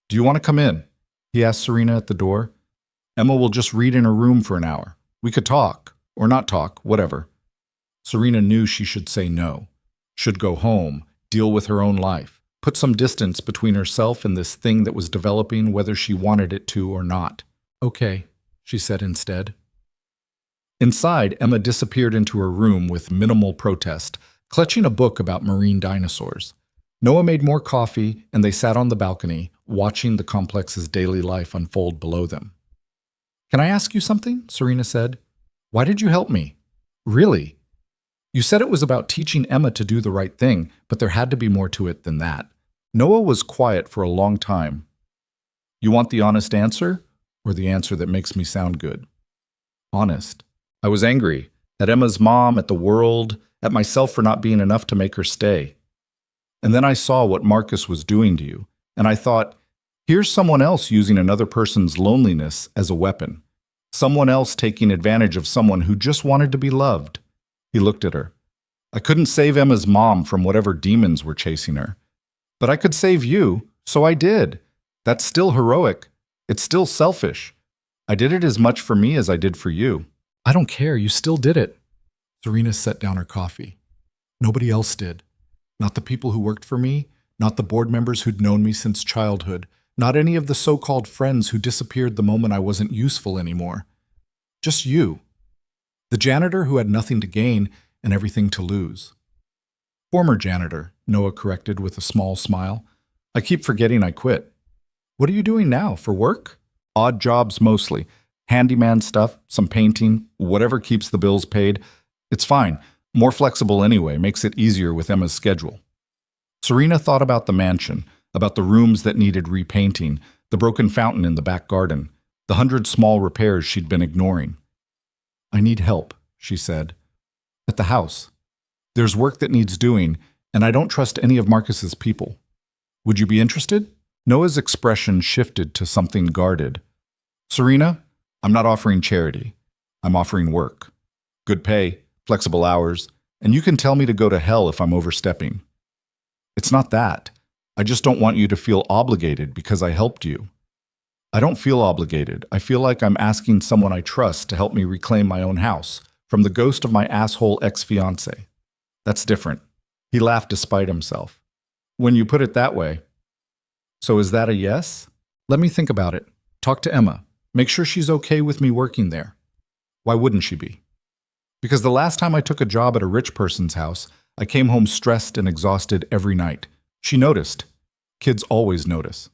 "Do you want to come in?" he asked Serena at the door. "Emma will just read in her room for an hour. We could talk, or not talk, whatever." Serena knew she should say no, should go home, deal with her own life, put some distance between herself and this thing that was developing whether she wanted it to or not. "Okay," she said instead. Inside, Emma disappeared into her room with minimal protest, clutching a book about marine dinosaurs. Noah made more coffee, and they sat on the balcony, watching the complex's daily life unfold below them. "Can I ask you something?" Serena said. "Why did you help me?" "Really? You said it was about teaching Emma to do the right thing, but there had to be more to it than that." Noah was quiet for a long time. "You want the honest answer, or the answer that makes me sound good?" "Honest. I was angry. At Emma's mom, at the world, at myself for not being enough to make her stay. And then I saw what Marcus was doing to you, and I thought, here's someone else using another person's loneliness as a weapon. Someone else taking advantage of someone who just wanted to be loved." He looked at her. "I couldn't save Emma's mom from whatever demons were chasing her. But I could save you, so I did. That's still heroic. It's still selfish. I did it as much for me as I did for you." "I don't care, you still did it." Serena set down her coffee. "Nobody else did. Not the people who worked for me, not the board members who'd known me since childhood, not any of the so-called friends who disappeared the moment I wasn't useful anymore. Just you. The janitor who had nothing to gain and everything to lose." "Former janitor," Noah corrected with a small smile. "I keep forgetting I quit." "What are you doing now, for work?" "Odd jobs mostly. Handyman stuff, some painting, whatever keeps the bills paid. It's fine. More flexible anyway, makes it easier with Emma's schedule." Serena thought about the mansion, about the rooms that needed repainting, the broken fountain in the back garden, the 100 small repairs she'd been ignoring. "I need help," she said. "At the house. There's work that needs doing, and I don't trust any of Marcus's people. Would you be interested?" Noah's expression shifted to something guarded. "Serena, I'm not offering charity. I'm offering work. Good pay, flexible hours, and you can tell me to go to hell if I'm overstepping. It's not that. I just don't want you to feel obligated because I helped you. I don't feel obligated. I feel like I'm asking someone I trust to help me reclaim my own house from the ghost of my asshole ex-fiancé. That's different." He laughed despite himself. "When you put it that way. So is that a yes?" "Let me think about it. Talk to Emma. Make sure she's okay with me working there." "Why wouldn't she be?" "Because the last time I took a job at a rich person's house, I came home stressed and exhausted every night. She noticed. Kids always notice."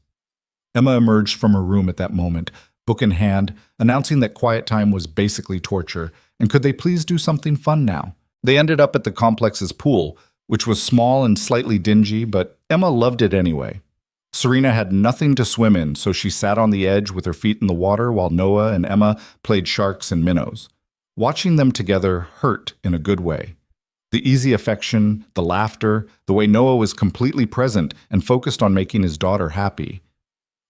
Emma emerged from her room at that moment, book in hand, announcing that quiet time was basically torture, and could they please do something fun now? They ended up at the complex's pool, which was small and slightly dingy, but Emma loved it anyway. Serena had nothing to swim in, so she sat on the edge with her feet in the water while Noah and Emma played sharks and minnows. Watching them together hurt in a good way. The easy affection, the laughter, the way Noah was completely present and focused on making his daughter happy.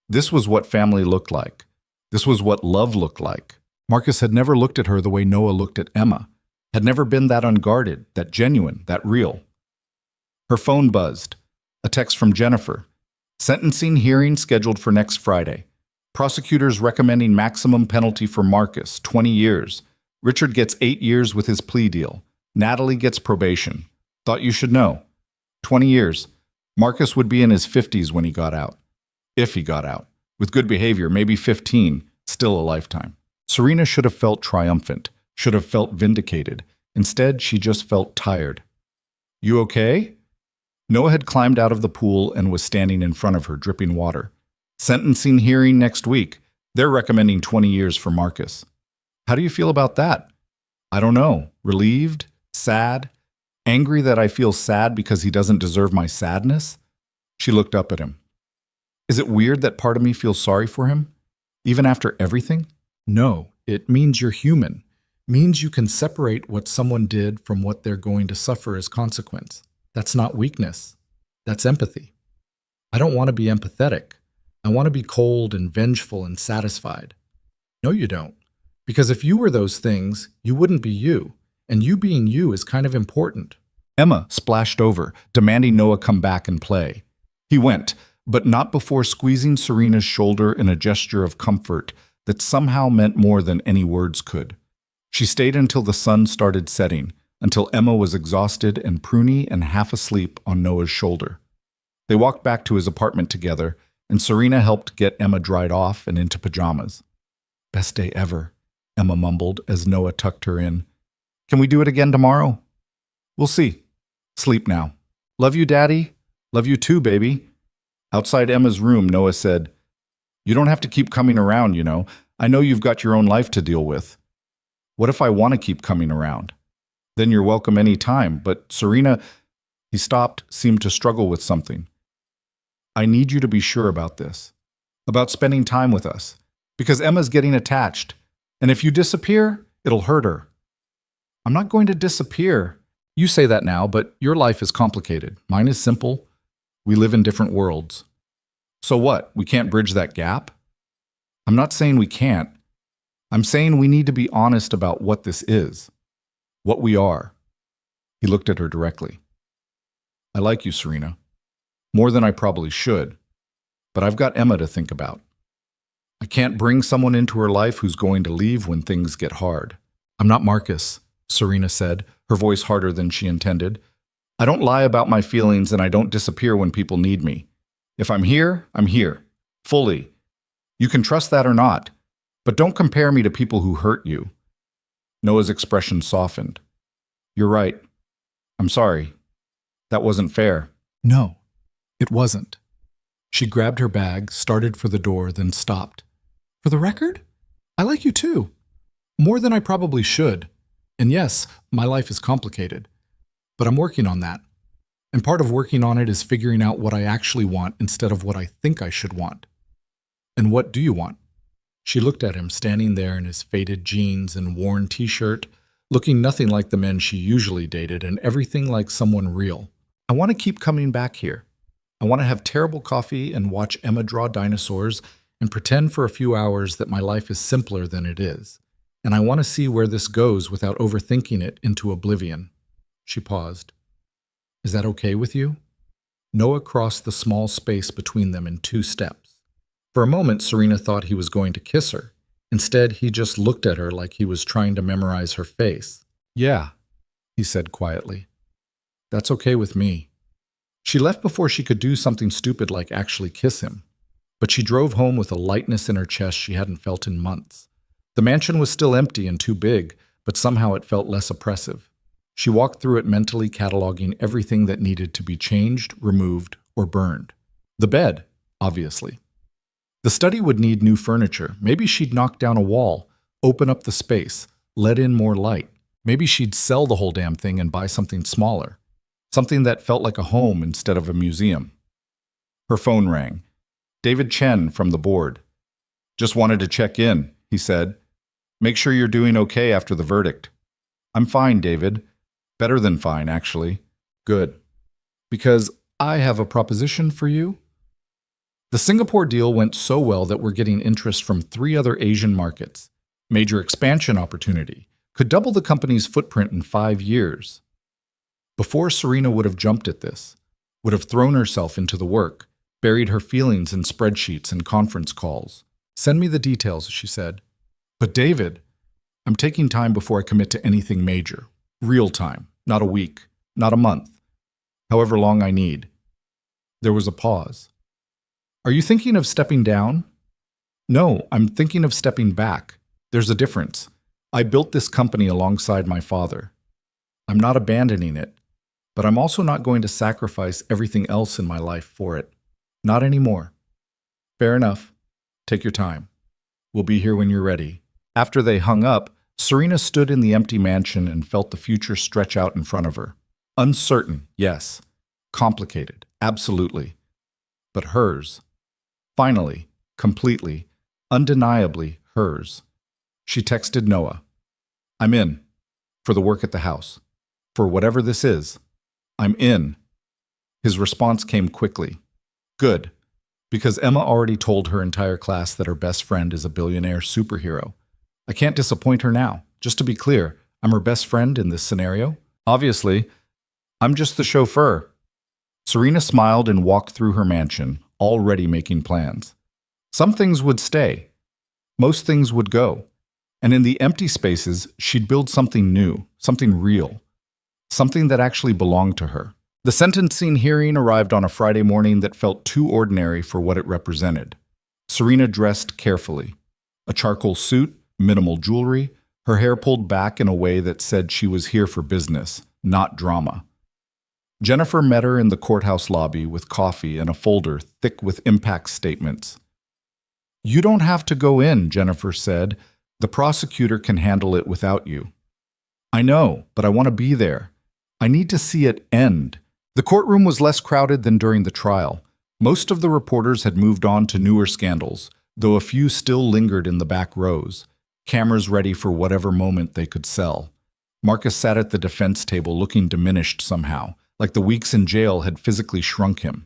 This was what family looked like. This was what love looked like. Marcus had never looked at her the way Noah looked at Emma, had never been that unguarded, that genuine, that real. Her phone buzzed. A text from Jennifer. "Sentencing hearing scheduled for next Friday. Prosecutors recommending maximum penalty for Marcus, 20 years. Richard gets 8 years with his plea deal. Natalie gets probation. Thought you should know. 20 years. Marcus would be in his 50s when he got out. If he got out. With good behavior, maybe 15. Still a lifetime." Serena should have felt triumphant, should have felt vindicated. Instead, she just felt tired. "You okay?" Noah had climbed out of the pool and was standing in front of her, dripping water. "Sentencing hearing next week. They're recommending 20 years for Marcus." "How do you feel about that?" "I don't know. Relieved? Sad? Angry that I feel sad because he doesn't deserve my sadness?" She looked up at him. "Is it weird that part of me feels sorry for him? Even after everything?" "No, it means you're human. Means you can separate what someone did from what they're going to suffer as consequence. That's not weakness. That's empathy. I don't want to be empathetic. I want to be cold and vengeful and satisfied." "No, you don't. Because if you were those things, you wouldn't be you. And you being you is kind of important. Emma splashed over, demanding Noah come back and play. He went, but not before squeezing Serena's shoulder in a gesture of comfort that somehow meant more than any words could. She stayed until the sun started setting, until Emma was exhausted and pruny and half asleep on Noah's shoulder. They walked back to his apartment together, and Serena helped get Emma dried off and into pajamas. "Best day ever," Emma mumbled as Noah tucked her in. "Can we do it again tomorrow?" "We'll see. Sleep now." "Love you, Daddy." "Love you too, baby." Outside Emma's room, Noah said, "You don't have to keep coming around, you know. I know you've got your own life to deal with." "What if I want to keep coming around?" "Then you're welcome any time, but Serena—" He stopped, seemed to struggle with something. "I need you to be sure about this. About spending time with us. Because Emma's getting attached. And if you disappear, it'll hurt her." "I'm not going to disappear." "You say that now, but your life is complicated. Mine is simple. We live in different worlds." "So what? We can't bridge that gap?" "I'm not saying we can't. I'm saying we need to be honest about what this is. What we are." He looked at her directly. "I like you, Serena. More than I probably should. But I've got Emma to think about. I can't bring someone into her life who's going to leave when things get hard." "I'm not Marcus," Serena said, her voice harder than she intended. "I don't lie about my feelings and I don't disappear when people need me. If I'm here, I'm here. Fully. You can trust that or not. But don't compare me to people who hurt you." Noah's expression softened. "You're right. I'm sorry. That wasn't fair." "No, it wasn't." She grabbed her bag, started for the door, then stopped. "For the record, I like you too. More than I probably should. And yes, my life is complicated. But I'm working on that. And part of working on it is figuring out what I actually want instead of what I think I should want." "And what do you want?" She looked at him standing there in his faded jeans and worn t-shirt, looking nothing like the men she usually dated and everything like someone real. "I want to keep coming back here. I want to have terrible coffee and watch Emma draw dinosaurs and pretend for a few hours that my life is simpler than it is. And I want to see where this goes without overthinking it into oblivion." She paused. "Is that okay with you?" Noah crossed the small space between them in 2 steps. For a moment, Serena thought he was going to kiss her. Instead, he just looked at her like he was trying to memorize her face. "Yeah," he said quietly. "That's okay with me." She left before she could do something stupid like actually kiss him. But she drove home with a lightness in her chest she hadn't felt in months. The mansion was still empty and too big, but somehow it felt less oppressive. She walked through it mentally cataloging everything that needed to be changed, removed, or burned. The bed, obviously. The study would need new furniture. Maybe she'd knock down a wall, open up the space, let in more light. Maybe she'd sell the whole damn thing and buy something smaller. Something that felt like a home instead of a museum. Her phone rang. David Chen from the board. "Just wanted to check in," he said. "Make sure you're doing okay after the verdict." "I'm fine, David. Better than fine, actually." "Good. Because I have a proposition for you." The Singapore deal went so well that we're getting interest from 3 other Asian markets. Major expansion opportunity. Could double the company's footprint in 5 years. Before Serena would have jumped at this, would have thrown herself into the work, buried her feelings in spreadsheets and conference calls. "Send me the details," she said. "But David, I'm taking time before I commit to anything major. Real time, not a week, not a month. However long I need." There was a pause. "Are you thinking of stepping down?" "No, I'm thinking of stepping back. There's a difference. I built this company alongside my father. I'm not abandoning it, but I'm also not going to sacrifice everything else in my life for it. Not anymore." "Fair enough. Take your time. We'll be here when you're ready." After they hung up, Serena stood in the empty mansion and felt the future stretch out in front of her. Uncertain, yes. Complicated, absolutely. But hers. Finally, completely, undeniably hers. She texted Noah. "I'm in. For the work at the house. For whatever this is. I'm in." His response came quickly. "Good. Because Emma already told her entire class that her best friend is a billionaire superhero. I can't disappoint her now. Just to be clear, I'm her best friend in this scenario. Obviously, I'm just the chauffeur. Serena smiled and walked through her mansion, already making plans. Some things would stay. Most things would go. And in the empty spaces, she'd build something new, something real, something that actually belonged to her. The sentencing hearing arrived on a Friday morning that felt too ordinary for what it represented. Serena dressed carefully. A charcoal suit, minimal jewelry, her hair pulled back in a way that said she was here for business, not drama. Jennifer met her in the courthouse lobby with coffee and a folder thick with impact statements. "You don't have to go in," Jennifer said. "The prosecutor can handle it without you." "I know, but I want to be there. I need to see it end." The courtroom was less crowded than during the trial. Most of the reporters had moved on to newer scandals, though a few still lingered in the back rows, cameras ready for whatever moment they could sell. Marcus sat at the defense table looking diminished somehow, like the weeks in jail had physically shrunk him.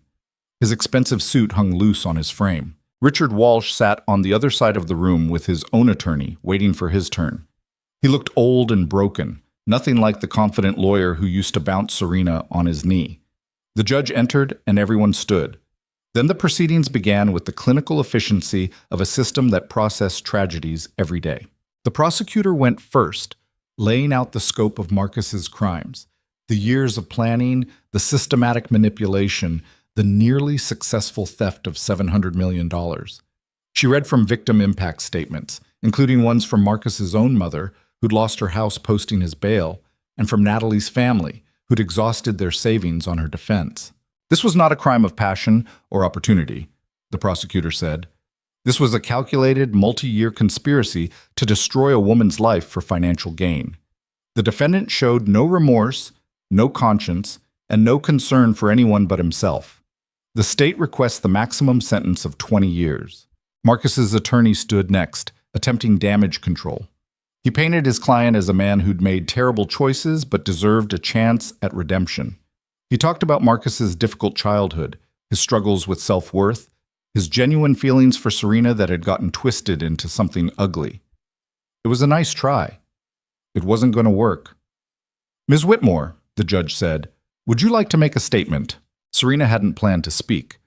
His expensive suit hung loose on his frame. Richard Walsh sat on the other side of the room with his own attorney, waiting for his turn. He looked old and broken, nothing like the confident lawyer who used to bounce Serena on his knee. The judge entered and everyone stood. Then the proceedings began with the clinical efficiency of a system that processed tragedies every day. The prosecutor went first, laying out the scope of Marcus's crimes, the years of planning, the systematic manipulation, the nearly successful theft of $700 million. She read from victim impact statements, including ones from Marcus's own mother, who'd lost her house posting his bail, and from Natalie's family, who'd exhausted their savings on her defense. This was not a crime of passion or opportunity, the prosecutor said. This was a calculated, multi-year conspiracy to destroy a woman's life for financial gain. The defendant showed no remorse, no conscience, and no concern for anyone but himself. The state requests the maximum sentence of 20 years. Marcus's attorney stood next, attempting damage control. He painted his client as a man who'd made terrible choices but deserved a chance at redemption. He talked about Marcus's difficult childhood, his struggles with self-worth, his genuine feelings for Serena that had gotten twisted into something ugly. It was a nice try. It wasn't going to work. "Ms. Whitmore," the judge said, "would you like to make a statement?" Serena hadn't planned to speak,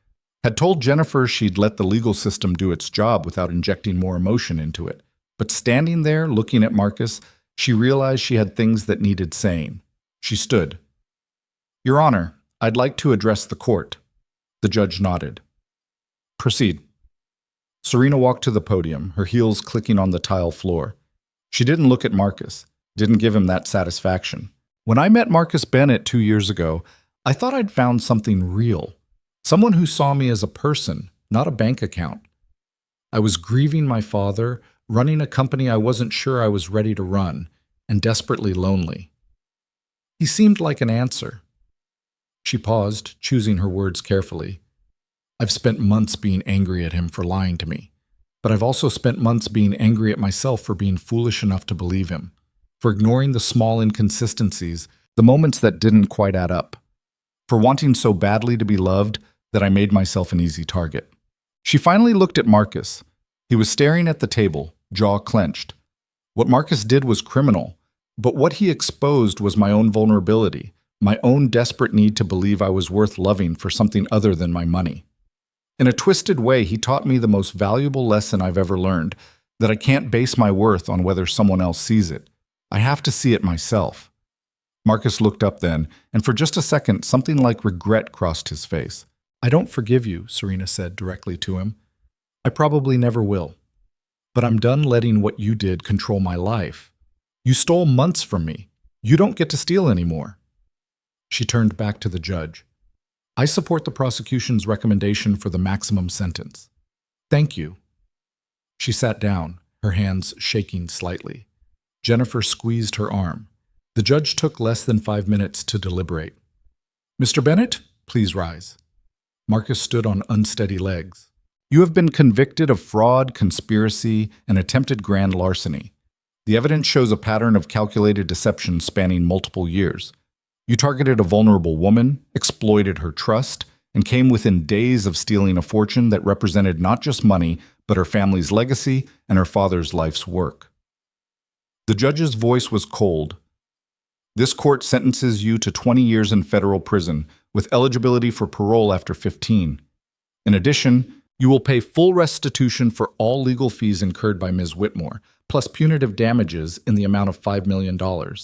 had told Jennifer she'd let the legal system do its job without injecting more emotion into it. But standing there, looking at Marcus, she realized she had things that needed saying. She stood. "Your Honor, I'd like to address the court." The judge nodded. "Proceed." Serena walked to the podium, her heels clicking on the tile floor. She didn't look at Marcus, didn't give him that satisfaction. "When I met Marcus Bennett 2 years ago, I thought I'd found something real. Someone who saw me as a person, not a bank account. I was grieving my father, running a company I wasn't sure I was ready to run, and desperately lonely. He seemed like an answer." She paused, choosing her words carefully. "I've spent months being angry at him for lying to me, but I've also spent months being angry at myself for being foolish enough to believe him, for ignoring the small inconsistencies, the moments that didn't quite add up, for wanting so badly to be loved that I made myself an easy target." She finally looked at Marcus. He was staring at the table, jaw clenched. What Marcus did was criminal, but what he exposed was my own vulnerability, my own desperate need to believe I was worth loving for something other than my money. In a twisted way, he taught me the most valuable lesson I've ever learned, that I can't base my worth on whether someone else sees it. I have to see it myself. Marcus looked up then, and for just a second, something like regret crossed his face. "I don't forgive you," Serena said directly to him. "I probably never will. But I'm done letting what you did control my life. You stole months from me. You don't get to steal anymore." She turned back to the judge. "I support the prosecution's recommendation for the maximum sentence. Thank you." She sat down, her hands shaking slightly. Jennifer squeezed her arm. The judge took less than 5 minutes to deliberate. "Mr. Bennett, please rise." Marcus stood on unsteady legs. "You have been convicted of fraud, conspiracy, and attempted grand larceny. The evidence shows a pattern of calculated deception spanning multiple years. You targeted a vulnerable woman, exploited her trust, and came within days of stealing a fortune that represented not just money, but her family's legacy and her father's life's work. The judge's voice was cold. This court sentences you to 20 years in federal prison, with eligibility for parole after 15. In addition, you will pay full restitution for all legal fees incurred by Ms. Whitmore, plus punitive damages in the amount of $5 million. $5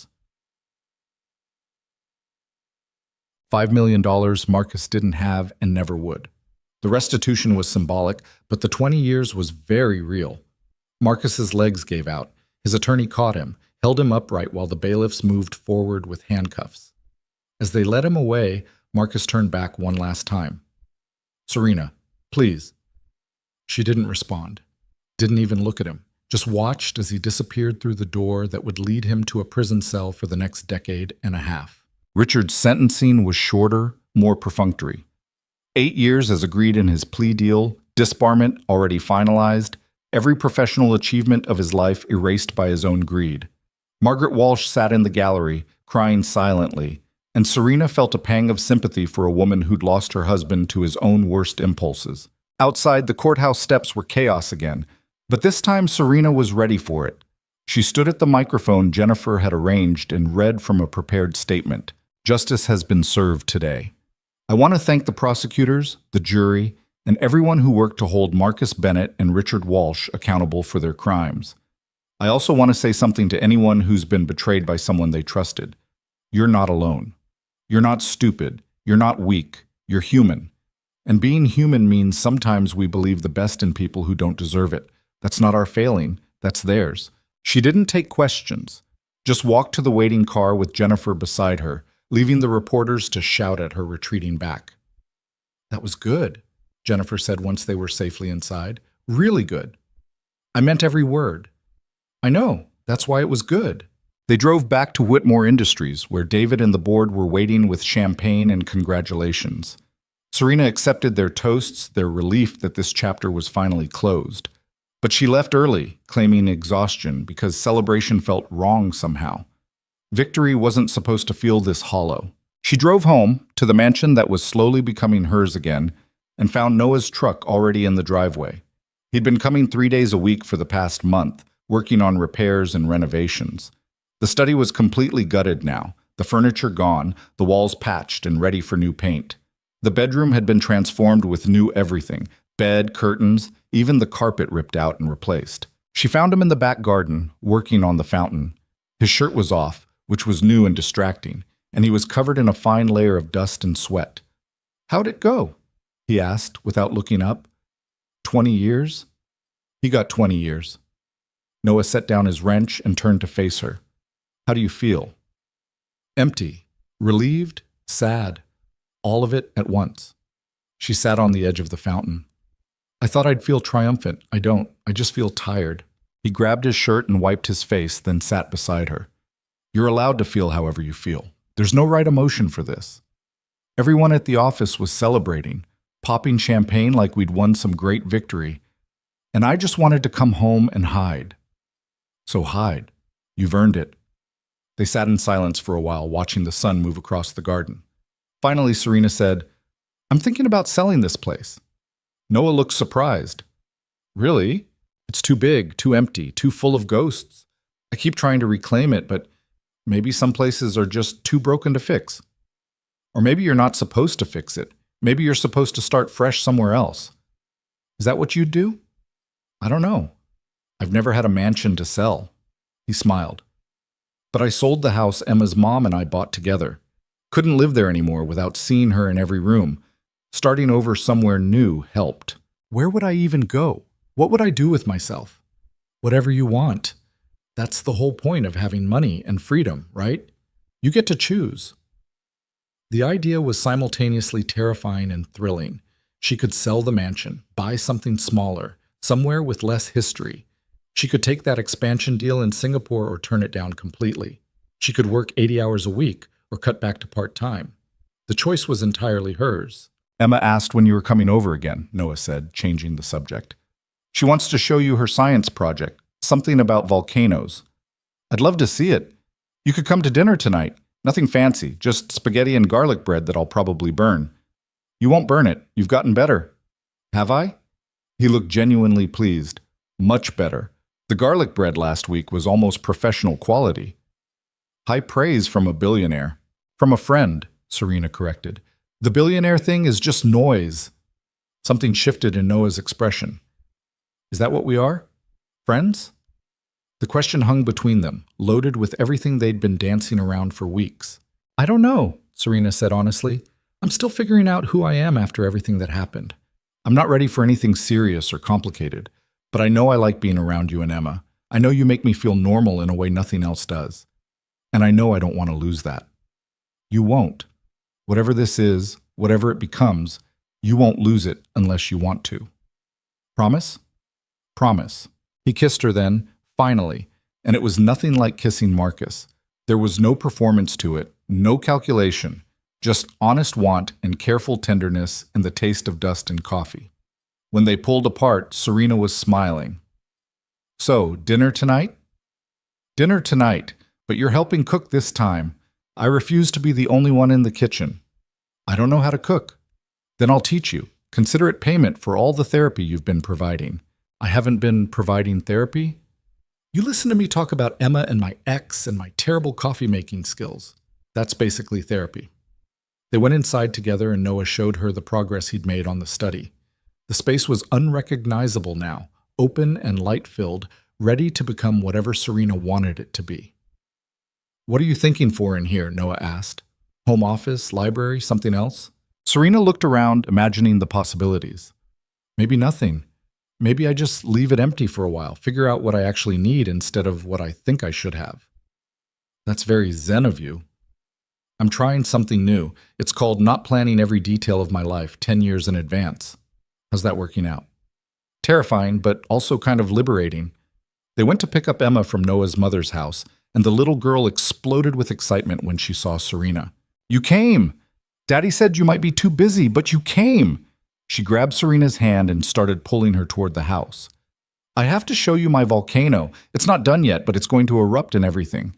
million Marcus didn't have and never would. The restitution was symbolic, but the 20 years was very real. Marcus's legs gave out. His attorney caught him, held him upright while the bailiffs moved forward with handcuffs. As they led him away, Marcus turned back one last time. "Serena, please." She didn't respond, didn't even look at him, just watched as he disappeared through the door that would lead him to a prison cell for the next decade and a half. Richard's sentencing was shorter, more perfunctory. 8 years as agreed in his plea deal, disbarment already finalized, every professional achievement of his life erased by his own greed. Margaret Walsh sat in the gallery, crying silently, and Serena felt a pang of sympathy for a woman who'd lost her husband to his own worst impulses. Outside, the courthouse steps were chaos again, but this time Serena was ready for it. She stood at the microphone Jennifer had arranged and read from a prepared statement. "Justice has been served today. I want to thank the prosecutors, the jury, and everyone who worked to hold Marcus Bennett and Richard Walsh accountable for their crimes. I also want to say something to anyone who's been betrayed by someone they trusted. You're not alone. You're not stupid. You're not weak. You're human. And being human means sometimes we believe the best in people who don't deserve it. That's not our failing. That's theirs." She didn't take questions, just walked to the waiting car with Jennifer beside her, leaving the reporters to shout at her retreating back. "That was good," Jennifer said once they were safely inside. "Really good. I meant every word." "I know. That's why it was good." They drove back to Whitmore Industries, where David and the board were waiting with champagne and congratulations. Serena accepted their toasts, their relief that this chapter was finally closed. But she left early, claiming exhaustion, because celebration felt wrong somehow. Victory wasn't supposed to feel this hollow. She drove home, to the mansion that was slowly becoming hers again, and found Noah's truck already in the driveway. He'd been coming 3 days a week for the past month, working on repairs and renovations. The study was completely gutted now, the furniture gone, the walls patched and ready for new paint. The bedroom had been transformed with new everything, bed, curtains, even the carpet ripped out and replaced. She found him in the back garden, working on the fountain. His shirt was off, which was new and distracting, and he was covered in a fine layer of dust and sweat. "How'd it go?" he asked without looking up. 20 years? He got 20 years. Noah set down his wrench and turned to face her. "How do you feel?" "Empty, relieved, sad, all of it at once." She sat on the edge of the fountain. "I thought I'd feel triumphant. I don't. I just feel tired." He grabbed his shirt and wiped his face, then sat beside her. "You're allowed to feel however you feel. There's no right emotion for this." Everyone at the office was celebrating, popping champagne like we'd won some great victory. And I just wanted to come home and hide. "So hide. You've earned it." They sat in silence for a while, watching the sun move across the garden. Finally, Serena said, "I'm thinking about selling this place." Noah looked surprised. "Really? It's too big, too empty, too full of ghosts. I keep trying to reclaim it, but maybe some places are just too broken to fix. Or maybe you're not supposed to fix it. Maybe you're supposed to start fresh somewhere else. Is that what you'd do?" "I don't know. I've never had a mansion to sell." He smiled. "But I sold the house Emma's mom and I bought together. Couldn't live there anymore without seeing her in every room. Starting over somewhere new helped. Where would I even go? What would I do with myself?" "Whatever you want. That's the whole point of having money and freedom, right? You get to choose." The idea was simultaneously terrifying and thrilling. She could sell the mansion, buy something smaller, somewhere with less history. She could take that expansion deal in Singapore or turn it down completely. She could work 80 hours a week or cut back to part-time. The choice was entirely hers. "Emma asked when you were coming over again," Noah said, changing the subject. "She wants to show you her science project, something about volcanoes. I'd love to see it. You could come to dinner tonight. Nothing fancy, just spaghetti and garlic bread that I'll probably burn." "You won't burn it. You've gotten better." "Have I?" He looked genuinely pleased. "Much better. The garlic bread last week was almost professional quality. High praise from a billionaire. From a friend, Serena corrected. The billionaire thing is just noise. Something shifted in Noah's expression. Is that what we are? Friends? The question hung between them, loaded with everything they'd been dancing around for weeks. I don't know, Serena said honestly. I'm still figuring out who I am after everything that happened. I'm not ready for anything serious or complicated, but I know I like being around you and Emma. I know you make me feel normal in a way nothing else does. And I know I don't want to lose that. You won't. Whatever this is, whatever it becomes, you won't lose it unless you want to. Promise? Promise. He kissed her then, finally, and it was nothing like kissing Marcus. There was no performance to it, no calculation, just honest want and careful tenderness and the taste of dust and coffee. When they pulled apart, Serena was smiling. So, dinner tonight? Dinner tonight, but you're helping cook this time. I refuse to be the only one in the kitchen. I don't know how to cook. Then I'll teach you. Consider it payment for all the therapy you've been providing. I haven't been providing therapy? You listen to me talk about Emma and my ex and my terrible coffee-making skills. That's basically therapy. They went inside together and Noah showed her the progress he'd made on the study. The space was unrecognizable now, open and light-filled, ready to become whatever Serena wanted it to be. What are you thinking for in here? Noah asked. Home office, library, something else? Serena looked around, imagining the possibilities. Maybe nothing. Maybe I just leave it empty for a while, figure out what I actually need instead of what I think I should have. That's very zen of you. I'm trying something new. It's called not planning every detail of my life 10 years in advance. How's that working out? Terrifying, but also kind of liberating. They went to pick up Emma from Noah's mother's house, and the little girl exploded with excitement when she saw Serena. You came! Daddy said you might be too busy, but you came! She grabbed Serena's hand and started pulling her toward the house. I have to show you my volcano. It's not done yet, but it's going to erupt and everything.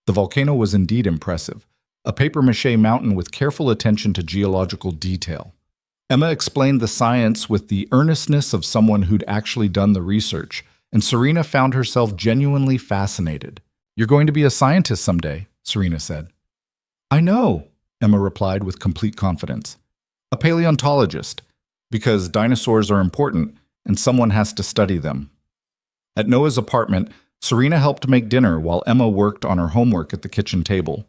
The volcano was indeed impressive. A papier-mâché mountain with careful attention to geological detail. Emma explained the science with the earnestness of someone who'd actually done the research, and Serena found herself genuinely fascinated. You're going to be a scientist someday, Serena said. I know, Emma replied with complete confidence. A paleontologist, because dinosaurs are important and someone has to study them. At Noah's apartment, Serena helped make dinner while Emma worked on her homework at the kitchen table.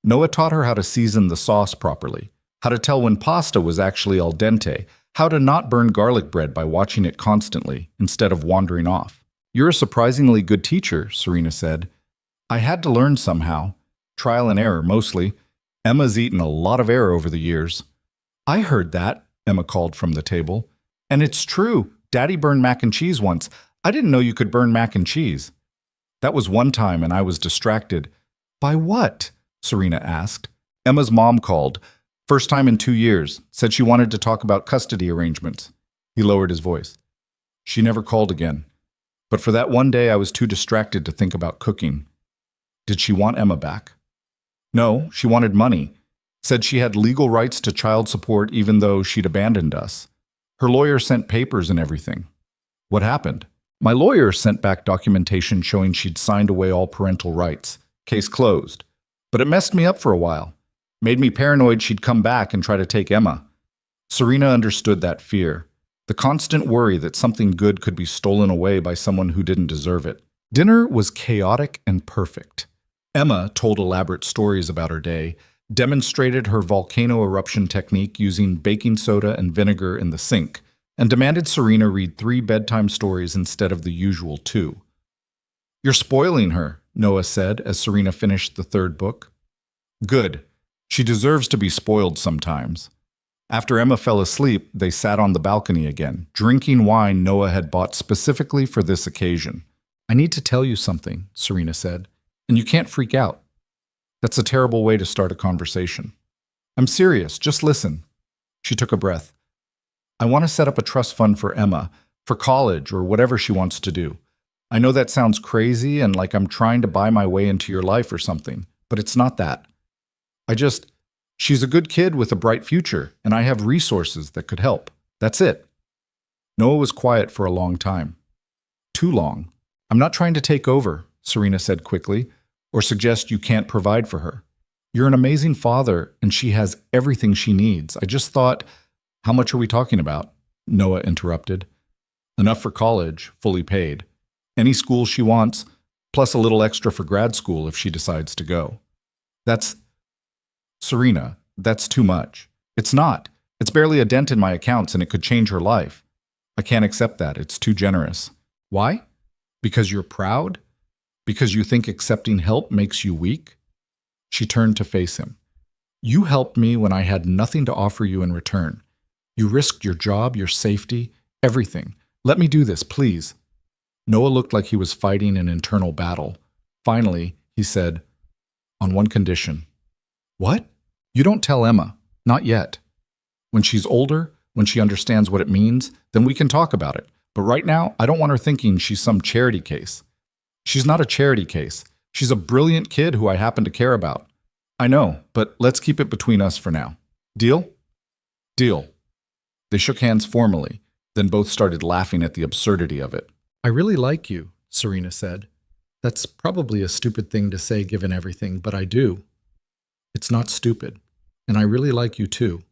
Noah taught her how to season the sauce properly, how to tell when pasta was actually al dente, how to not burn garlic bread by watching it constantly instead of wandering off. You're a surprisingly good teacher, Serena said. I had to learn somehow. Trial and error, mostly. Emma's eaten a lot of air over the years. I heard that, Emma called from the table. And it's true. Daddy burned mac and cheese once. I didn't know you could burn mac and cheese. That was one time and I was distracted. By what? Serena asked. Emma's mom called. First time in 2 years. Said she wanted to talk about custody arrangements. He lowered his voice. She never called again. But for that one day I was too distracted to think about cooking. Did she want Emma back? No, she wanted money. Said she had legal rights to child support even though she'd abandoned us. Her lawyer sent papers and everything. What happened? My lawyer sent back documentation showing she'd signed away all parental rights. Case closed. But it messed me up for a while. Made me paranoid she'd come back and try to take Emma. Serena understood that fear. The constant worry that something good could be stolen away by someone who didn't deserve it. Dinner was chaotic and perfect. Emma told elaborate stories about her day, demonstrated her volcano eruption technique using baking soda and vinegar in the sink, and demanded Serena read 3 bedtime stories instead of the usual 2. You're spoiling her, Noah said as Serena finished the 3rd book. Good. She deserves to be spoiled sometimes. After Emma fell asleep, they sat on the balcony again, drinking wine Noah had bought specifically for this occasion. I need to tell you something, Serena said, and you can't freak out. That's a terrible way to start a conversation. I'm serious, just listen. She took a breath. I want to set up a trust fund for Emma, for college or whatever she wants to do. I know that sounds crazy and like I'm trying to buy my way into your life or something, but it's not that. She's a good kid with a bright future, and I have resources that could help. That's it. Noah was quiet for a long time. Too long. I'm not trying to take over, Serena said quickly, or suggest you can't provide for her. You're an amazing father, and she has everything she needs. I just thought, how much are we talking about? Noah interrupted. Enough for college, fully paid. Any school she wants, plus a little extra for grad school if she decides to go. Serena, that's too much. It's not. It's barely a dent in my accounts and it could change her life. I can't accept that. It's too generous. Why? Because you're proud? Because you think accepting help makes you weak? She turned to face him. You helped me when I had nothing to offer you in return. You risked your job, your safety, everything. Let me do this, please. Noah looked like he was fighting an internal battle. Finally, he said, on one condition. What? You don't tell Emma. Not yet. When she's older, when she understands what it means, then we can talk about it. But right now, I don't want her thinking she's some charity case. She's not a charity case. She's a brilliant kid who I happen to care about. I know, but let's keep it between us for now. Deal? Deal. They shook hands formally, then both started laughing at the absurdity of it. I really like you, Serena said. That's probably a stupid thing to say given everything, but I do. It's not stupid, and I really like you too.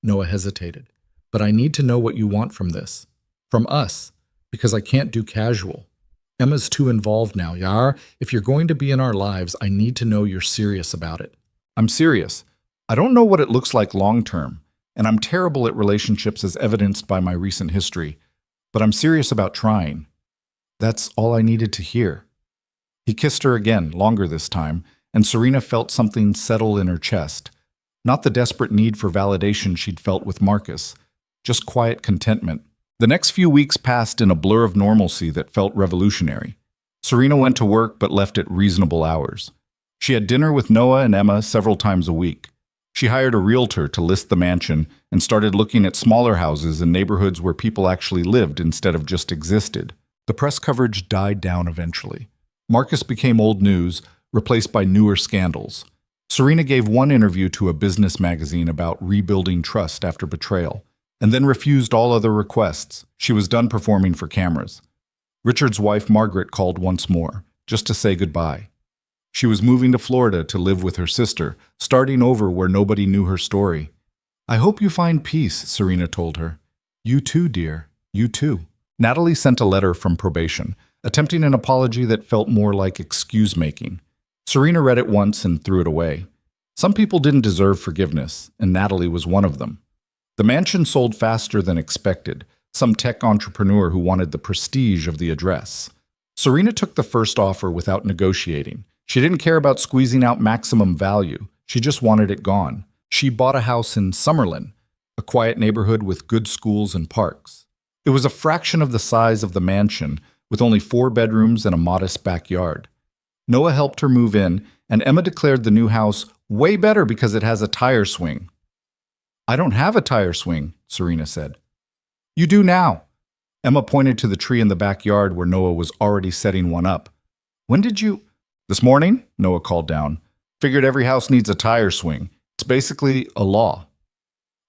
Noah hesitated. But I need to know what you want from this. From us, because I can't do casual. Emma's too involved now, Yar. If you're going to be in our lives, I need to know you're serious about it. I'm serious. I don't know what it looks like long term, and I'm terrible at relationships as evidenced by my recent history, but I'm serious about trying. That's all I needed to hear. He kissed her again, longer this time, and Serena felt something settle in her chest. Not the desperate need for validation she'd felt with Marcus, just quiet contentment. The next few weeks passed in a blur of normalcy that felt revolutionary. Serena went to work but left at reasonable hours. She had dinner with Noah and Emma several times a week. She hired a realtor to list the mansion and started looking at smaller houses in neighborhoods where people actually lived instead of just existed. The press coverage died down eventually. Marcus became old news, replaced by newer scandals. Serena gave one interview to a business magazine about rebuilding trust after betrayal, and then refused all other requests. She was done performing for cameras. Richard's wife, Margaret, called once more, just to say goodbye. She was moving to Florida to live with her sister, starting over where nobody knew her story. I hope you find peace, Serena told her. You too, dear. You too. Natalie sent a letter from probation, attempting an apology that felt more like excuse-making. Serena read it once and threw it away. Some people didn't deserve forgiveness, and Natalie was one of them. The mansion sold faster than expected, some tech entrepreneur who wanted the prestige of the address. Serena took the first offer without negotiating. She didn't care about squeezing out maximum value. She just wanted it gone. She bought a house in Summerlin, a quiet neighborhood with good schools and parks. It was a fraction of the size of the mansion, with only 4 bedrooms and a modest backyard. Noah helped her move in, and Emma declared the new house way better because it has a tire swing. I don't have a tire swing, Serena said. You do now. Emma pointed to the tree in the backyard where Noah was already setting one up. When did you? This morning, Noah called down. Figured every house needs a tire swing. It's basically a law.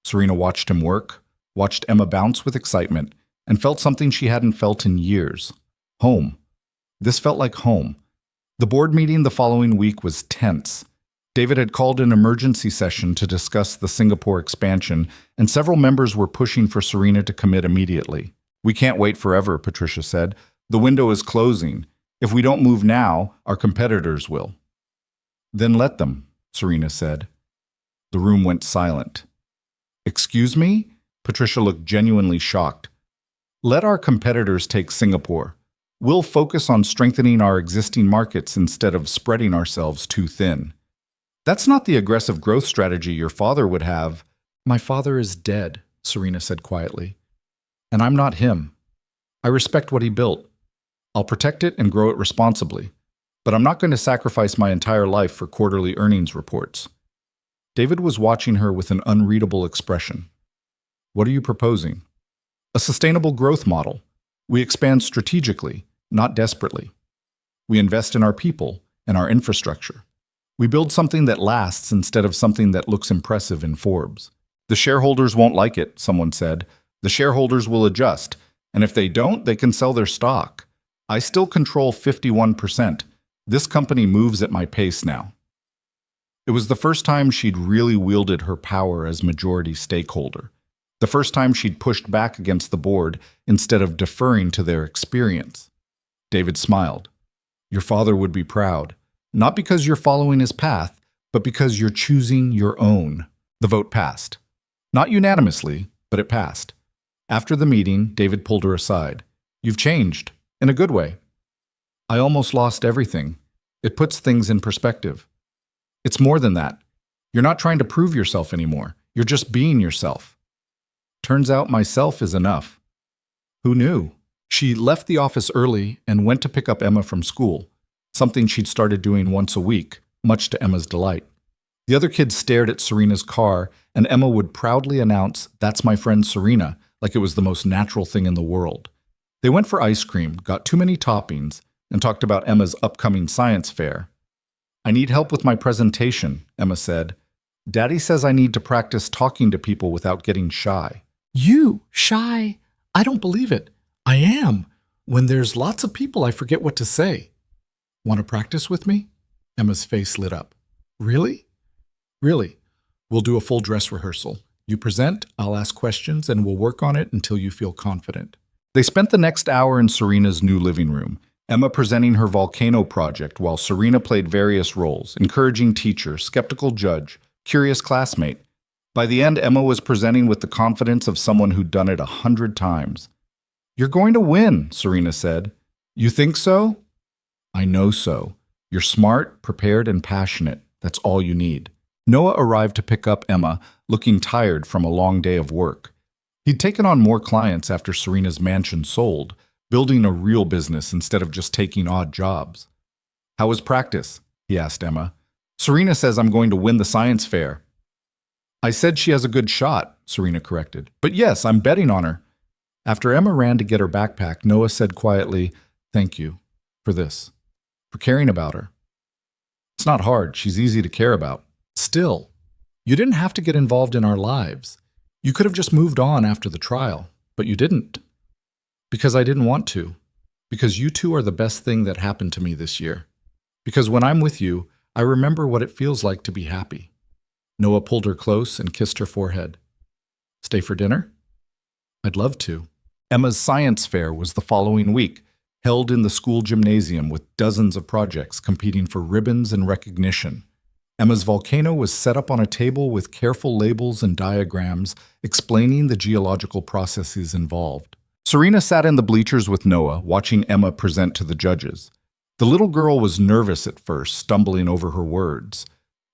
Serena watched him work, watched Emma bounce with excitement, and felt something she hadn't felt in years. Home. This felt like home. The board meeting the following week was tense. David had called an emergency session to discuss the Singapore expansion, and several members were pushing for Serena to commit immediately. We can't wait forever, Patricia said. The window is closing. If we don't move now, our competitors will. Then let them, Serena said. The room went silent. Excuse me? Patricia looked genuinely shocked. Let our competitors take Singapore. We'll focus on strengthening our existing markets instead of spreading ourselves too thin. That's not the aggressive growth strategy your father would have. My father is dead, Serena said quietly. And I'm not him. I respect what he built. I'll protect it and grow it responsibly. But I'm not going to sacrifice my entire life for quarterly earnings reports. David was watching her with an unreadable expression. What are you proposing? A sustainable growth model. We expand strategically, not desperately. We invest in our people and our infrastructure. We build something that lasts instead of something that looks impressive in Forbes. The shareholders won't like it, someone said. The shareholders will adjust, and if they don't, they can sell their stock. I still control 51%. This company moves at my pace now. It was the first time she'd really wielded her power as majority stakeholder. The first time she'd pushed back against the board instead of deferring to their experience. David smiled. Your father would be proud, not because you're following his path, but because you're choosing your own. The vote passed. Not unanimously, but it passed. After the meeting, David pulled her aside. You've changed, in a good way. I almost lost everything. It puts things in perspective. It's more than that. You're not trying to prove yourself anymore. You're just being yourself. Turns out myself is enough. Who knew? She left the office early and went to pick up Emma from school, something she'd started doing once a week, much to Emma's delight. The other kids stared at Serena's car, and Emma would proudly announce, "That's my friend Serena," like it was the most natural thing in the world. They went for ice cream, got too many toppings, and talked about Emma's upcoming science fair. I need help with my presentation, Emma said. Daddy says I need to practice talking to people without getting shy. You? Shy? I don't believe it. I am. When there's lots of people, I forget what to say. Want to practice with me? Emma's face lit up. Really? Really. We'll do a full dress rehearsal. You present, I'll ask questions, and we'll work on it until you feel confident. They spent the next hour in Serena's new living room, Emma presenting her volcano project while Serena played various roles, encouraging teacher, skeptical judge, curious classmate. By the end, Emma was presenting with the confidence of someone who'd done it 100 times. You're going to win, Serena said. You think so? I know so. You're smart, prepared, and passionate. That's all you need. Noah arrived to pick up Emma, looking tired from a long day of work. He'd taken on more clients after Serena's mansion sold, building a real business instead of just taking odd jobs. How was practice? He asked Emma. Serena says I'm going to win the science fair. I said she has a good shot, Serena corrected. But yes, I'm betting on her. After Emma ran to get her backpack, Noah said quietly, Thank you for this, for caring about her. It's not hard. She's easy to care about. Still, you didn't have to get involved in our lives. You could have just moved on after the trial, but you didn't. Because I didn't want to. Because you two are the best thing that happened to me this year. Because when I'm with you, I remember what it feels like to be happy. Noah pulled her close and kissed her forehead. Stay for dinner? I'd love to. Emma's science fair was the following week, held in the school gymnasium with dozens of projects competing for ribbons and recognition. Emma's volcano was set up on a table with careful labels and diagrams explaining the geological processes involved. Serena sat in the bleachers with Noah, watching Emma present to the judges. The little girl was nervous at first, stumbling over her words.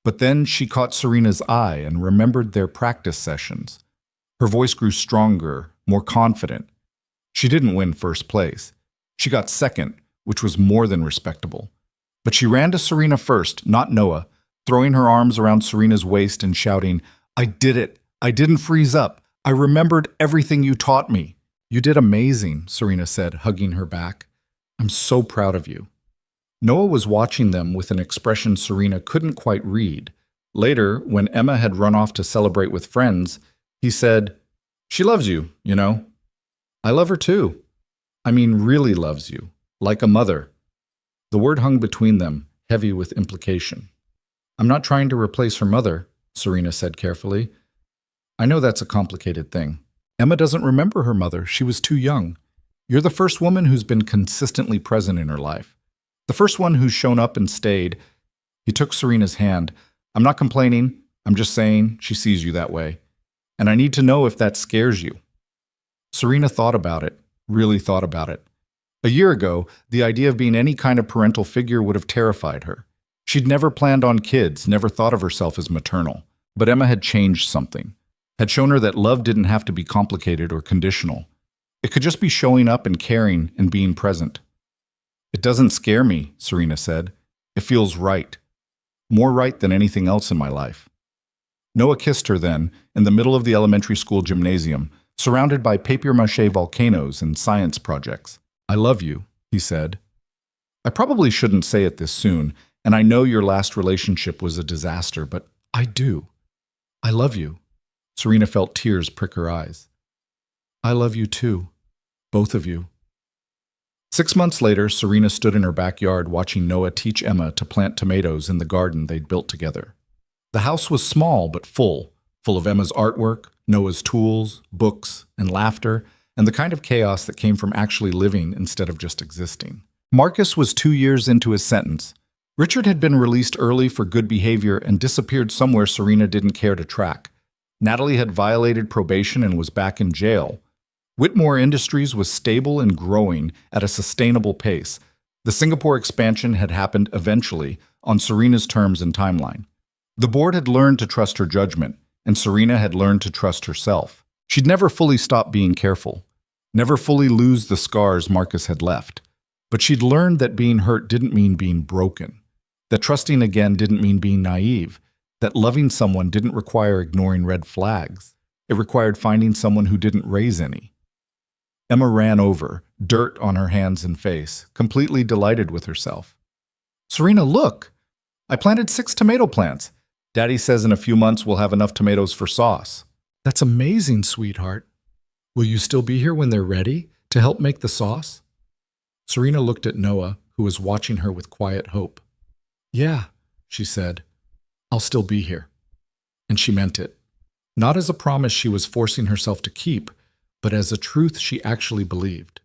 But then she caught Serena's eye and remembered their practice sessions. Her voice grew stronger, more confident. She didn't win first place. She got second, which was more than respectable. But she ran to Serena first, not Noah, throwing her arms around Serena's waist and shouting, I did it. I didn't freeze up. I remembered everything you taught me. You did amazing, Serena said, hugging her back. I'm so proud of you. Noah was watching them with an expression Serena couldn't quite read. Later, when Emma had run off to celebrate with friends, he said, She loves you, you know. I love her too. I mean, really loves you, like a mother. The word hung between them, heavy with implication. I'm not trying to replace her mother, Serena said carefully. I know that's a complicated thing. Emma doesn't remember her mother. She was too young. You're the first woman who's been consistently present in her life. The first one who's shown up and stayed. He took Serena's hand. I'm not complaining. I'm just saying she sees you that way. And I need to know if that scares you. Serena thought about it, really thought about it. A year ago, the idea of being any kind of parental figure would have terrified her. She'd never planned on kids, never thought of herself as maternal. But Emma had changed something. Had shown her that love didn't have to be complicated or conditional. It could just be showing up and caring and being present. It doesn't scare me, Serena said. It feels right. More right than anything else in my life. Noah kissed her then, in the middle of the elementary school gymnasium, surrounded by papier-mâché volcanoes and science projects. I love you, he said. I probably shouldn't say it this soon, and I know your last relationship was a disaster, but I do. I love you. Serena felt tears prick her eyes. I love you too, both of you. 6 months later, Serena stood in her backyard watching Noah teach Emma to plant tomatoes in the garden they'd built together. The house was small but full of Emma's artwork, Noah's tools, books, and laughter, and the kind of chaos that came from actually living instead of just existing. Marcus was 2 years into his sentence. Richard had been released early for good behavior and disappeared somewhere Serena didn't care to track. Natalie had violated probation and was back in jail. Whitmore Industries was stable and growing at a sustainable pace. The Singapore expansion had happened eventually, on Serena's terms and timeline. The board had learned to trust her judgment, and Serena had learned to trust herself. She'd never fully stop being careful, never fully lose the scars Marcus had left. But she'd learned that being hurt didn't mean being broken, that trusting again didn't mean being naive, that loving someone didn't require ignoring red flags. It required finding someone who didn't raise any. Emma ran over, dirt on her hands and face, completely delighted with herself. "Serena, look! I planted 6 tomato plants. Daddy says in a few months we'll have enough tomatoes for sauce." "That's amazing, sweetheart. Will you still be here when they're ready to help make the sauce?" Serena looked at Noah, who was watching her with quiet hope. "Yeah," she said, "I'll still be here." And she meant it. Not as a promise she was forcing herself to keep, but as a truth she actually believed.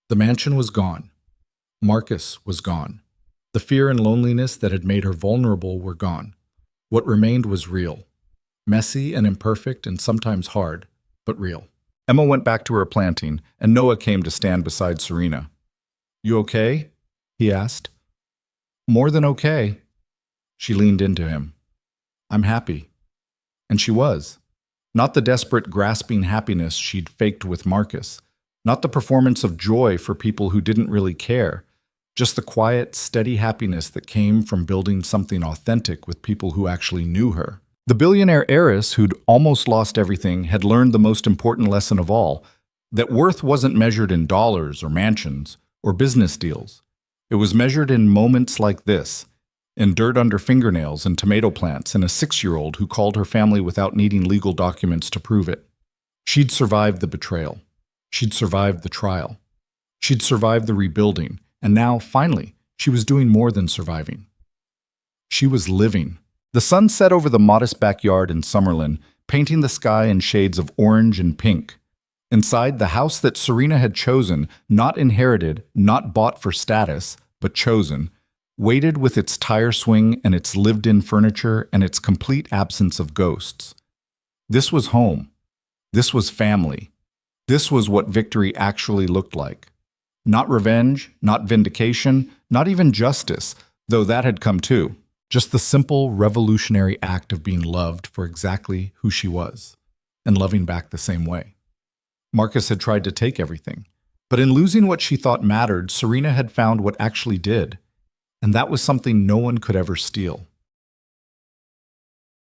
The mansion was gone. Marcus was gone. The fear and loneliness that had made her vulnerable were gone. What remained was real. Messy and imperfect and sometimes hard, but real. Emma went back to her planting, and Noah came to stand beside Serena. "You okay?" he asked. "More than okay." She leaned into him. "I'm happy." And she was. Not the desperate, grasping happiness she'd faked with Marcus. Not the performance of joy for people who didn't really care. Just the quiet, steady happiness that came from building something authentic with people who actually knew her. The billionaire heiress who'd almost lost everything had learned the most important lesson of all, that worth wasn't measured in dollars or mansions or business deals. It was measured in moments like this, in dirt under fingernails and tomato plants and a 6-year-old who called her family without needing legal documents to prove it. She'd survived the betrayal. She'd survived the trial. She'd survived the rebuilding, and now, finally, she was doing more than surviving. She was living. The sun set over the modest backyard in Summerlin, painting the sky in shades of orange and pink. Inside, the house that Serena had chosen, not inherited, not bought for status, but chosen, waited with its tire swing and its lived-in furniture and its complete absence of ghosts. This was home. This was family. This was what victory actually looked like. Not revenge, not vindication, not even justice, though that had come too. Just the simple, revolutionary act of being loved for exactly who she was, and loving back the same way. Marcus had tried to take everything, but in losing what she thought mattered, Serena had found what actually did. And that was something no one could ever steal.